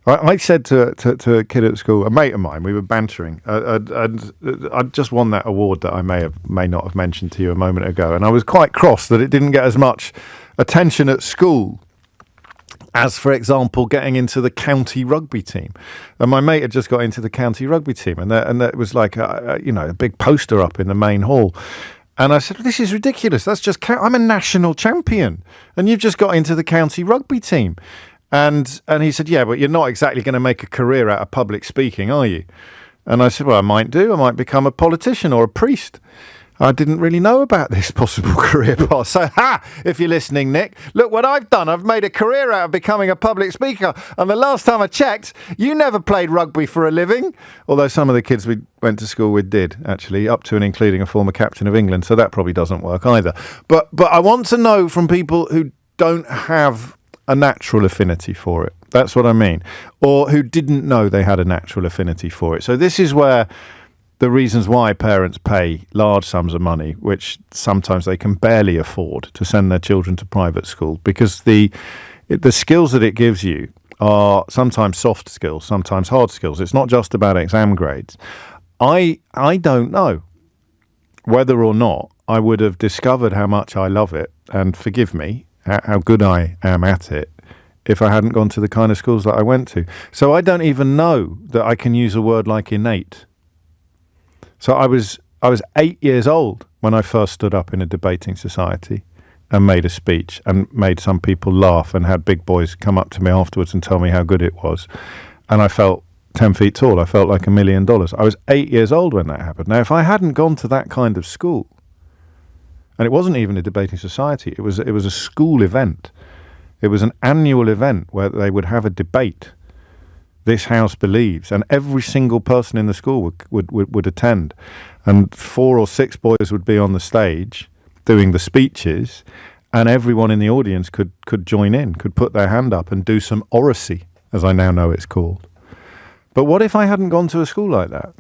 I said to a kid at school, a mate of mine, we were bantering. I'd just won that award that I may not have mentioned to you a moment ago, and I was quite cross that it didn't get as much attention at school as, for example, getting into the county rugby team. And my mate had just got into the county rugby team, and that was like a big poster up in the main hall. And I said, this is ridiculous. That's just I'm a national champion, and you've just got into the county rugby team. And he said, yeah, but you're not exactly going to make a career out of public speaking, are you? And I said, well, I might do. I might become a politician or a priest. I didn't really know about this possible career path. So, if you're listening, Nick, look what I've done. I've made a career out of becoming a public speaker. And the last time I checked, you never played rugby for a living. Although some of the kids we went to school with did, actually, up to and including a former captain of England. So that probably doesn't work either. But I want to know from people who don't have a natural affinity for it. That's what I mean. Or who didn't know they had a natural affinity for it. So this is where the reasons why parents pay large sums of money, which sometimes they can barely afford, to send their children to private school, because the skills that it gives you are sometimes soft skills, sometimes hard skills. It's not just about exam grades. I don't know whether or not I would have discovered how much I love it, and forgive me, how good I am at it, if I hadn't gone to the kind of schools that I went to. So I don't even know that I can use a word like innate. So I was 8 years old when I first stood up in a debating society and made a speech and made some people laugh and had big boys come up to me afterwards and tell me how good it was. And I felt 10 feet tall. I felt like $1 million. I was 8 years old when that happened. Now, if I hadn't gone to that kind of school, and it wasn't even a debating society, it was a school event. It was an annual event where they would have a debate. This house believes, and every single person in the school would attend, and 4 or 6 boys would be on the stage doing the speeches, and everyone in the audience could join in, could put their hand up and do some oracy, as I now know it's called. But what if I hadn't gone to a school like that?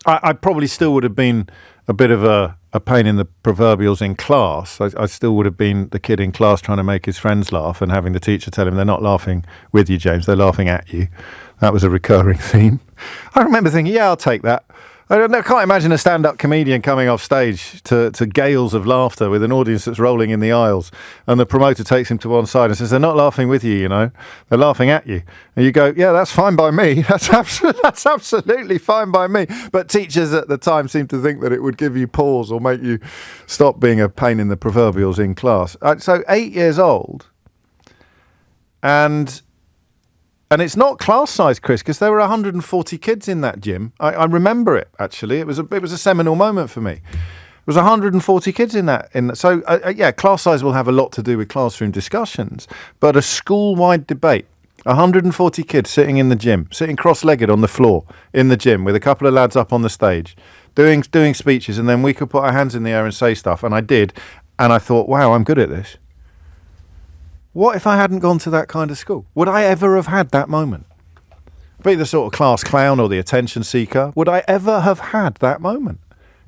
I probably still would have been a bit of a pain in the proverbials in class. I still would have been the kid in class trying to make his friends laugh and having the teacher tell him they're not laughing with you, James, they're laughing at you. That was a recurring theme. I remember thinking, yeah, I'll take that. I can't imagine a stand-up comedian coming off stage to gales of laughter with an audience that's rolling in the aisles, and the promoter takes him to one side and says, they're not laughing with you, they're laughing at you. And you go, yeah, that's fine by me. That's absolutely fine by me. But teachers at the time seemed to think that it would give you pause or make you stop being a pain in the proverbials in class. So 8 years old, and it's not class size, Chris, because there were 140 kids in that gym. I remember it, actually. It was a seminal moment for me. It was 140 kids in that. So, class size will have a lot to do with classroom discussions, but a school-wide debate, 140 kids sitting in the gym, sitting cross-legged on the floor in the gym with a couple of lads up on the stage, doing speeches, and then we could put our hands in the air and say stuff, and I did, and I thought, wow, I'm good at this. What if I hadn't gone to that kind of school? Would I ever have had that moment? Be the sort of class clown or the attention seeker? Would I ever have had that moment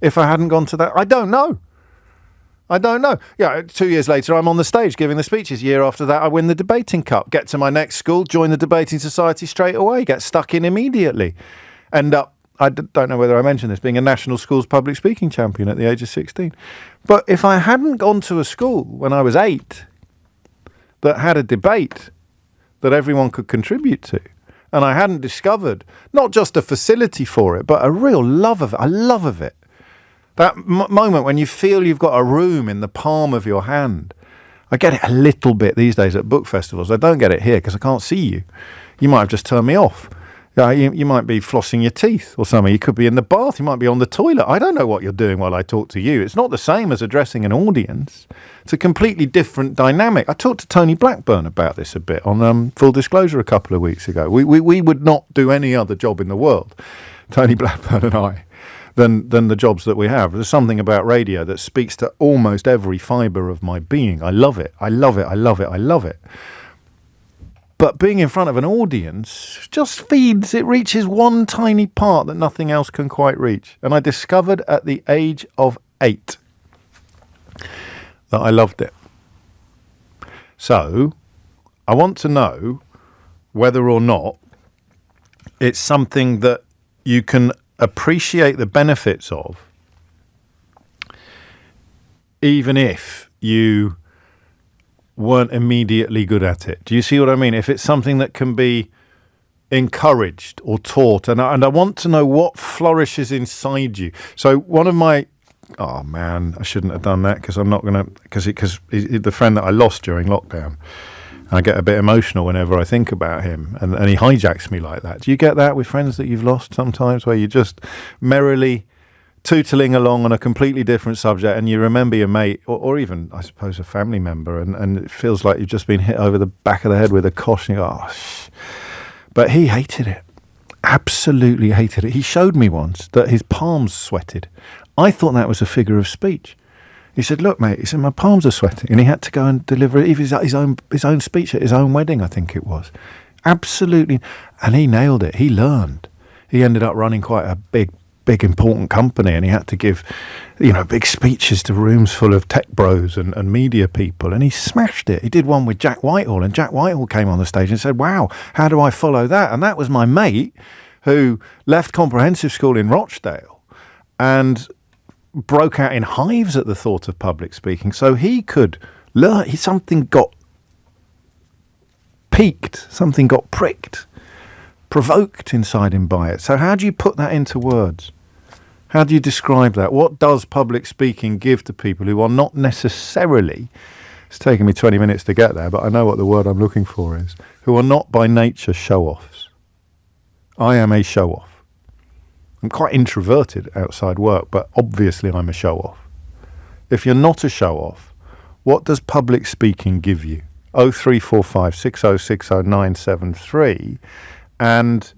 if I hadn't gone to that? I don't know. Yeah, 2 years later, I'm on the stage giving the speeches. Year after that, I win the debating cup. Get to my next school, join the debating society straight away, get stuck in immediately. End up, I don't know whether I mentioned this, being a national schools public speaking champion at the age of 16. But if I hadn't gone to a school when I was 8... that had a debate that everyone could contribute to, and I hadn't discovered not just a facility for it, but a real love of it, That moment when you feel you've got a room in the palm of your hand. I get it a little bit these days at book festivals. I don't get it here because I can't see you. You might have just turned me off. You might be flossing your teeth or something. You could be in the bath. You might be on the toilet. I don't know what you're doing while I talk to you. It's not the same as addressing an audience. It's a completely different dynamic. I talked to Tony Blackburn about this a bit on Full Disclosure a couple of weeks ago. We would not do any other job in the world, Tony Blackburn and I, than the jobs that we have. There's something about radio that speaks to almost every fibre of my being. I love it. I love it. I love it. I love it. But being in front of an audience just it reaches one tiny part that nothing else can quite reach. And I discovered at the age of 8 that I loved it. So I want to know whether or not it's something that you can appreciate the benefits of, even if you weren't immediately good at it. Do you see what I mean? If it's something that can be encouraged or taught, and I want to know what flourishes inside you. So one of my, oh man, I shouldn't have done that because I'm not going to, because the friend that I lost during lockdown, I get a bit emotional whenever I think about him, and he hijacks me like that. Do you get that with friends that you've lost sometimes, where you just merrily tootling along on a completely different subject and you remember your mate or even, I suppose, a family member, and it feels like you've just been hit over the back of the head with a kosh and you go, But he hated it. Absolutely hated it. He showed me once that his palms sweated. I thought that was a figure of speech. He said, look, mate, he said, my palms are sweating. And he had to go and deliver his own speech at his own wedding, I think it was. Absolutely. And he nailed it. He learned. He ended up running quite a big important company, and he had to give, big speeches to rooms full of tech bros and media people, and he smashed it. He did one with Jack Whitehall, and Jack Whitehall came on the stage and said, wow, how do I follow that? And that was my mate who left comprehensive school in Rochdale and broke out in hives at the thought of public speaking. So he could learn. Something got piqued, something got pricked, provoked inside him by it. So how do you put that into words? How do you describe that? What does public speaking give to people who are not necessarily, it's taken me 20 minutes to get there, but I know what the word I'm looking for is, who are not by nature show-offs? I am a show-off. I'm quite introverted outside work, but obviously I'm a show-off. If you're not a show-off, what does public speaking give you? 0345 6060 973. And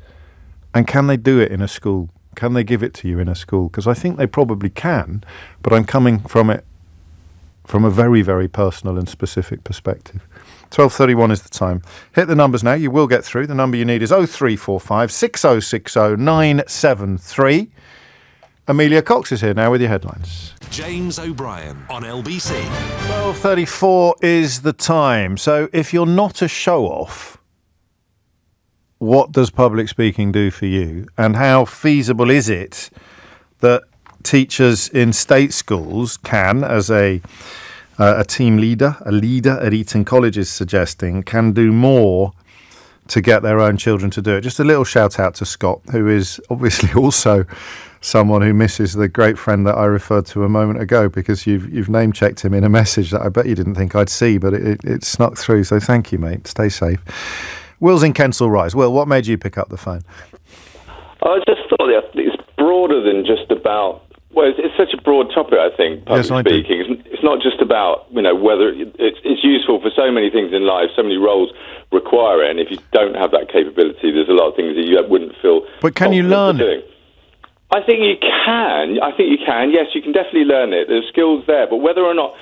can they do it in a school? Can they give it to you in a school? Because I think they probably can, but I'm coming from it from a very, very personal and specific perspective. 12:31 is the time. Hit the numbers now. You will get through. The number you need is 0345 6060 973. Amelia Cox is here now with your headlines. James O'Brien on LBC. 12:34 is the time. So if you're not a show-off, what does public speaking do for you? And how feasible is it that teachers in state schools can, as a team leader, a leader at Eton College is suggesting, can do more to get their own children to do it? Just a little shout out to Scott, who is obviously also someone who misses the great friend that I referred to a moment ago, because you've name checked him in a message that I bet you didn't think I'd see, but it snuck through. So thank you, mate. Stay safe. Will's in Kensal Rise. Will, what made you pick up the phone? I just thought it's broader than just about. Well, it's such a broad topic, I think, public speaking. It's not just about, whether it's useful for so many things in life, so many roles require it, and if you don't have that capability, there's a lot of things that you wouldn't feel. But can you learn it? I think you can. Yes, you can definitely learn it. There's skills there, but whether or not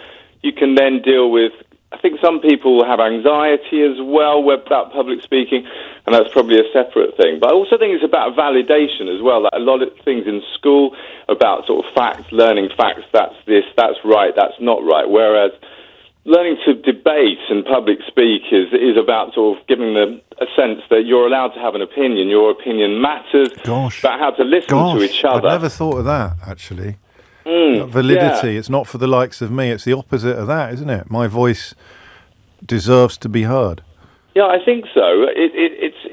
you can then deal with, I think some people have anxiety as well about public speaking, and that's probably a separate thing. But I also think it's about validation as well. Like a lot of things in school about sort of facts, learning facts, that's this, that's right, that's not right. Whereas learning to debate and public speak is about sort of giving them a sense that you're allowed to have an opinion, your opinion matters, about how to listen to each other. I've never thought of that, actually. Validity, it's not for the likes of me, it's the opposite of that, isn't it? My voice deserves to be heard. Yeah, I think so. It's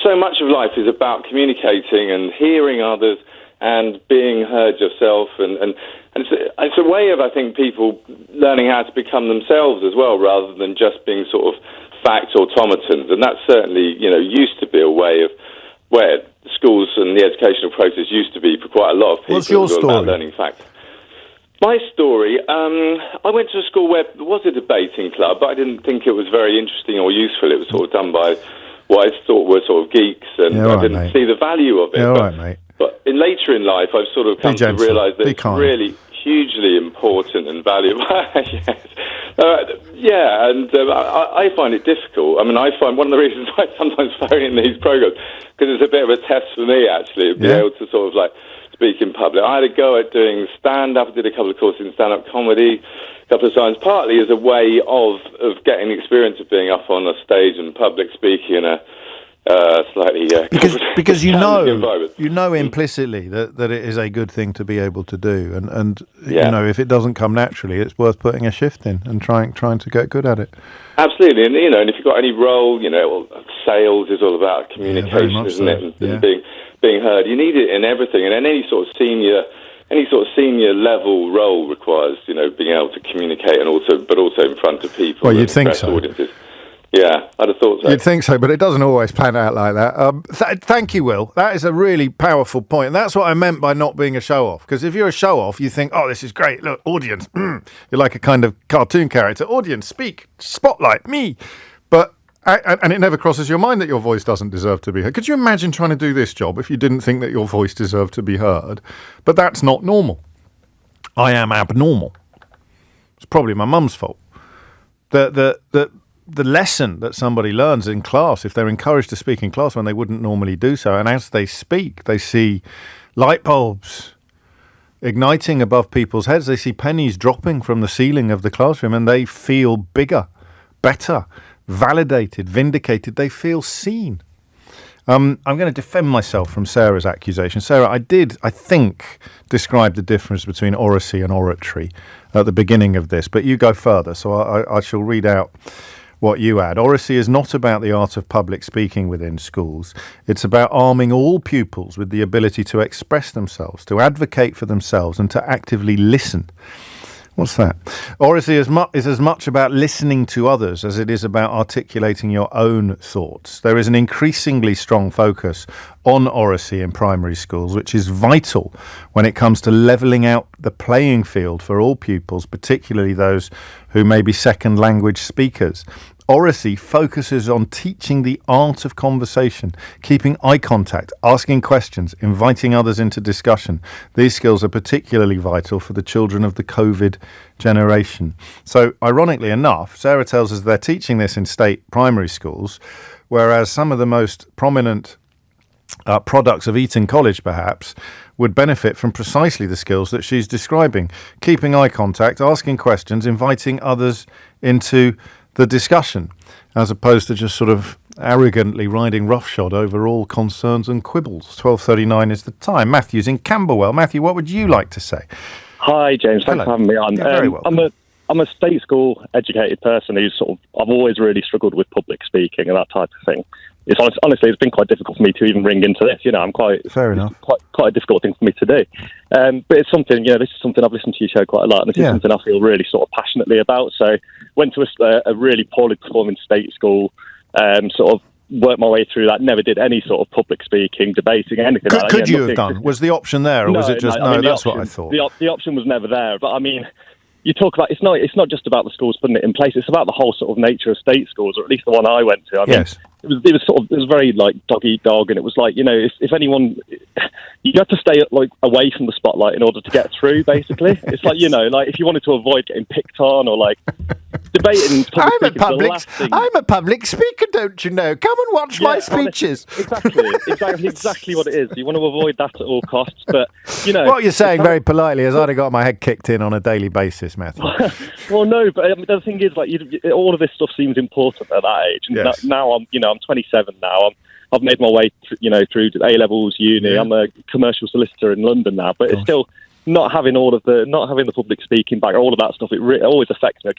so much of life is about communicating and hearing others and being heard yourself, and it's a way of, I think, people learning how to become themselves as well, rather than just being sort of fact automatons. And that certainly, used to be a way of where schools and the educational process used to be for quite a lot of people. What's your story? About learning facts. My story, I went to a school where there was a debating club, but I didn't think it was very interesting or useful. It was sort of done by what I thought were sort of geeks, and I didn't see the value of it. But later in life, I've sort of come to realise that it's really hugely important and valuable. Yes. I find it difficult. I mean, I find one of the reasons I sometimes phone in these programmes, because it's a bit of a test for me, actually, to be able to sort of like speak in public. I had a go at doing stand-up. I did a couple of courses in stand-up comedy a couple of times, partly as a way of getting the experience of being up on a stage and public speaking in a slightly because you know implicitly that it is a good thing to be able to do, and if it doesn't come naturally, it's worth putting a shift in and trying to get good at it. Absolutely, and and if you've got any role, sales is all about communication, isn't it? And being heard. You need it in everything, and in any sort of senior level role requires being able to communicate and also in front of people. Well, you'd think so. Audiences. Yeah, I'd have thought so. You'd think so, but it doesn't always pan out like that. Thank you, Will. That is a really powerful point. And that's what I meant by not being a show-off. Because if you're a show-off, you think, oh, this is great. Look, audience. You're like a kind of cartoon character. Audience, speak, spotlight, me. But and it never crosses your mind that your voice doesn't deserve to be heard. Could you imagine trying to do this job if you didn't think that your voice deserved to be heard? But that's not normal. I am abnormal. It's probably my mum's fault. The lesson that somebody learns in class, if they're encouraged to speak in class when they wouldn't normally do so, and as they speak, they see light bulbs igniting above people's heads, they see pennies dropping from the ceiling of the classroom, and they feel bigger, better, validated, vindicated. They feel seen. I'm going to defend myself from Sarah's accusation. Sarah, I think, describe the difference between oracy and oratory at the beginning of this, but you go further, so I shall read out what you add. Oracy is not about the art of public speaking within schools. It's about arming all pupils with the ability to express themselves, to advocate for themselves, and to actively listen. What's that? Oracy is as much about listening to others as it is about articulating your own thoughts. There is an increasingly strong focus on oracy in primary schools, which is vital when it comes to levelling out the playing field for all pupils, particularly those who may be second language speakers. Oracy focuses on teaching the art of conversation, keeping eye contact, asking questions, inviting others into discussion. These skills are particularly vital for the children of the COVID generation. So, ironically enough, Sarah tells us they're teaching this in state primary schools, whereas some of the most prominent products of Eton College, perhaps, would benefit from precisely the skills that she's describing. Keeping eye contact, asking questions, inviting others into the discussion, as opposed to just sort of arrogantly riding roughshod over all concerns and quibbles. 12:39 is the time. Matthew's in Camberwell. Matthew, what would you like to say? Hi, James. Thanks for having me on. Very welcome. I'm a state school educated person who's I've always really struggled with public speaking and that type of thing. Honestly, it's been quite difficult for me to even ring into this. I'm quite a difficult thing for me to do. But it's something, this is something I've listened to your show quite a lot, and this is something I feel really sort of passionately about. So went to a really poorly performing state school, sort of worked my way through that, never did any sort of public speaking, debating, anything like that. Could you have done? Was the option there, or was it just, that's what I thought. The option was never there, but I mean, you talk about it's not just about the schools putting it in place. It's about the whole sort of nature of state schools, or at least the one I went to. I mean, it was very like dog eat dog, and it was like if anyone, you had to stay away from the spotlight in order to get through. Basically, it's like like if you wanted to avoid getting picked on or like debating. I'm a public speaker, don't you know? Come and watch my speeches. Honestly, exactly what it is. You want to avoid that at all costs, but what you're saying very politely is I'd have got my head kicked in on a daily basis, Matthew. Well, no, but the thing is, all of this stuff seems important at that age. And now I'm 27 now. I've made my way, through A levels, uni. I'm a commercial solicitor in London now, but it's still not having the public speaking back, all of that stuff. It always affects me.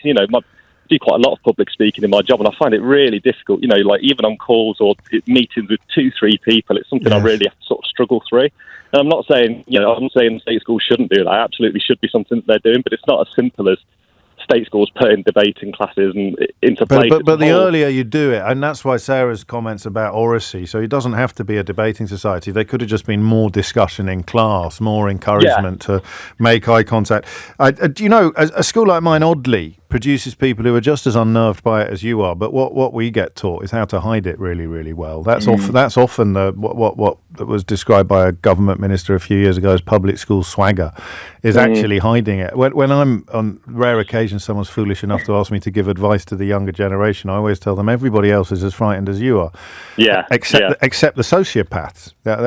do quite a lot of public speaking in my job, and I find it really difficult, like even on calls or meetings with 2-3 people, it's something I really have to sort of struggle through. And I'm not saying, I'm not saying state schools shouldn't do that. It absolutely should be something that they're doing, but it's not as simple as state schools putting debating classes and into place. But the earlier you do it, and that's why Sarah's comments about oracy, so it doesn't have to be a debating society. They could have just been more discussion in class, more encouragement to make eye contact. A school like mine, oddly, produces people who are just as unnerved by it as you are, but what we get taught is how to hide it really, really well. That's often what was described by a government minister a few years ago as public school swagger, is actually hiding it. When I'm, on rare occasions, someone's foolish enough to ask me to give advice to the younger generation, I always tell them everybody else is as frightened as you are. Except the sociopaths. They're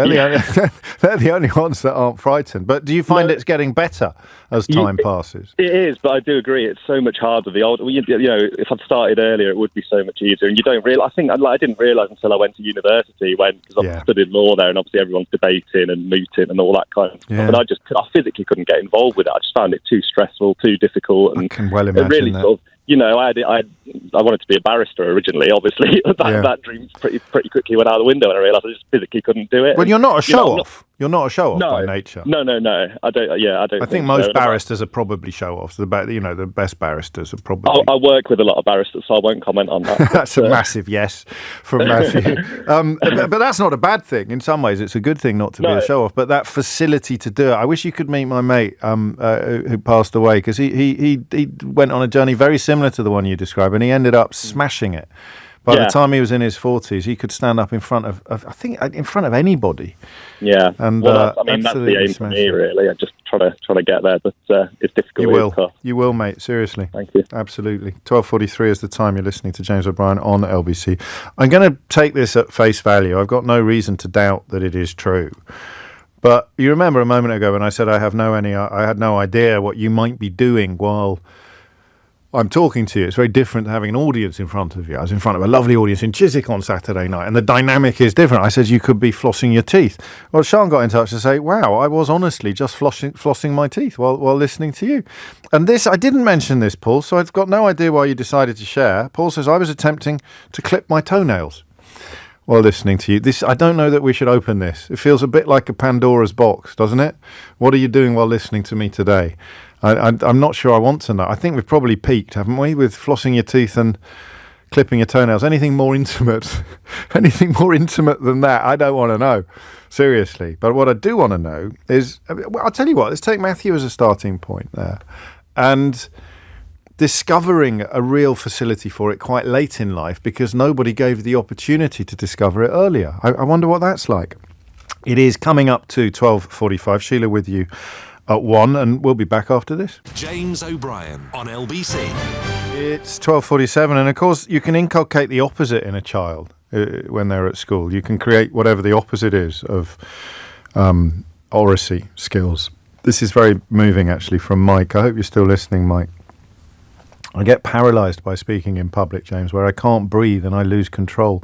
the only ones that aren't frightened. But do you find it's getting better as time passes? It is, but I do agree it's so much harder. The older, if I'd started earlier, it would be so much easier. And you don't realise. I think I didn't realise until I went to university, because I studied law there, and obviously everyone's debating and mooting and all that kind of stuff. And I physically couldn't get involved with it. I just found it too stressful, too difficult, and I can well imagine really that. sort of. I wanted to be a barrister originally. Obviously, that dream pretty quickly went out the window, and I realised I just physically couldn't do it. Well, you're not a show-off. You're not a show-off by nature. No. I don't. Yeah, I don't. I think most barristers are probably show-offs. The best barristers are probably. I work with a lot of barristers, so I won't comment on that. That's a massissive yes from Matthew. But that's not a bad thing. In some ways, it's a good thing not to be a show-off. But that facility to do it. I wish you could meet my mate who passed away, because he went on a journey very similar to the one you described, and he ended up smashing it. By the time he was in his 40s, he could stand up in front of anybody. Yeah, and that's the aim for me, really. I just try to get there, but it's difficult. You will, mate. Seriously. Thank you. Absolutely. 12:43 is the time. You're listening to James O'Brien on LBC. I'm going to take this at face value. I've got no reason to doubt that it is true. But you remember a moment ago when I said I had no idea what you might be doing while I'm talking to you. It's very different to having an audience in front of you. I was in front of a lovely audience in Chiswick on Saturday night, and the dynamic is different. I said you could be flossing your teeth. Well, Sean got in touch to say, wow, I was honestly just flossing my teeth while listening to you. And this, I didn't mention this, Paul, so I've got no idea why you decided to share. Paul says, I was attempting to clip my toenails while listening to you. I don't know that we should open this. It feels a bit like a Pandora's box, doesn't it? What are you doing while listening to me today? I'm not sure I want to know. I think we've probably peaked, haven't we, with flossing your teeth and clipping your toenails? Anything more intimate than that, I don't want to know. Seriously. But what I do want to know is, I'll tell you what, let's take Matthew as a starting point there. And discovering a real facility for it quite late in life, because nobody gave the opportunity to discover it earlier. I wonder what that's like. It is coming up to 12:45. Sheila with you at 1, and we'll be back after this. James O'Brien on LBC. It's 12:47, and of course you can inculcate the opposite in a child when they're at school. You can create whatever the opposite is of oracy skills. This is very moving, actually, from Mike. I hope you're still listening, Mike. I get paralysed by speaking in public, James, where I can't breathe and I lose control.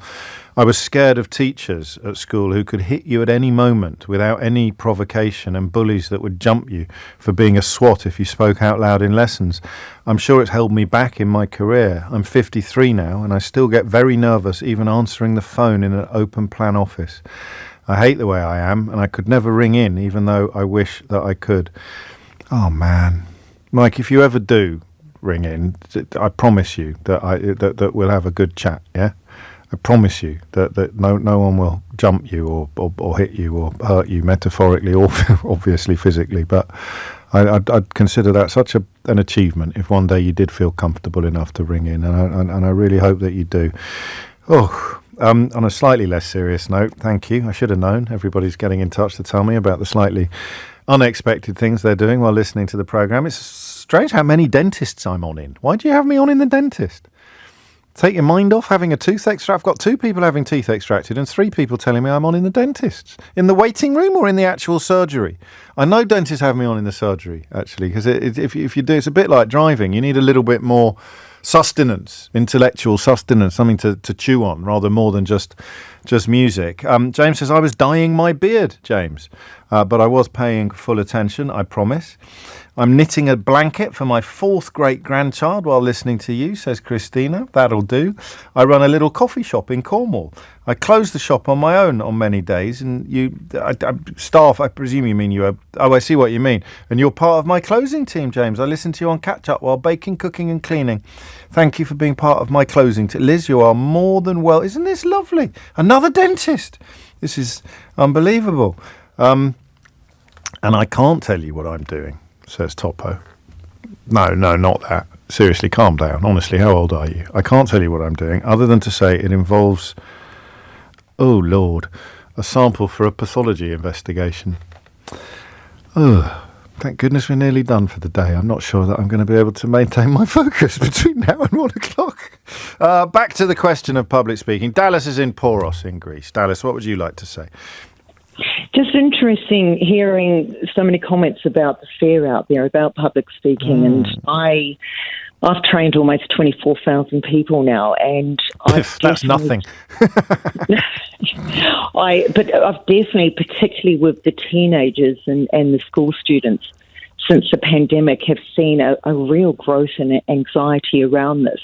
I was scared of teachers at school who could hit you at any moment without any provocation, and bullies that would jump you for being a swat if you spoke out loud in lessons. I'm sure it's held me back in my career. I'm 53 now, and I still get very nervous even answering the phone in an open plan office. I hate the way I am, and I could never ring in, even though I wish that I could. Oh, man. Mike, if you ever do ring in, I promise you that we'll have a good chat, yeah? I promise you that no one will jump you or hit you or hurt you metaphorically or obviously physically, but I'd consider that such an achievement if one day you did feel comfortable enough to ring in, and I really hope that you do. On a slightly less serious note, thank you. I should have known. Everybody's getting in touch to tell me about the slightly unexpected things they're doing while listening to the programme. It's strange how many dentists I'm on in. Why do you have me on in the dentist? Take your mind off having a tooth extract. I've got 2 people having teeth extracted and 3 people telling me I'm on in the dentist. In the waiting room or in the actual surgery? I know dentists have me on in the surgery, actually, because if you do, it's a bit like driving. You need a little bit more sustenance, intellectual sustenance, something to chew on, rather more than just music. James says, I was dyeing my beard, James, but I was paying full attention, I promise. I'm knitting a blanket for my 4th great-grandchild while listening to you, says Christina. That'll do. I run a little coffee shop in Cornwall. I close the shop on my own on many days, and staff, I presume you mean you are... Oh, I see what you mean. And you're part of my closing team, James. I listen to you on catch-up while baking, cooking and cleaning. Thank you for being part of my closing team. Liz, you are more than well... Isn't this lovely? Another dentist. This is unbelievable. And I can't tell you what I'm doing, says Topo. No, not that. Seriously, calm down. Honestly, how old are you? I can't tell you what I'm doing, other than to say it involves, oh Lord, a sample for a pathology investigation. Oh, thank goodness we're nearly done for the day. I'm not sure that I'm going to be able to maintain my focus between now and 1 o'clock. Back to the question of public speaking. Dallas is in Poros in Greece. Dallas, what would you like to say? Just interesting hearing so many comments about the fear out there about public speaking, and I've trained almost 24,000 people now, and that's nothing. But I've definitely, particularly with the teenagers and the school students, since the pandemic, have seen a real growth in anxiety around this.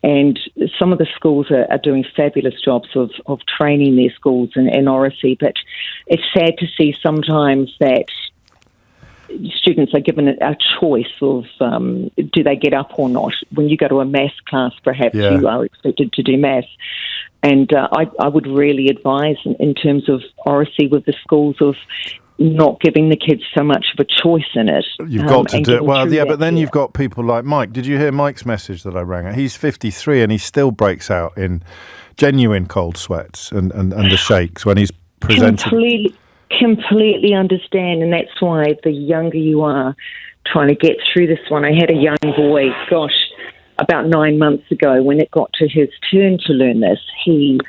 And some of the schools are doing fabulous jobs of training their schools in oracy, but it's sad to see sometimes that students are given a choice of do they get up or not. When you go to a maths class, perhaps you are expected to do maths. And I would really advise in terms of oracy with the schools of not giving the kids so much of a choice in it. You've got to do it. Well, yeah, but then you've got people like Mike. Did you hear Mike's message that I rang out? He's 53 and he still breaks out in genuine cold sweats and the shakes when he's presented. Completely understand, and that's why the younger you are trying to get through this one. I had a young boy, about 9 months ago, when it got to his turn to learn this, he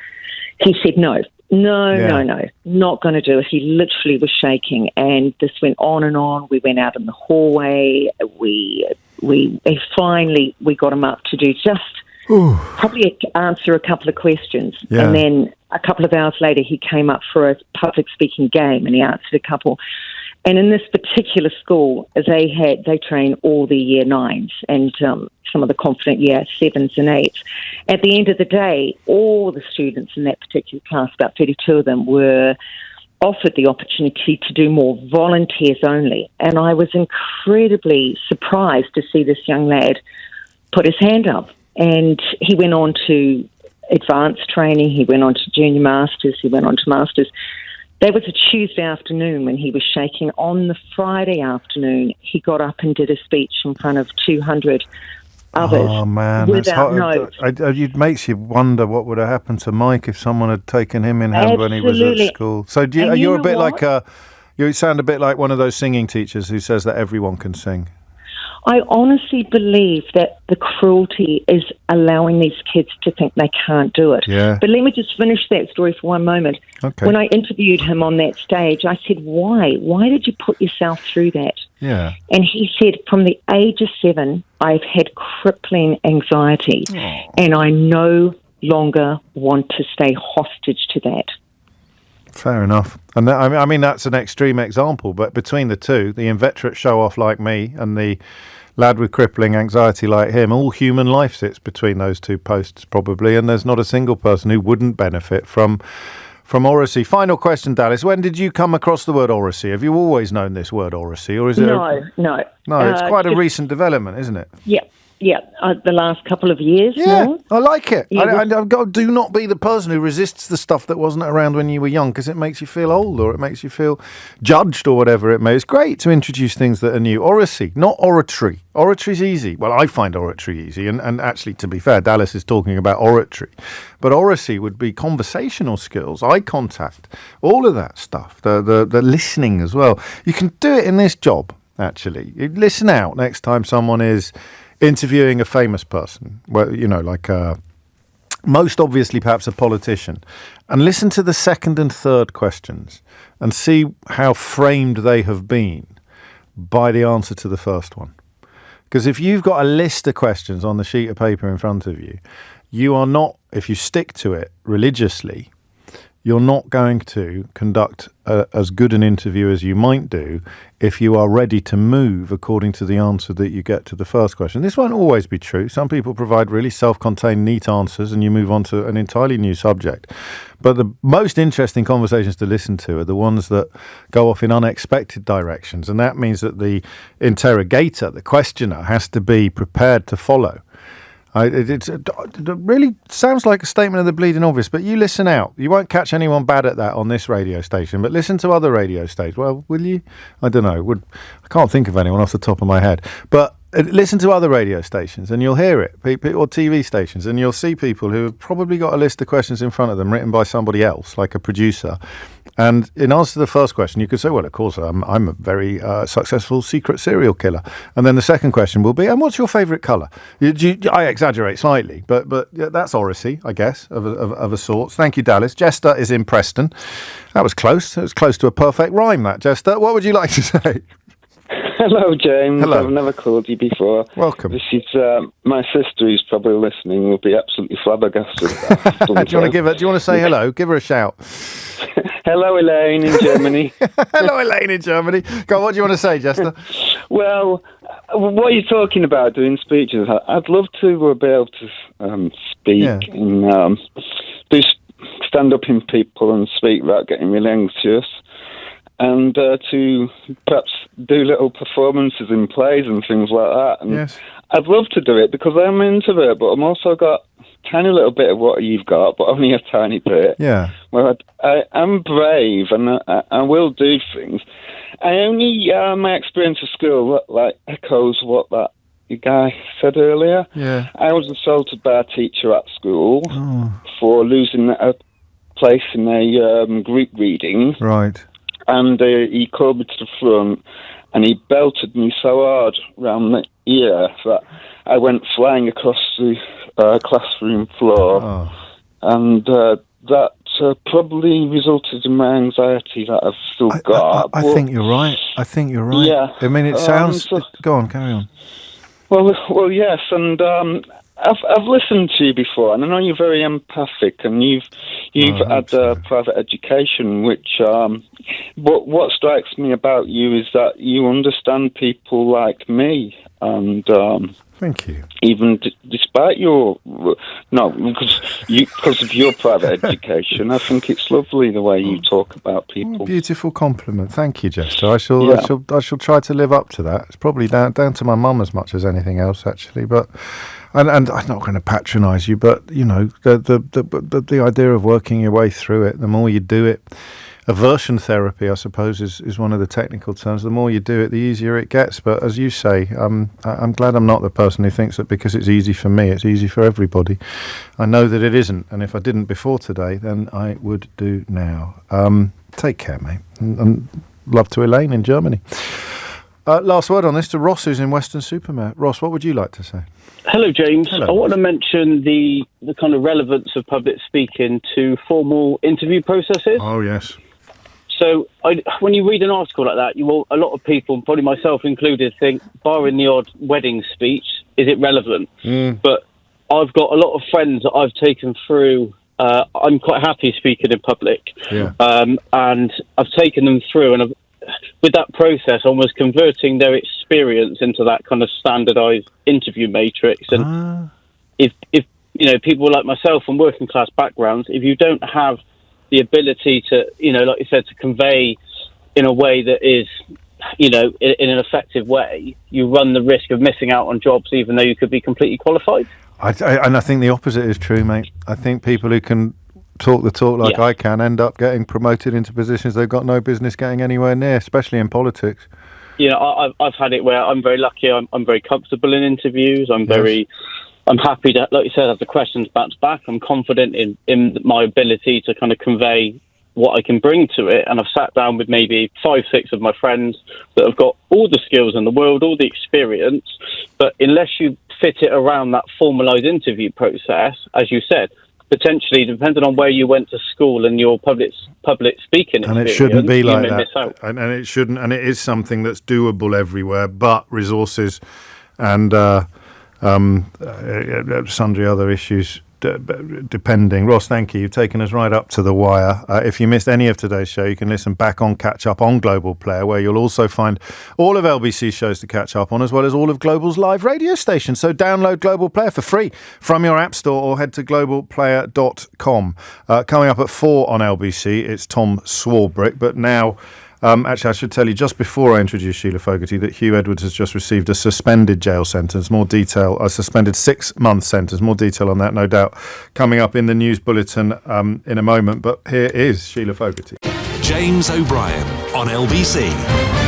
said no, not going to do it. He literally was shaking, and this went on and on. We went out in the hallway. We finally got him up to do just probably answer a couple of questions, and then a couple of hours later he came up for a public speaking game and he answered a couple. And in this particular school, they train all the year 9s and some of the confident year 7s and 8s. At the end of the day, all the students in that particular class, about 32 of them, were offered the opportunity to do more volunteers only. And I was incredibly surprised to see this young lad put his hand up. And he went on to advanced training, he went on to junior masters, he went on to masters. That was a Tuesday afternoon when he was shaking. On the Friday afternoon, he got up and did a speech in front of 200 others. Oh, man. Without notes. It makes you wonder what would have happened to Mike if someone had taken him in hand when he was at school. So you're a bit like you sound a bit like one of those singing teachers who says that everyone can sing. I honestly believe that the cruelty is allowing these kids to think they can't do it. Yeah. But let me just finish that story for one moment. Okay. When I interviewed him on that stage, I said, why? Why did you put yourself through that? Yeah. And he said, from the age of 7, I've had crippling anxiety, and I no longer want to stay hostage to that. Fair enough. And I mean, that's an extreme example, but between the two, the inveterate show-off like me and the lad with crippling anxiety like him, all human life sits between those two posts probably, and there's not a single person who wouldn't benefit from oracy. Final question, Dallas. When did you come across the word oracy? Have you always known this word oracy, or is it? No. No, it's quite a recent development, isn't it? Yeah, the last couple of years. Yeah, more. I like it. Yeah. Do not be the person who resists the stuff that wasn't around when you were young, because it makes you feel old or it makes you feel judged or whatever it may. It's great to introduce things that are new. Oracy, not oratory. Oratory's easy. Well, I find oratory easy, and actually, to be fair, Dallas is talking about oratory. But oracy would be conversational skills, eye contact, all of that stuff, the listening as well. You can do it in this job, actually. You listen out next time someone is interviewing a famous person, well, most obviously perhaps a politician, and listen to the second and third questions and see how framed they have been by the answer to the first one. Because if you've got a list of questions on the sheet of paper in front of you, you are not, if you stick to it religiously, you're not going to conduct as good an interview as you might do if you are ready to move according to the answer that you get to the first question. This won't always be true. Some people provide really self-contained, neat answers and you move on to an entirely new subject. But the most interesting conversations to listen to are the ones that go off in unexpected directions. And that means that the interrogator, the questioner, has to be prepared to follow. It really sounds like a statement of the bleeding obvious, but you listen out. You won't catch anyone bad at that on this radio station, but listen to other radio stations. Well, will you? I don't know. I can't think of anyone off the top of my head. But listen to other radio stations and you'll hear it, or TV stations, and you'll see people who have probably got a list of questions in front of them written by somebody else, like a producer. And in answer to the first question, you could say, well, of course, I'm a very successful secret serial killer. And then the second question will be, and what's your favourite colour? I exaggerate slightly, but yeah, that's oracy, I guess, of a sort. Thank you, Dallas. Jester is in Preston. That was close. It was close to a perfect rhyme, that, Jester. What would you like to say? Hello, James. Hello. I've never called you before. Welcome. This is my sister, who's probably listening, will be absolutely flabbergasted. Do you want to say hello? Give her a shout. Hello, Elaine in Germany. Hello, Elaine in Germany. Go on, what do you want to say, Jester? Well, what are you talking about doing speeches? I'd love to be able to speak and do stand up in people and speak without getting really anxious. And to perhaps do little performances in plays and things like that. And yes. I'd love to do it because I'm an introvert, but I'm also got a tiny little bit of what you've got, but only a tiny bit. Yeah. Well, I'm brave and I will do things. I only, my experience of school echoes what that guy said earlier. Yeah. I was assaulted by a teacher at school for losing a place in a group reading. Right. And he called me to the front and he belted me so hard round the ear that I went flying across the classroom floor. Oh. And that probably resulted in my anxiety that I've still got. I think you're right. Yeah. I mean, it sounds... Go on, carry on. Well, yes, and I've listened to you before, and I know you're very empathic, and you've had private education, which. But what strikes me about you is that you understand people like me, and. Thank you. Even despite your because of your private education, I think it's lovely the way you talk about people. Beautiful compliment. Thank you, Jester. I shall try to live up to that. It's probably down to my mum as much as anything else, actually. But and I'm not going to patronise you, but you know the idea of working your way through it. The more you do it. Aversion therapy, I suppose, is one of the technical terms. The more you do it, the easier it gets. But as you say, I'm glad I'm not the person who thinks that because it's easy for me, it's easy for everybody. I know that it isn't, and if I didn't before today, then I would do now. Take care, mate. And love to Elaine in Germany. Last word on this to Ross, who's in Weston-super-Mare. Ross, what would you like to say? Hello, James. Hello. I want to mention the kind of relevance of public speaking to formal interview processes. Oh, yes. So when you read an article like that, a lot of people, probably myself included, think, barring the odd wedding speech, is it relevant? But I've got a lot of friends that I've taken through. I'm quite happy speaking in public. Yeah. And I've taken them through, and with that process, almost converting their experience into that kind of standardised interview matrix. And if people like myself from working class backgrounds, if you don't have the ability to, like you said, to convey in a way that is, in an effective way, you run the risk of missing out on jobs, even though you could be completely qualified. And I think the opposite is true, mate. I think people who can talk the talk like I can end up getting promoted into positions they've got no business getting anywhere near, especially in politics. I've had it where I'm very lucky. I'm very comfortable in interviews. I'm happy to, like you said, have the questions bounced back. I'm confident in my ability to kind of convey what I can bring to it. And I've sat down with maybe 5-6 of my friends that have got all the skills in the world, all the experience. But unless you fit it around that formalised interview process, as you said, potentially, depending on where you went to school and your public speaking experience, and it shouldn't be like may that. miss out. And it shouldn't. And it is something that's doable everywhere, but resources and sundry other issues depending. Ross, thank you. You've taken us right up to the wire. If you missed any of today's show, you can listen back on Catch Up on Global Player, where you'll also find all of LBC's shows to catch up on, as well as all of Global's live radio stations. So download Global Player for free from your app store or head to globalplayer.com. Coming up at 4 on LBC, it's Tom Swarbrick. But now... actually, I should tell you just before I introduce Sheila Fogarty that Hugh Edwards has just received a suspended jail sentence. More detail, a suspended 6-month sentence. More detail on that, no doubt, coming up in the news bulletin in a moment. But here is Sheila Fogarty. James O'Brien on LBC.